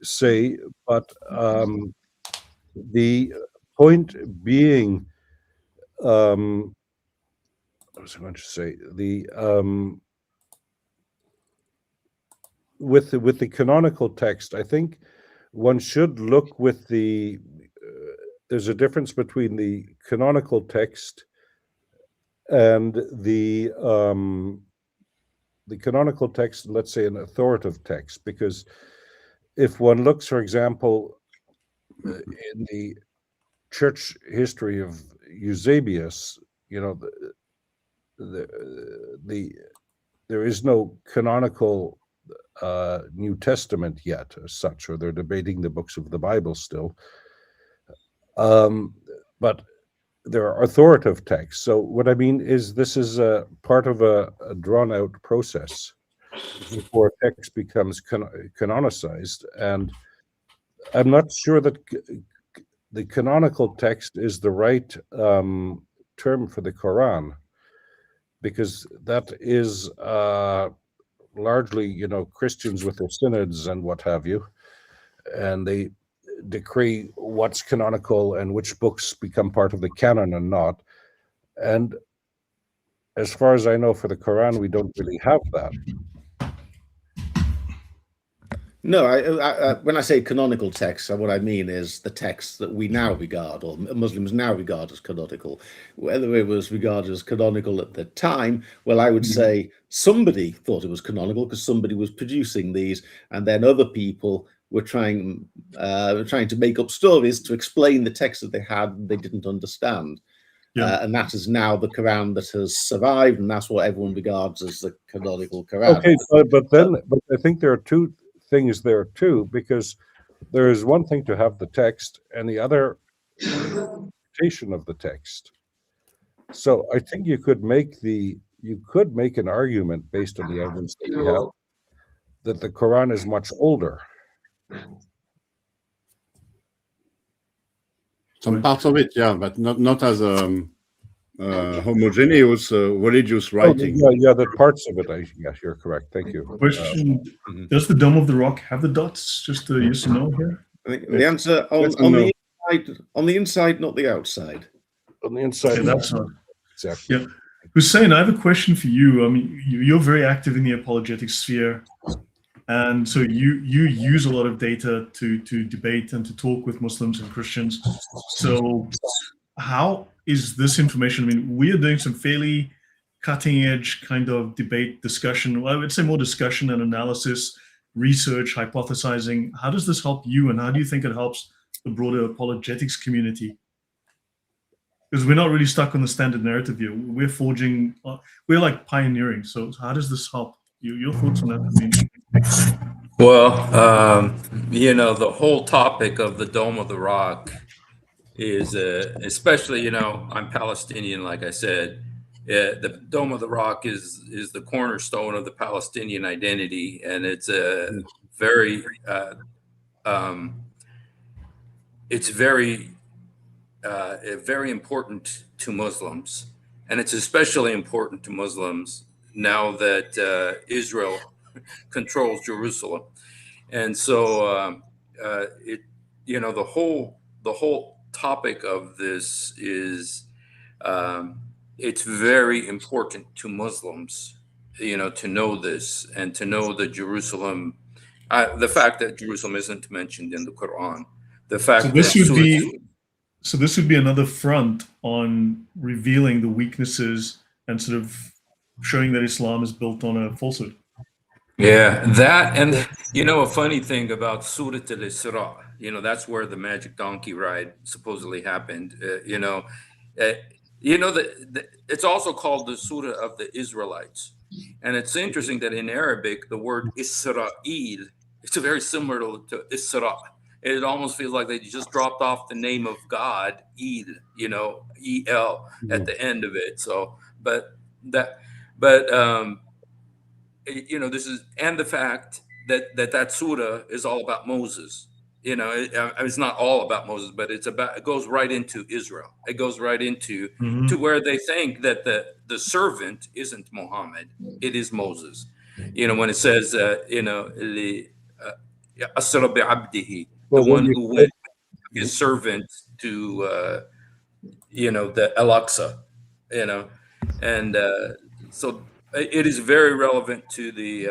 say, but the point being, I was going to say, with the canonical text, I think one should look with there's a difference between the canonical text and the canonical text, let's say an authoritative text, because if one looks, for example, in the church history of Eusebius, there is no canonical New Testament yet as such, or they're debating the books of the Bible still. But there are authoritative texts. So what I mean is this is a part of a drawn-out process before a text becomes canonicized. And I'm not sure that the canonical text is the right term for the Quran, because that is largely, Christians with their synods and what have you, and they decree what's canonical and which books become part of the canon and not. And as far as I know, for the Quran, we don't really have that. No, when I say canonical text, what I mean is the text that we now regard, or Muslims now regard as canonical. Whether it was regarded as canonical at the time, well, I would say somebody thought it was canonical because somebody was producing these, and then other people were trying to make up stories to explain the text that they had and they didn't understand. Yeah. And that is now the Quran that has survived, and that's what everyone regards as the canonical Quran. Okay, but I think there are two things there too, because there is one thing to have the text and the other interpretation of the text. So I think you could make an argument based on the evidence that we have that the Quran is much older. Some parts of it, yeah, but not as a homogeneous religious writing. Oh, yeah, the parts of it. Yes, you're correct. Thank you. Question: does the Dome of the Rock have the dots? Just a yes or no here. I think the answer on the inside, not the outside. On the inside, okay, that's not exactly. Yeah, Hussein, I have a question for you. I mean, you're very active in the apologetic sphere. And so you use a lot of data to debate and to talk with Muslims and Christians. So how is this information? I mean, we are doing some fairly cutting edge kind of debate discussion. Well, I would say more discussion and analysis, research, hypothesizing. How does this help you? And how do you think it helps the broader apologetics community? Because we're not really stuck on the standard narrative here. We're like pioneering. So how does this help? Your thoughts on that? Well, the whole topic of the Dome of the Rock is, especially, I'm Palestinian, like I said. The Dome of the Rock is the cornerstone of the Palestinian identity, and it's very, it's very, very important to Muslims, and it's especially important to Muslims now that Israel controls Jerusalem. And so the whole topic of this is it's very important to Muslims, to know this and to know that Jerusalem, the fact that Jerusalem isn't mentioned in the Quran, the fact So this that would be so this would be another front on revealing the weaknesses and sort of showing that Islam is built on a falsehood. yeah, that, and a funny thing about Surah al-Isra, that's where the magic donkey ride supposedly happened. It's also called the Surah of the Israelites, and it's interesting that in Arabic the word Israel, it's very similar to Isra. It almost feels like they just dropped off the name of God, Eid, E-L at the end of it. So, but this is, and the fact that surah is all about Moses. It's not all about Moses, but it goes right into Israel. It goes right into to where they think that the servant isn't Muhammad, it is Moses. When it says asra bi abdihi, the one who went his servant to the Al-Aqsa, and so it is very relevant to the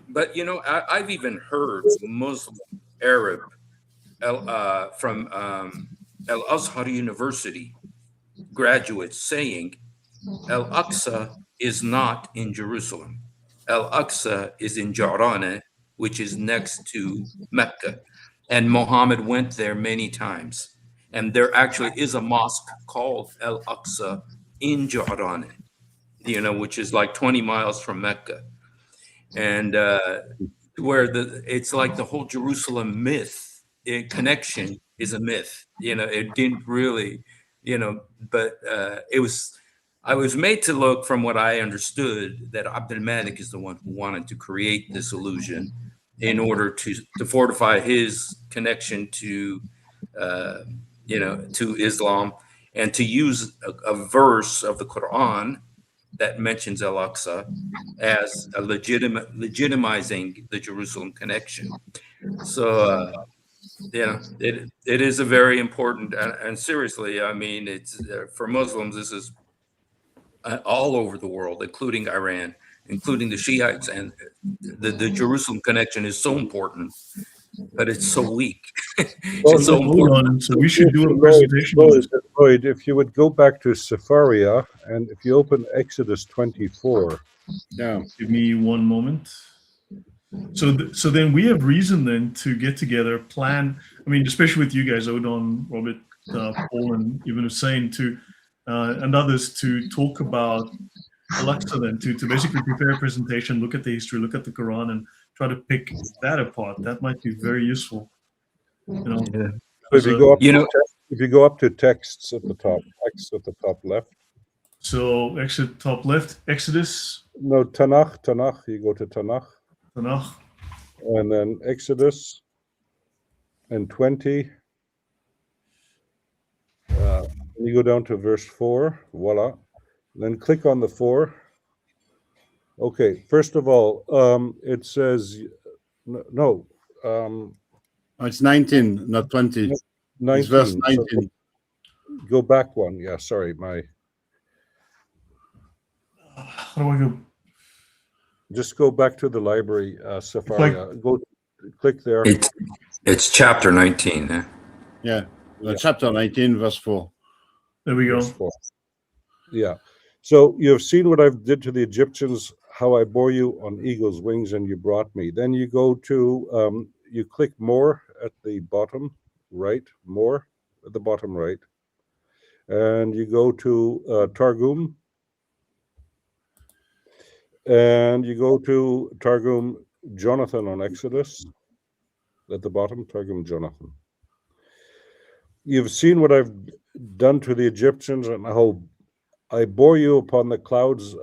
but I've even heard Muslim Arab from Al-Azhar University graduates saying Al-Aqsa is not in Jerusalem. Al-Aqsa is in Ja'rana, which is next to Mecca, and Muhammad went there many times. And there actually is a mosque called Al-Aqsa in Ja'rana, which is like 20 miles from Mecca. And where it's like the whole Jerusalem myth connection is a myth. It didn't really, but I was made to look, from what I understood, that Abdul Malik is the one who wanted to create this illusion in order to fortify his connection to to Islam, and to use a verse of the Quran that mentions Al-Aqsa as a legitimizing the Jerusalem connection. So, it is a very important, and seriously, I mean, it's for Muslims, this is all over the world, including Iran, including the Shiites, and the Jerusalem connection is so important, but it's so weak. It's so important. So we should do a presentation on this. Lloyd, if you would go back to Safaria, and if you open Exodus 24. Yeah. Give me one moment. So then we have reason then to get together, plan. I mean, especially with you guys, Odon, Robert, Paul, and even Hussein, and others, to talk about Al-Aqsa, then to basically prepare a presentation, look at the history, look at the Quran, and try to pick that apart. That might be very useful. Yeah. If you go up to texts at the top left. So exit top left, Exodus. No, Tanakh. You go to Tanakh. Tanakh. And then Exodus and 20. You go down to verse 4. Voila. Then click on the 4. Okay. First of all, it says no. It's 19, not 20. 19. It's verse 19. So go back one. Yeah. Sorry, How do I go? Just go back to the library, Safaria. Go click there. It's chapter 19. Eh? Yeah. Chapter 19, verse 4. There we go. Verse 4. Yeah. So you have seen what I did to the Egyptians, how I bore you on eagle's wings, and you brought me. Then you go to, you click more at the bottom right, more at the bottom right. And you go to Targum. And you go to Targum Jonathan on Exodus at the bottom, Targum Jonathan. You've seen what I've done to the Egyptians and how I bore you upon the clouds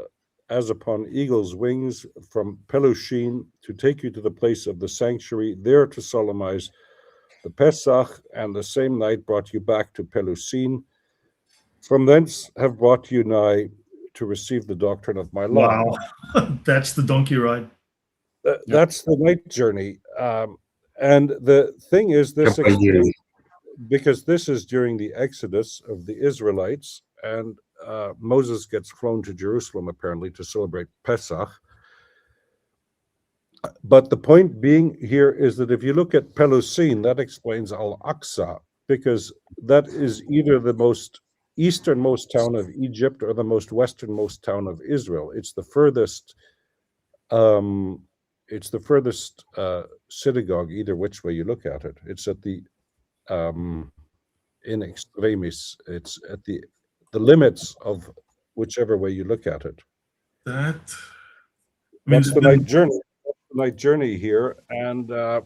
as upon eagle's wings from Pelushin to take you to the place of the sanctuary, there to solemnize the Pesach, and the same night brought you back to Pelusin. From thence have brought you nigh to receive the doctrine of my law. Wow, that's the donkey ride. That's the night journey. And the thing is, this explains, because this is during the Exodus of the Israelites, and Moses gets flown to Jerusalem apparently to celebrate Pesach. But the point being here is that if you look at Pelusin, that explains Al-Aqsa, because that is either the most easternmost town of Egypt or the most westernmost town of Israel. It's the furthest synagogue, either which way you look at it. It's at the in extremis. It's at the limits of whichever way you look at it. That's the night journey. Night journey here, and there,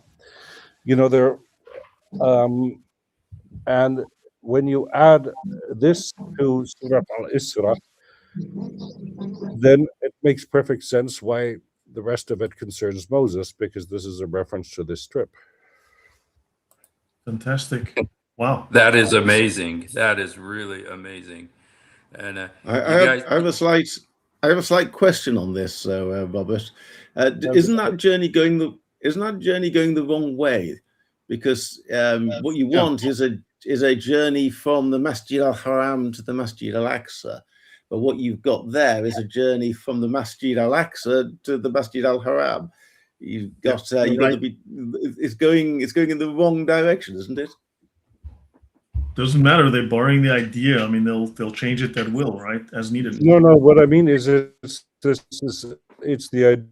and when you add this to Surah Al-Isra, then it makes perfect sense why the rest of it concerns Moses, because this is a reference to this trip. Fantastic. Wow. That is amazing. That is really amazing. And I have a slight question on this, Robert. Isn't that journey going the wrong way? Because what you want is a journey from the Masjid al-Haram to the Masjid al-Aqsa, but what you've got there is a journey from the Masjid al-Aqsa to the Masjid al-Haram. You've got you're going to be it's going in the wrong direction, isn't it? Doesn't matter. They're borrowing the idea. I mean, they'll change it at will, right, as needed. No. What I mean is, it's the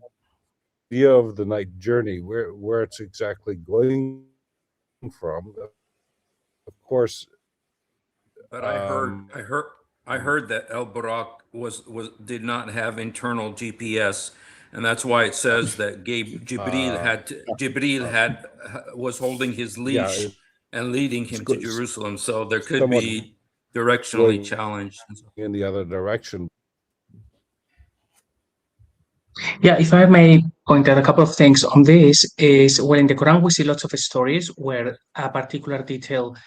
idea of the night journey, where it's exactly going from. Of course. But I heard that El Barak did not have internal GPS, and that's why it says that Jibril was holding his leash and leading him to Jerusalem. So there could be directionally challenged in the other direction. Yeah, if I may point out a couple of things on this, is when in the Quran we see lots of stories where a particular detail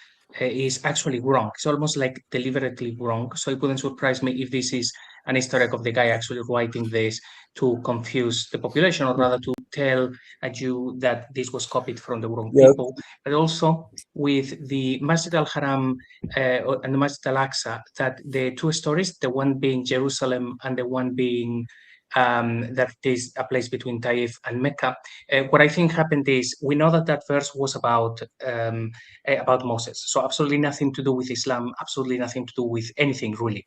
is actually wrong. It's almost like deliberately wrong. So it wouldn't surprise me if this is an Easter egg of the guy actually writing this to confuse the population, or rather to tell a Jew that this was copied from the wrong people. But also with the Masjid al-Haram and the Masjid al-Aqsa, that the two stories, the one being Jerusalem and the one being that is a place between Taif and Mecca. What I think happened is, we know that verse was about Moses, so absolutely nothing to do with Islam, absolutely nothing to do with anything really.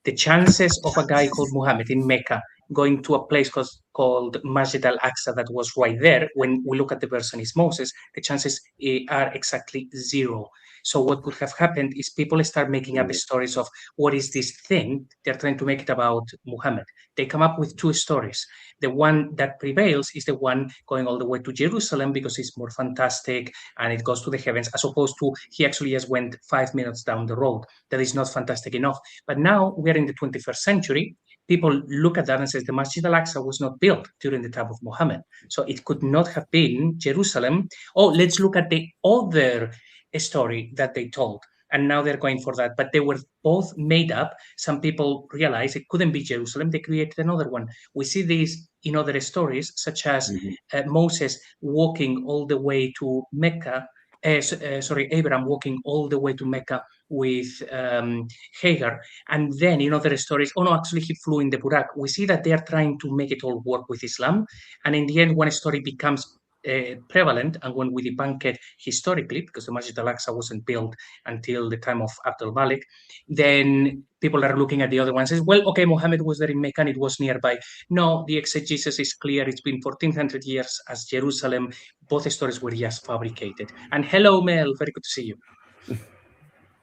The chances of a guy called Muhammad in Mecca going to a place called Masjid al-Aqsa that was right there, when we look at the verse and it's Moses, the chances are exactly zero. So what could have happened is people start making up stories of what is this thing. They're trying to make it about Muhammad. They come up with two stories. The one that prevails is the one going all the way to Jerusalem because it's more fantastic and it goes to the heavens, as opposed to he actually just went 5 minutes down the road. That is not fantastic enough. But now we're in the 21st century. People look at that and say the Masjid al-Aqsa was not built during the time of Muhammad. So it could not have been Jerusalem. Oh, let's look at the other story that they told. And now they're going for that. But they were both made up. Some people realized it couldn't be Jerusalem. They created another one. We see these in other stories, such as Moses walking all the way to Mecca. Abraham walking all the way to Mecca with Hagar. And then in other stories, actually he flew in the Burak. We see that they are trying to make it all work with Islam. And in the end, one story becomes prevalent, and when we debunk it historically, because the Masjid al-Aqsa wasn't built until the time of Abdul Malik, then people are looking at the other one and says, well, okay, Muhammad was there in Mecca and it was nearby. No, the exegesis is clear. It's been 1400 years as Jerusalem. Both stories were just fabricated. And hello, Mel. Very good to see you.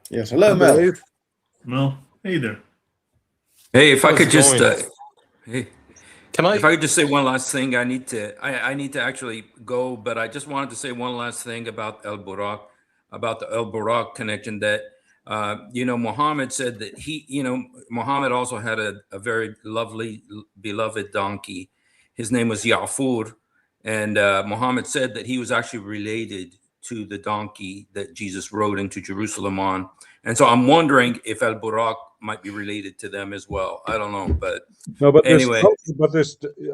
Yes, hello, Mel. Well, hey there. Hey, if I could just... If I could just say one last thing, I need to actually go, but I just wanted to say one last thing about the El Burak connection that, Muhammad said that Muhammad also had a very lovely, beloved donkey. His name was Ya'fur. And Muhammad said that he was actually related to the donkey that Jesus rode into Jerusalem on. And so I'm wondering if El Burak might be related to them as well. I don't know, but anyway.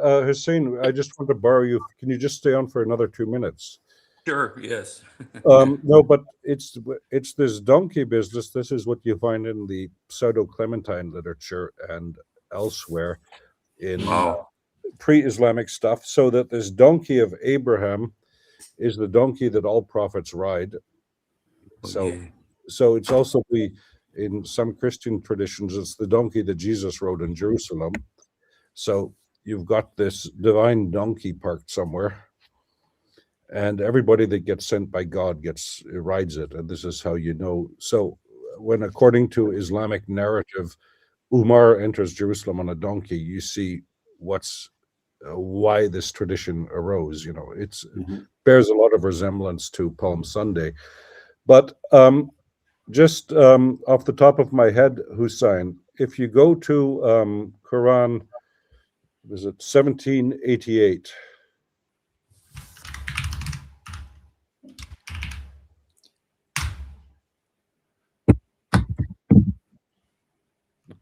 Hussein, I just want to borrow you. Can you just stay on for another 2 minutes? Sure, yes. No, but it's this donkey business. This is what you find in the pseudo-Clementine literature and elsewhere in pre-Islamic stuff, so that this donkey of Abraham is the donkey that all prophets ride. So it's also in some Christian traditions, it's the donkey that Jesus rode in Jerusalem. So you've got this divine donkey parked somewhere, and everybody that gets sent by God rides it, and this is how you know. So when, according to Islamic narrative, Umar enters Jerusalem on a donkey, you see why this tradition arose. It bears a lot of resemblance to Palm Sunday. But just off the top of my head, Hussein, if you go to Quran, was it 1788?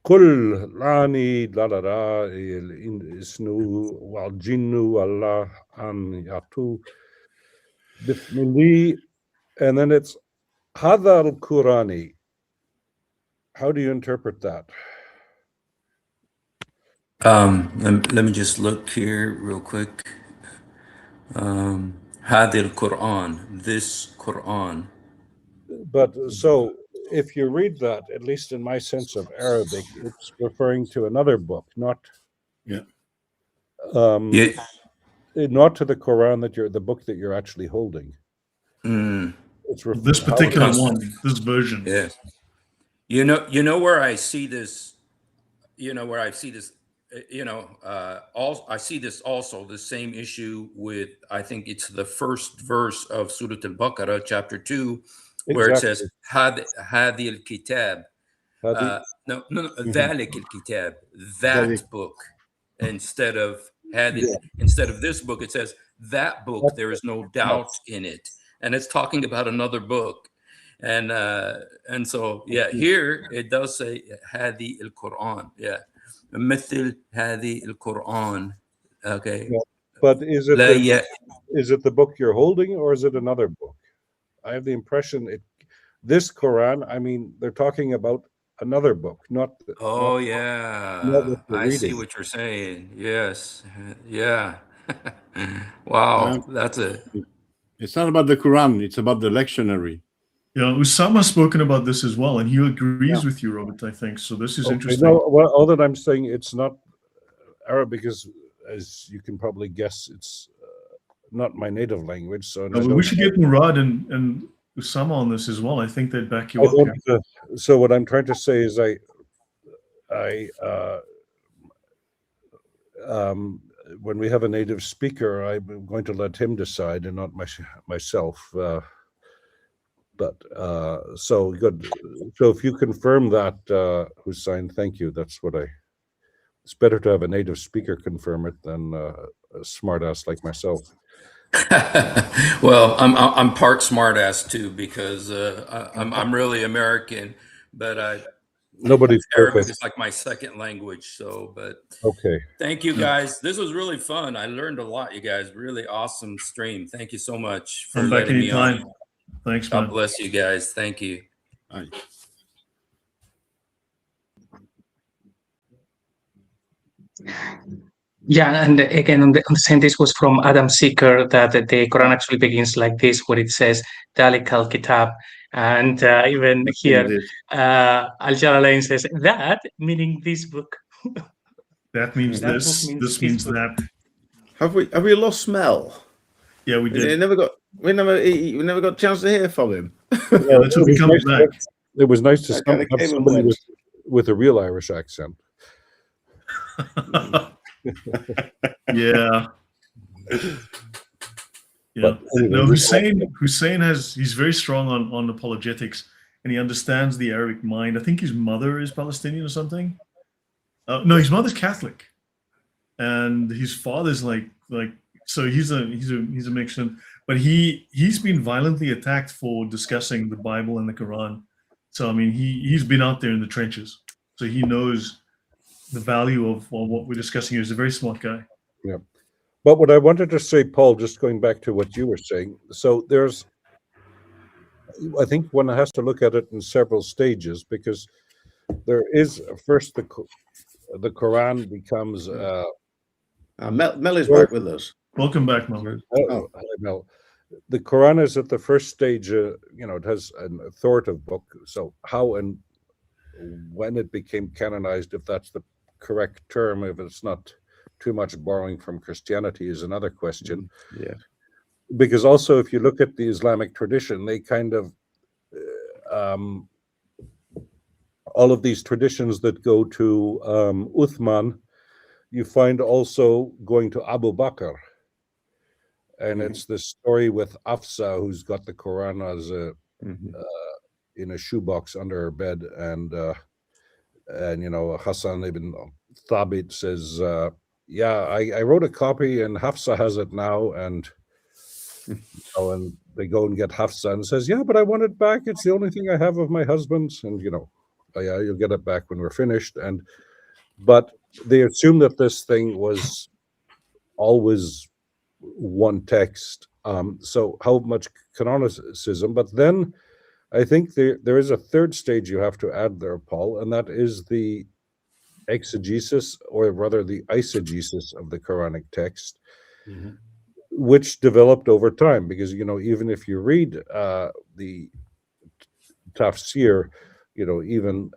قل لعني للرا الإنسنو والجن والله أن يعطوا بثمني, and then it's هذا القرآن. How do you interpret that? Let me just look here real quick. هذا القرآن, this Quran. But so if you read that, at least in my sense of Arabic, it's referring to another book, not not to the Quran the book that you're actually holding. It's this particular one, this version. Yes. You know where I see this. I see this also, the same issue with, I think it's the first verse of Surah Al-Baqarah, chapter 2, where it says, هذه الكتاب. No, ذلك الكتاب, that book. Instead of this book, it says, that book, there is no doubt in it. And it's talking about another book. And so, here it does say, هذه القرآن. Yeah. مثل هذه القرآن. Okay. But is it the book you're holding, or is it another book? I have the impression this Quran, I mean, they're talking about another book, not. I see what you're saying. Yes. Yeah. Wow. That's it. It's not about the Quran. It's about the lectionary. Yeah, Usama's spoken about this as well, and he agrees with you, Robert, I think. So this is interesting. No, all that I'm saying, it's not Arabic, as you can probably guess, it's not my native language. So we should get Murad and Usama on this as well. I think they'd back you up. So what I'm trying to say is when we have a native speaker, I'm going to let him decide and not myself. But so good. So if you confirm that, Hussein, thank you. That's what it's better to have a native speaker confirm it than a smartass like myself. Well, I'm part smartass too, because I'm really American, but nobody's Arabic perfect. is like my second language. So, but okay. Thank you guys. This was really fun. I learned a lot, you guys. Really awesome stream. Thank you so much for letting me on. Thanks, God man. bless you guys. Thank you. Bye. Yeah, and again, on the same, this was from Adam Seeker, that the Quran actually begins like this, where it says, Dalik al-Kitab. And even here, Al-Jalalain says, that, meaning this book. That means this means that. Have we lost Mel? Yeah, we did. We never got a chance to hear from him. Yeah, until he comes back. It was nice to have somebody with a real Irish accent. Yeah. Yeah. But anyway, No, Hussein he's very strong on apologetics, and he understands the Arabic mind. I think his mother is Palestinian or something. No, his mother's Catholic, and his father's like so he's a mixture. But he's been violently attacked for discussing the Bible and the Quran. So I mean he's been out there in the trenches, so he knows the value of what we're discussing here. He's a very smart guy. Yeah. But what I wanted to say, Paul, just going back to what you were saying, so I think one has to look at it in several stages, because there is first the Quran becomes. Mel is back with us. Welcome back, Mel. Hello, Mel. The Quran is at the first stage. It has an authoritative book. So how and when it became canonized, if that's the correct term, if it's not too much borrowing from Christianity, is another question. Yeah. Because also, if you look at the Islamic tradition, they kind of all of these traditions that go to Uthman, you find also going to Abu Bakr. And it's this story with Afsa, who's got the Quran as in a shoebox under her bed, and Hassan ibn Thabit says, "Yeah, I wrote a copy, and Hafsa has it now." And and they go and get Hafsa, and says, "Yeah, but I want it back. It's the only thing I have of my husband's." And "Oh, yeah, you'll get it back when we're finished." But they assume that this thing was always one text. So how much canonicism? But then I think there is a third stage you have to add there, Paul, and that is the exegesis, or rather the eisegesis of the Quranic text, which developed over time. Because even if you read the tafsir, even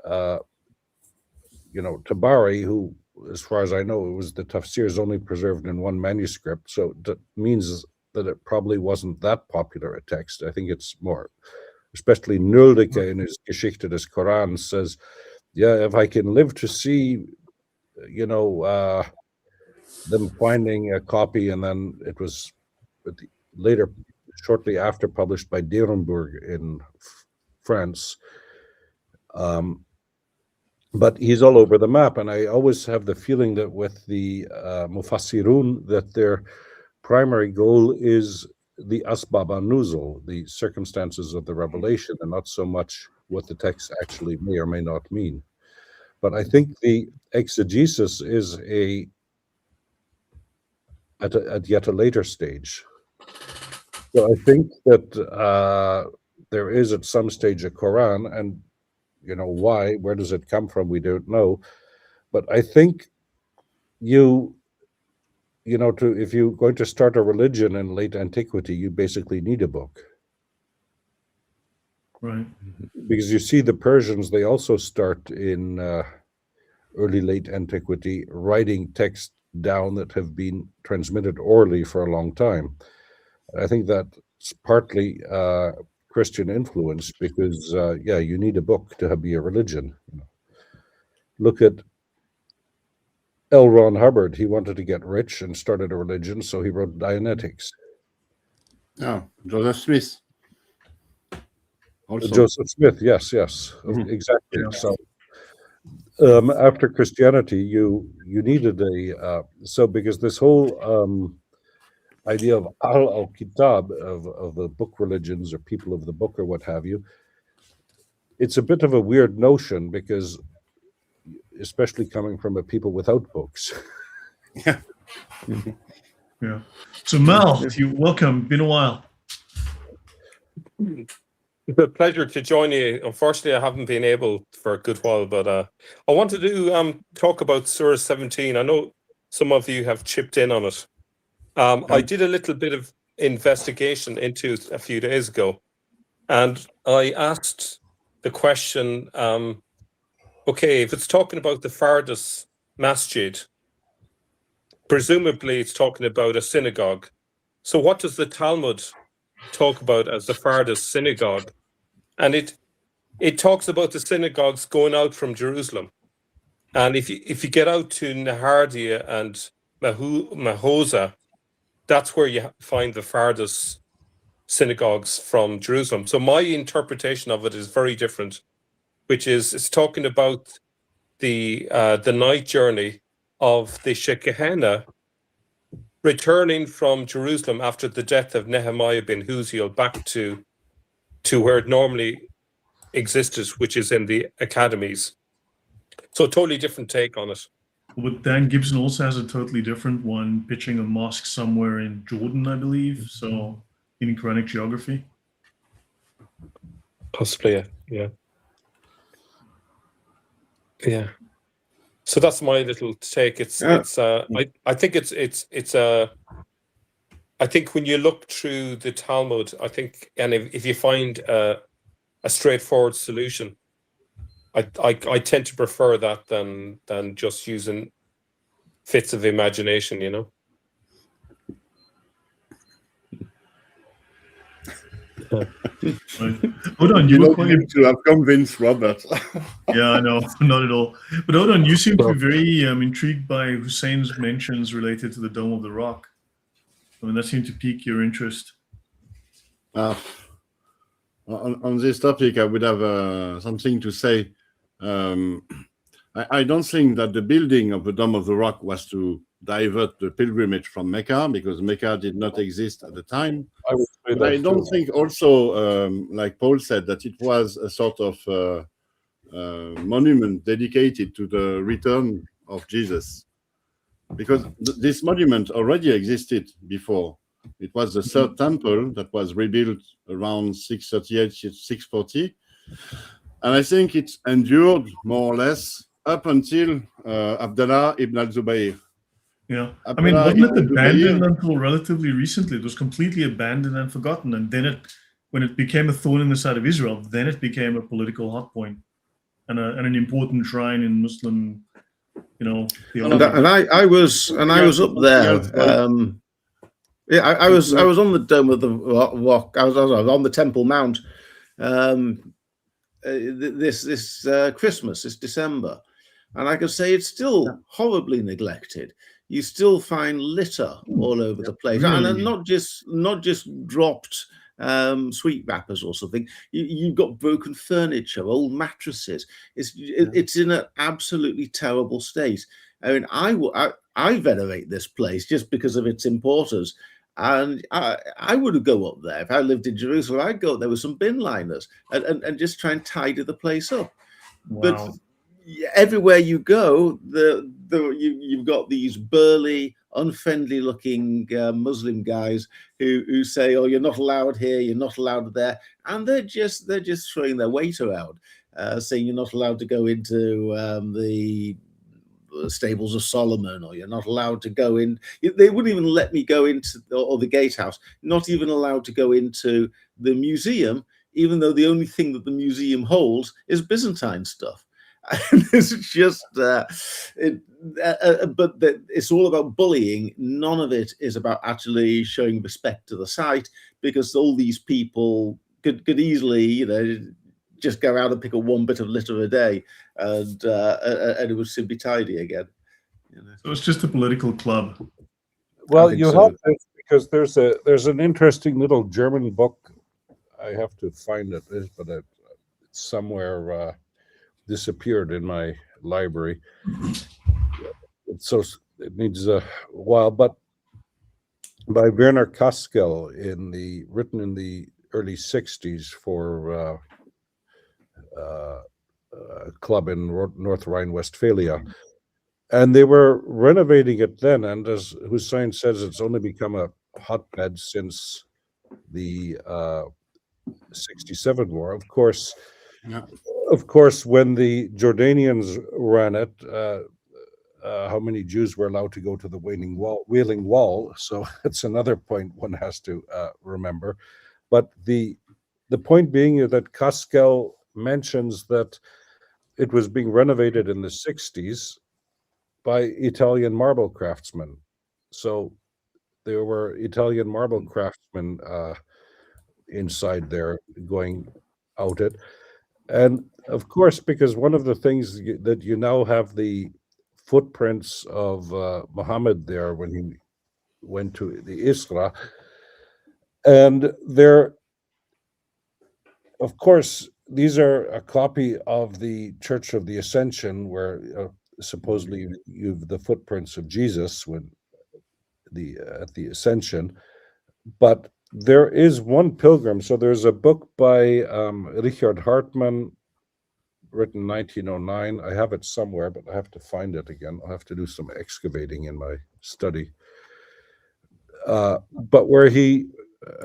Tabari, who, as far as I know, the tafsir is only preserved in one manuscript, so that means that it probably wasn't that popular a text. I think it's more, especially Nöldeke in his Geschichte des Quran says, yeah, if I can live to see, them finding a copy, and then it was later, shortly after, published by Derenburg in France. But he's all over the map, and I always have the feeling that with the Mufassirun, that their primary goal is the Asbab an-Nuzul, the circumstances of the revelation, and not so much what the text actually may or may not mean. But I think the exegesis is at yet a later stage. So I think that there is at some stage a Quran, and why? Where does it come from? We don't know. But I think if you're going to start a religion in late antiquity, you basically need a book. Right. Because you see the Persians, they also start in early late antiquity writing texts down that have been transmitted orally for a long time. I think that's partly Christian influence, because you need a book to be a religion. Look at L. Ron Hubbard. He wanted to get rich and started a religion, so he wrote Dianetics. Oh, Joseph Smith. Also. Joseph Smith, yes, exactly. Yeah. So after Christianity, you needed because this whole idea of al-kitab, of the book religions, or people of the book, or what have you, it's a bit of a weird notion, because especially coming from a people without books. Yeah. Yeah. So Mel, welcome. Been a while. It's a pleasure to join you. Unfortunately, I haven't been able for a good while, but I wanted to talk about Surah 17. I know some of you have chipped in on it. I did a little bit of investigation into it a few days ago, and I asked the question, okay, if it's talking about the Fardas Masjid, presumably it's talking about a synagogue. So what does the Talmud talk about as the Fardas synagogue? And it talks about the synagogues going out from Jerusalem. And if you get out to Nahardia and Mahosa, that's where you find the farthest synagogues from Jerusalem. So my interpretation of it is very different, which is it's talking about the night journey of the Shekinah returning from Jerusalem after the death of Nehemiah bin Huziel back to where it normally existed, which is in the academies. So a totally different take on it. But Dan Gibson also has a totally different one, pitching a mosque somewhere in Jordan, I believe. So in Quranic geography. Possibly, yeah. So that's my little take. I think I think when you look through the Talmud, I think, and if you find a straightforward solution, I tend to prefer that than just using fits of imagination, you know. Right. Odon, you were quite to have convinced Robert. Yeah, I know, not at all. But Odon, you seem to be very intrigued by Hussein's mentions related to the Dome of the Rock. I mean, that seemed to pique your interest. On this topic, I would have something to say. I don't think that the building of the Dome of the Rock was to divert the pilgrimage from Mecca, because Mecca did not exist at the time. I don't think also, like Paul said, that it was a sort of monument dedicated to the return of Jesus, because this monument already existed before. It was the third temple that was rebuilt around 638, 640. And I think it endured more or less up until Abdullah ibn al-Zubayr. Yeah, I mean, wasn't it abandoned until relatively recently? It was completely abandoned and forgotten. And then when it became a thorn in the side of Israel, then it became a political hot point and an important shrine in Muslim, theology. And I was up there. I was on the Dome of the Rock. I was on the Temple Mount this Christmas, this December, and I can say it's still horribly neglected. You still find litter all over the place, really? And not just dropped sweet wrappers or something. You've got broken furniture, old mattresses. It's in an absolutely terrible state. I mean, I venerate this place just because of its importance. And I would go up there if I lived in Jerusalem. I'd go up there with some bin liners and just try and tidy the place up. Wow. But everywhere you go, you've got these burly, unfriendly-looking Muslim guys who say, "Oh, you're not allowed here, you're not allowed there," and they're just throwing their weight around, saying you're not allowed to go into the stables of Solomon, or you're not allowed to go in. They wouldn't even let me go into or the gatehouse. Not even allowed to go into the museum, even though the only thing that the museum holds is Byzantine stuff. And it's just, but it's all about bullying. None of it is about actually showing respect to the site, because all these people could easily, just go out and pick up one bit of litter a day, and it would soon be tidy again. So it's just a political club. Well, you have to, because there's an interesting little German book. I have to find it, but it's somewhere disappeared in my library. So it needs a while, but by Werner Kaskel written in the early 60s for a club in North Rhine-Westphalia, and they were renovating it then. And as Hussein says, it's only become a hotbed since the 67 war. Of course, when the Jordanians ran it, how many Jews were allowed to go to the Wailing Wall? So it's another point one has to remember. But the point being that Kaskel mentions that it was being renovated in the 60s by Italian marble craftsmen. So there were Italian marble craftsmen inside there going out it. And of course, because one of the things that you now have the footprints of Muhammad there when he went to the Isra, and there, of course, these are a copy of the Church of the Ascension, where supposedly you've the footprints of Jesus when at the Ascension. But there is one pilgrim. So there's a book by Richard Hartmann, written 1909. I have it somewhere, but I have to find it again. I'll have to do some excavating in my study. But where I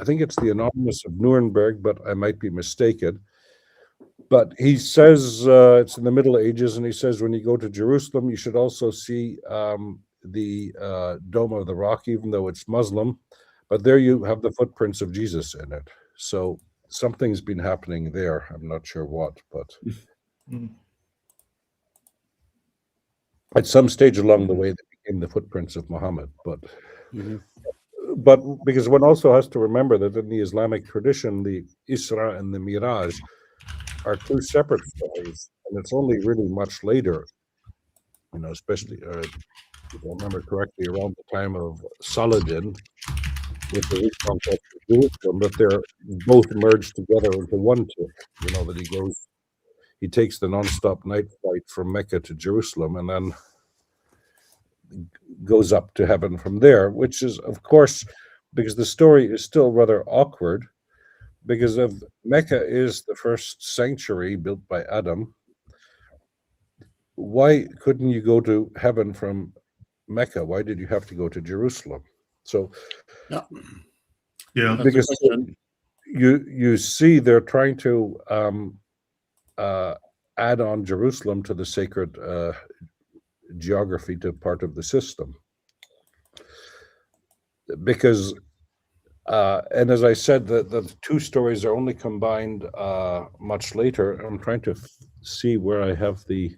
think it's the Anonymous of Nuremberg, but I might be mistaken. But he says it's in the Middle Ages, and he says when you go to Jerusalem, you should also see the Dome of the Rock, even though it's Muslim. But there you have the footprints of Jesus in it. So something's been happening there. I'm not sure what, but at some stage along the way, they became the footprints of Muhammad. But because one also has to remember that in the Islamic tradition, the Isra and the Miraj are two separate stories, and it's only really much later, especially, if I remember correctly, around the time of Saladin, with the reconquest of Jerusalem, that they're both merged together into one trip. That he takes the non-stop night flight from Mecca to Jerusalem, and then goes up to heaven from there, which is, of course, because the story is still rather awkward, because of Mecca is the first sanctuary built by Adam. Why couldn't you go to heaven from Mecca? Why did you have to go to Jerusalem? So, yeah, because you see they're trying to add on Jerusalem to the sacred geography, to part of the system, because and as I said, the two stories are only combined much later. I'm trying to see where I have it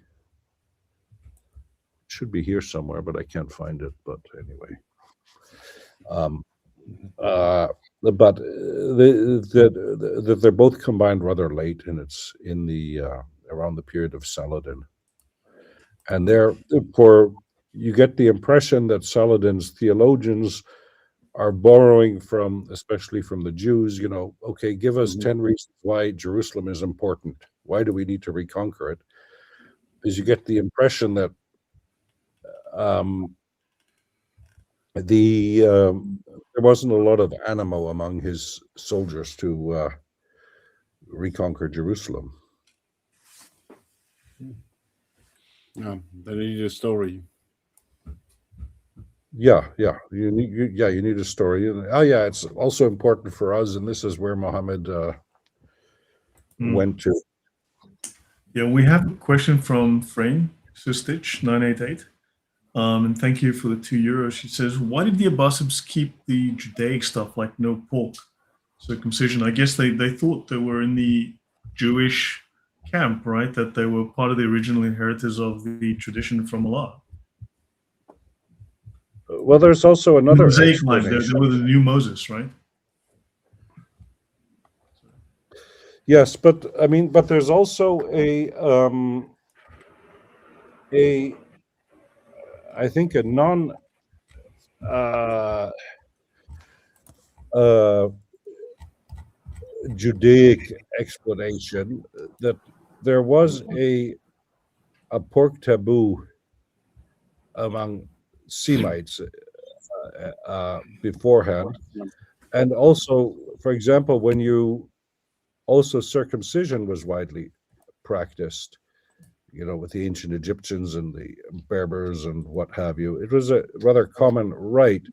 should be here somewhere, but I can't find it. But anyway, but they're both combined rather late, and it's in the around the period of Saladin. And therefore, you get the impression that Saladin's theologians are borrowing especially from the Jews, okay, give us 10 reasons why Jerusalem is important. Why do we need to reconquer it? Because you get the impression that there wasn't a lot of animo among his soldiers to reconquer Jerusalem. Yeah, they need a story. Yeah. You need a story. It's also important for us, and this is where Muhammad went to. Yeah, we have a question from Frame Sistich 988. And thank you for the €2. She says, why did the Abbasids keep the Judaic stuff like no pork, circumcision? I guess they thought they were in the Jewish camp, right? That they were part of the original inheritors of the tradition from Allah. Well, there's also another explanation. They were the new Moses, right? Yes, but there's also I think a non Judaic explanation that there was a pork taboo among Semites beforehand, and also, for example, circumcision was widely practiced, with the ancient Egyptians and the Berbers and what have you. It was a rather common rite.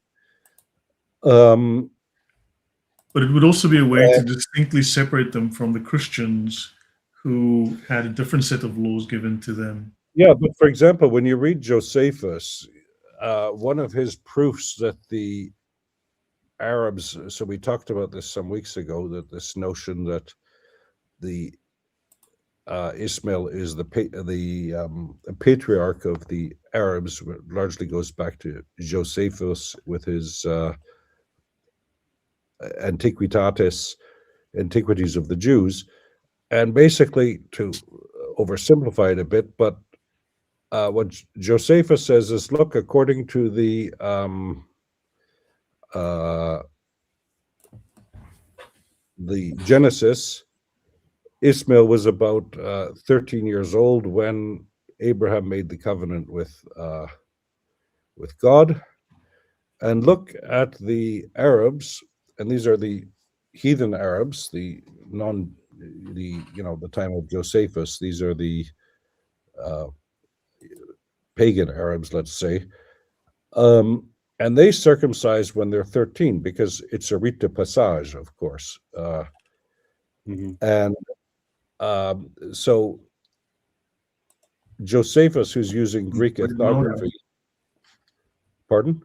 But it would also be a way to distinctly separate them from the Christians who had a different set of laws given to them. Yeah, but for example, when you read Josephus, one of his proofs that the Arabs, so we talked about this some weeks ago, that this notion that the Ismail is the patriarch of the Arabs largely goes back to Josephus with his Antiquities of the Jews. And basically, to oversimplify it a bit, but what Josephus says is, look, according to the Genesis, Ishmael was about 13 years old when Abraham made the covenant with God. And look at the Arabs, and these are the heathen Arabs, the time of Josephus. These are the pagan Arabs, let's say. And they circumcise when they're 13 because it's a rite de passage, of course. And so Josephus, who's using Greek ethnography. Pardon?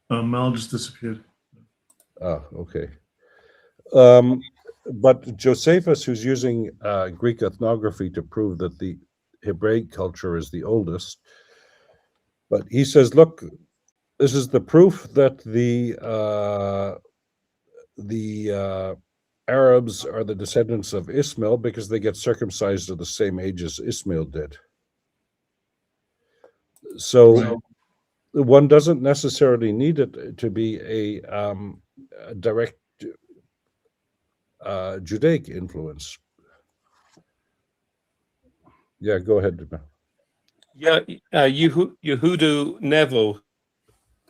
Mel just disappeared. Oh, okay. But Josephus, who's using Greek ethnography to prove that the Hebraic culture is the oldest, but he says, look, this is the proof that the Arabs are the descendants of Ishmael because they get circumcised at the same age as Ishmael did. So one doesn't necessarily need it to be a direct Judaic influence. Yeah, go ahead. Yeah, Yehudu Nevo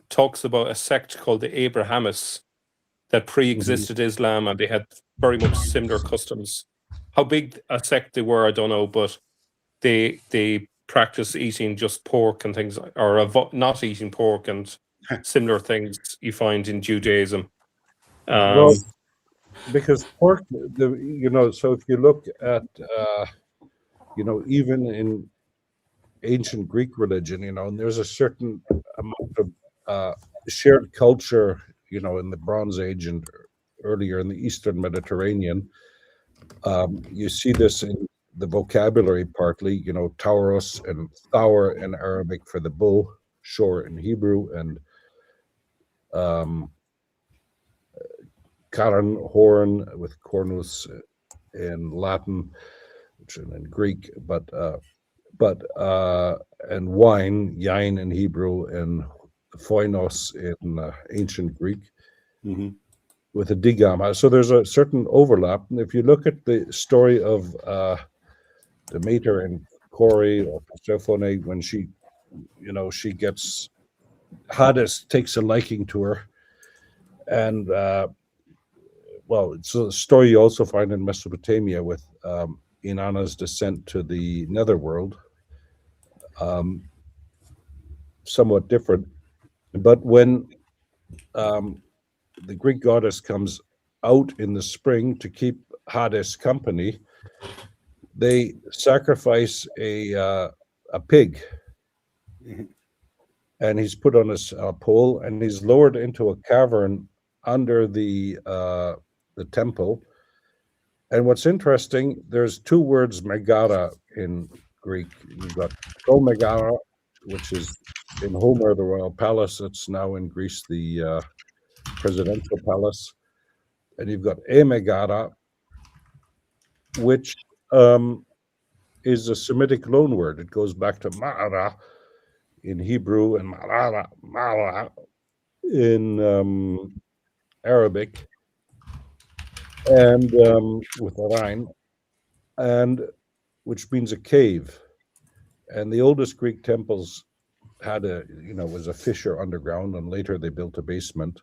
talks about a sect called the Abrahamists that pre-existed Islam, and they had very much similar customs. How big a sect they were, I don't know, but they practice eating just pork and things, or not eating pork and similar things you find in Judaism. Well, because pork, so if you look at, even in ancient Greek religion, and there's a certain amount of shared culture, in the Bronze Age and earlier in the Eastern Mediterranean. You see this in the vocabulary partly, tauros and thawr in Arabic for the bull, shor in Hebrew, and karan, horn, with cornus in Latin, which is in Greek, but and wine, yain in Hebrew, and phoinos in ancient Greek, with a digama. So there's a certain overlap. And if you look at the story of Demeter and Corey or Persephone, when she gets, Hades takes a liking to her, and it's a story you also find in Mesopotamia with Inanna's descent to the netherworld. Somewhat different, but when the Greek goddess comes out in the spring to keep Hades company, they sacrifice a pig, and he's put on a pole, and he's lowered into a cavern under the temple. And what's interesting, there's two words megara in Greek. You've got pro megara, which is in Homer the royal palace. It's now in Greece the presidential palace. And you've got e megara, which is a Semitic loanword. It goes back to ma'ara in Hebrew and ma'ara in Arabic, and with Arain, and which means a cave. And the oldest Greek temples had was a fissure underground, and later they built a basement.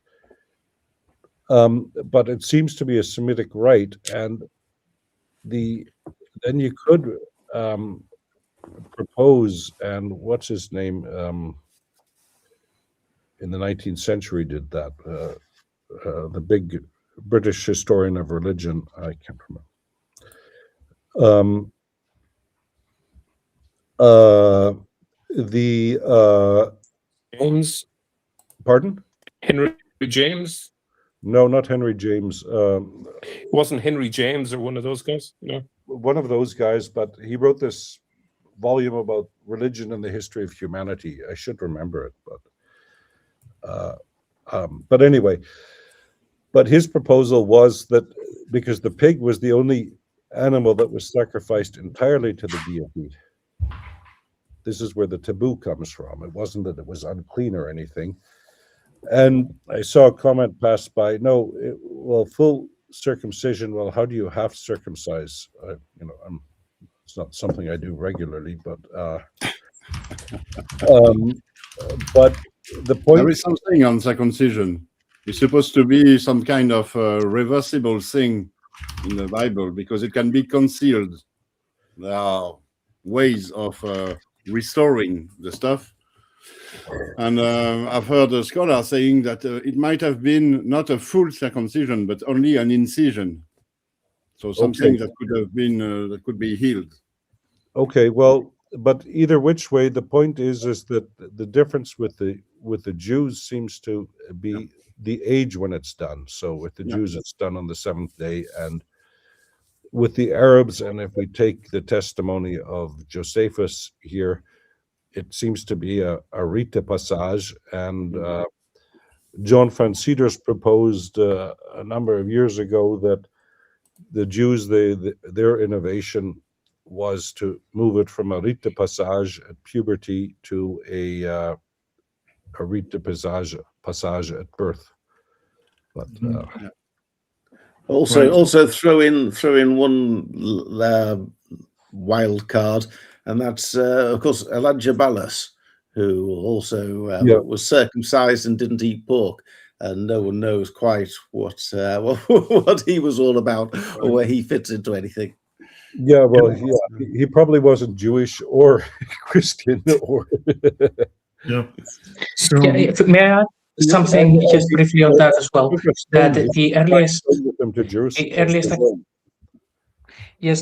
But it seems to be a Semitic rite, and then you could propose, and what's his name in the 19th century did that, the big British historian of religion, I can't remember. James? Pardon? Henry James? No, not Henry James. It wasn't Henry James or one of those guys? No. One of those guys, but he wrote this volume about religion and the history of humanity. I should remember it, but anyway. But his proposal was that because the pig was the only animal that was sacrificed entirely to the deity. This is where the taboo comes from. It wasn't that it was unclean or anything. And I saw a comment passed by, well, full circumcision, well, how do you half circumcise? It's not something I do regularly, but the point... There is something on circumcision. It's supposed to be some kind of reversible thing in the Bible because it can be concealed. There are ways of restoring the stuff. And I've heard a scholar saying that it might have been not a full circumcision, but only an incision. So something that could have been, that could be healed. Okay, well, but either which way, the point is that the difference with the Jews seems to be the age when it's done. So with the Jews, it's done on the 7th day, and with the Arabs, and if we take the testimony of Josephus here, it seems to be a rite de passage, and John Van Cedars proposed a number of years ago that the Jews, their innovation was to move it from a rite de passage at puberty to a rite de passage at birth. But also throw in one wild card, and that's of course Elijah Ballas, who also was circumcised and didn't eat pork, and no one knows quite what he was all about or where he fits into anything. Yeah, well, he probably wasn't Jewish or Christian or. So, may I add something just briefly on that as well? That the earliest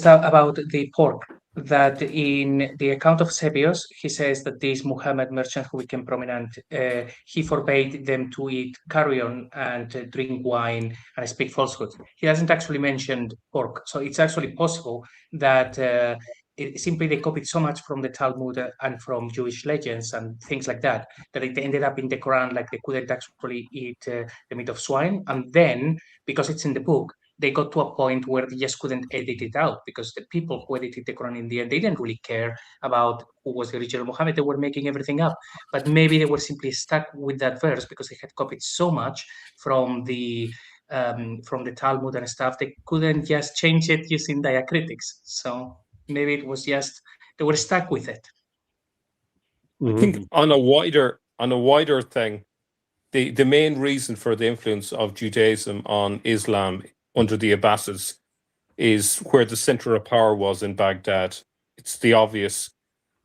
about the pork, that in the account of Sebios, he says that these Muhammad merchants who became prominent, he forbade them to eat carrion and drink wine and speak falsehood. He doesn't actually mention pork. So it's actually possible that simply they copied so much from the Talmud and from Jewish legends and things like that, that it ended up in the Quran, like they couldn't actually eat the meat of swine. And then, because it's in the book, they got to a point where they just couldn't edit it out, because the people who edited the Quran in the end, they didn't really care about who was the original Muhammad. They were making everything up. But maybe they were simply stuck with that verse because they had copied so much from the Talmud and stuff. They couldn't just change it using diacritics. So maybe it was just they were stuck with it. I think on a wider thing, the main reason for the influence of Judaism on Islam under the Abbasids is where the center of power was in Baghdad. It's the obvious.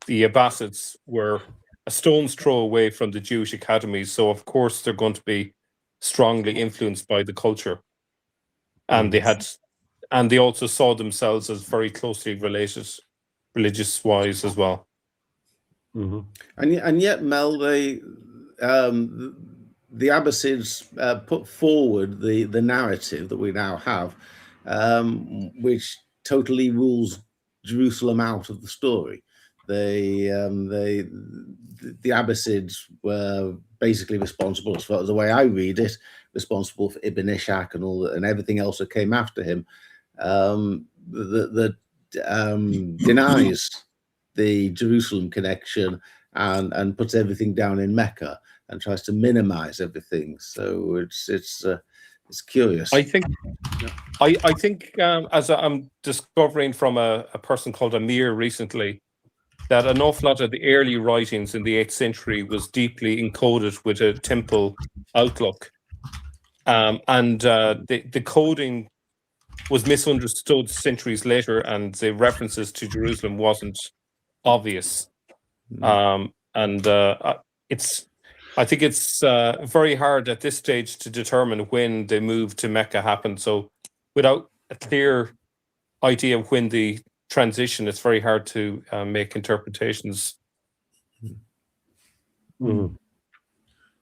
The Abbasids were a stone's throw away from the Jewish academies, so of course they're going to be strongly influenced by the culture. And they also saw themselves as very closely related, religious-wise as well. And yet, Mel, the Abbasids put forward the narrative that we now have, which totally rules Jerusalem out of the story. The Abbasids were basically responsible, as far as the way I read it, responsible for Ibn Ishaq and all and everything else that came after him. That denies the Jerusalem connection and puts everything down in Mecca and tries to minimize everything. So it's curious. I think as I'm discovering from a person called Amir recently, that an awful lot of the early writings in the 8th century was deeply encoded with a temple outlook. The coding was misunderstood centuries later, and the references to Jerusalem wasn't obvious. I think it's very hard at this stage to determine when the move to Mecca happened. So without a clear idea of when the transition, it's very hard to make interpretations.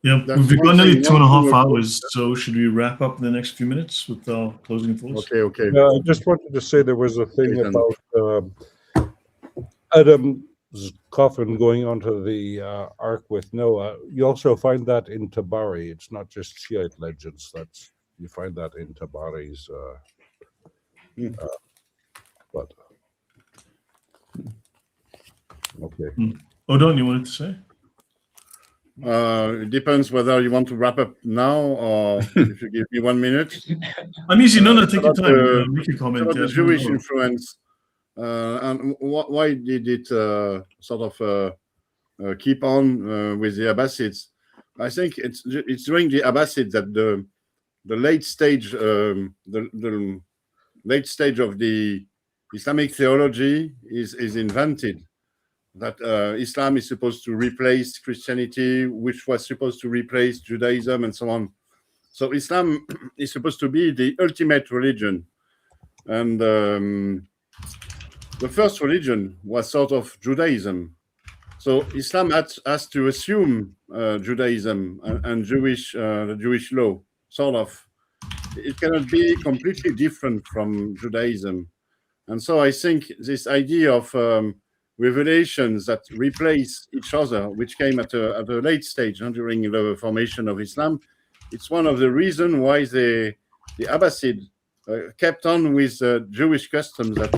Yeah, we've begun nearly 2.5 hours, so should we wrap up in the next few minutes with our closing thoughts? Okay. I just wanted to say there was a thing about Adam's coffin going onto the ark with Noah. You also find that in Tabari. It's not just Shiite legends. You find that in Tabari's but okay. Odon, you wanted to say? It depends whether you want to wrap up now or if you give me 1 minute. I'm easy. No, take your about time. Make your comment. About the Yes, Jewish no. influence, and why did it keep on with the Abbasids? I think it's during the Abbasids that the late stage, the late stage of the Islamic theology is invented. That Islam is supposed to replace Christianity, which was supposed to replace Judaism, and so on. So Islam is supposed to be the ultimate religion. And the first religion was sort of Judaism. So Islam has to assume Judaism and the Jewish law, sort of. It cannot be completely different from Judaism. And so I think this idea of revelations that replace each other, which came at a late stage during the formation of Islam, it's one of the reasons why the Abbasid kept on with Jewish customs that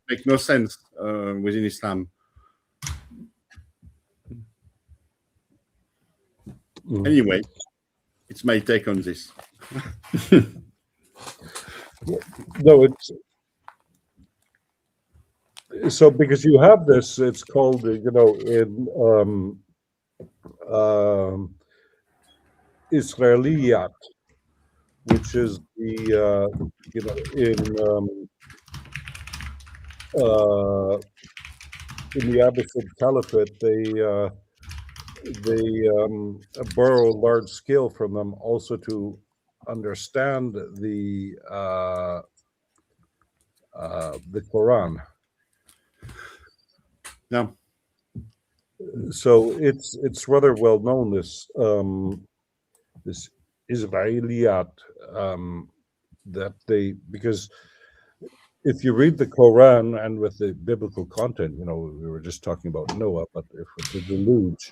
make no sense within Islam. Anyway, it's my take on this. No, it's so because you have this. It's called, in Israeliyat, which is the in the Abbasid Caliphate, they borrow large scale from them also to understand the Quran. Yeah. So it's rather well known, this Israeliyat, that because if you read the Quran and with the biblical content, we were just talking about Noah, but if with the deluge,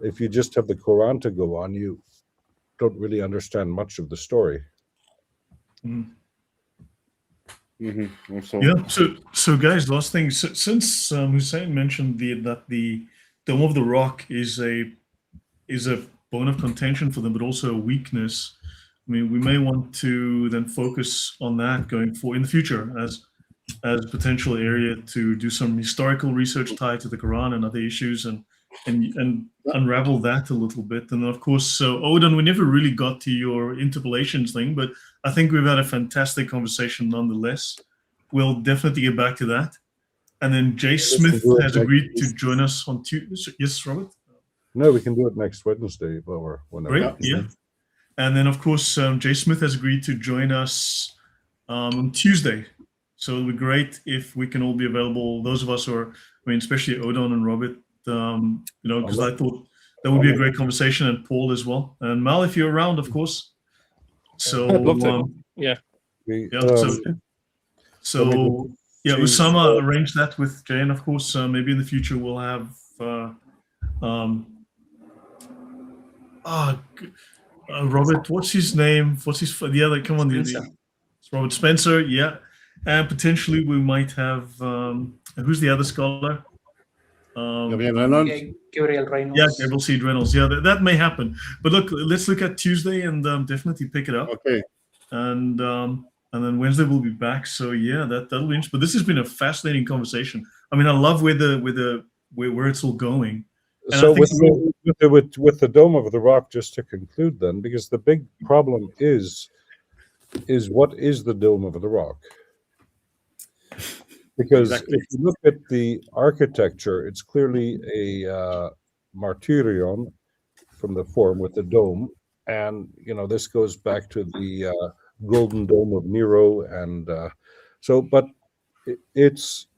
if you just have the Quran to go on, you don't really understand much of the story. Also. Yeah. So guys, last thing. Since Hussein mentioned that the Dome of the Rock is a bone of contention for them, but also a weakness. I mean, we may want to then focus on that going forward in the future as a potential area to do some historical research tied to the Quran and other issues and unravel that a little bit. And of course, so Odon, we never really got to your interpolations thing, but I think we've had a fantastic conversation nonetheless. We'll definitely get back to that. And then Jay Smith has agreed to join us on Tuesday. Yes, Robert? No, we can do it next Wednesday or whenever. Great, yeah. And then, of course, Jay Smith has agreed to join us on Tuesday. So it would be great if we can all be available. Those of us who are, especially Odon and Robert, because I thought that would be a great conversation, and Paul as well. And Mal, if you're around, of course. So, I'd love to. Yeah. Usama arranged that with Jay, and of course, maybe in the future we'll have Robert. What's his name? The other? Come on, it's Robert Spencer. Yeah, and potentially we might have who's the other scholar? Gabriel Reynolds. Yeah, Gabriel C. Reynolds. Yeah, that may happen. But look, let's look at Tuesday and definitely pick it up. Okay. And then Wednesday we'll be back. So yeah, that'll be interesting. But this has been a fascinating conversation. I mean, I love where it's all going. And so with the Dome of the Rock, just to conclude then, because the big problem is what is the Dome of the Rock? Because if you look at the architecture, it's clearly a martyrion from the form with the dome. And, this goes back to the Golden Dome of Nero. And but it's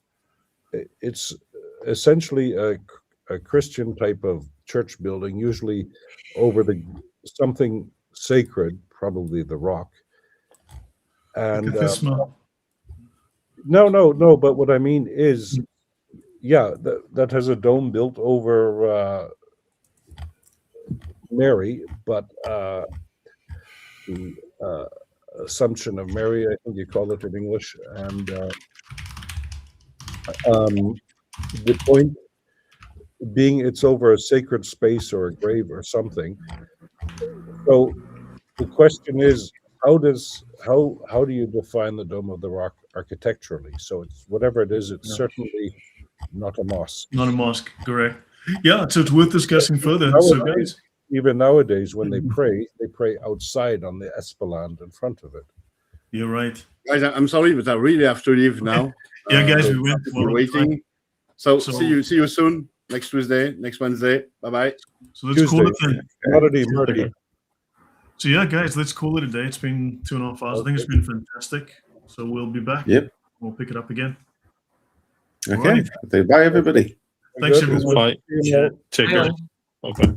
essentially a Christian type of church building, usually over something sacred, probably the rock. And no, but what I mean is, that has a dome built over Mary, but the Assumption of Mary, I think you call it in English, and The point being it's over a sacred space or a grave or something. So the question is, how do you define the Dome of the Rock architecturally? So it's whatever it is, it's certainly not a mosque. Not a mosque, correct. Yeah, so it's worth discussing further. So guys, even nowadays, when they pray outside on the esplanade in front of it. You're right. Guys, I'm sorry, but I really have to leave now. Yeah, guys, we went for waiting. So see you soon next Tuesday, next Wednesday. Bye-bye. So let's call it then. So yeah, guys, let's call it a day. It's been 2.5 hours. I think it's been fantastic. So we'll be back. Yep. We'll pick it up again. Okay. Bye, everybody. Thanks, everyone. Bye. Take care. Okay.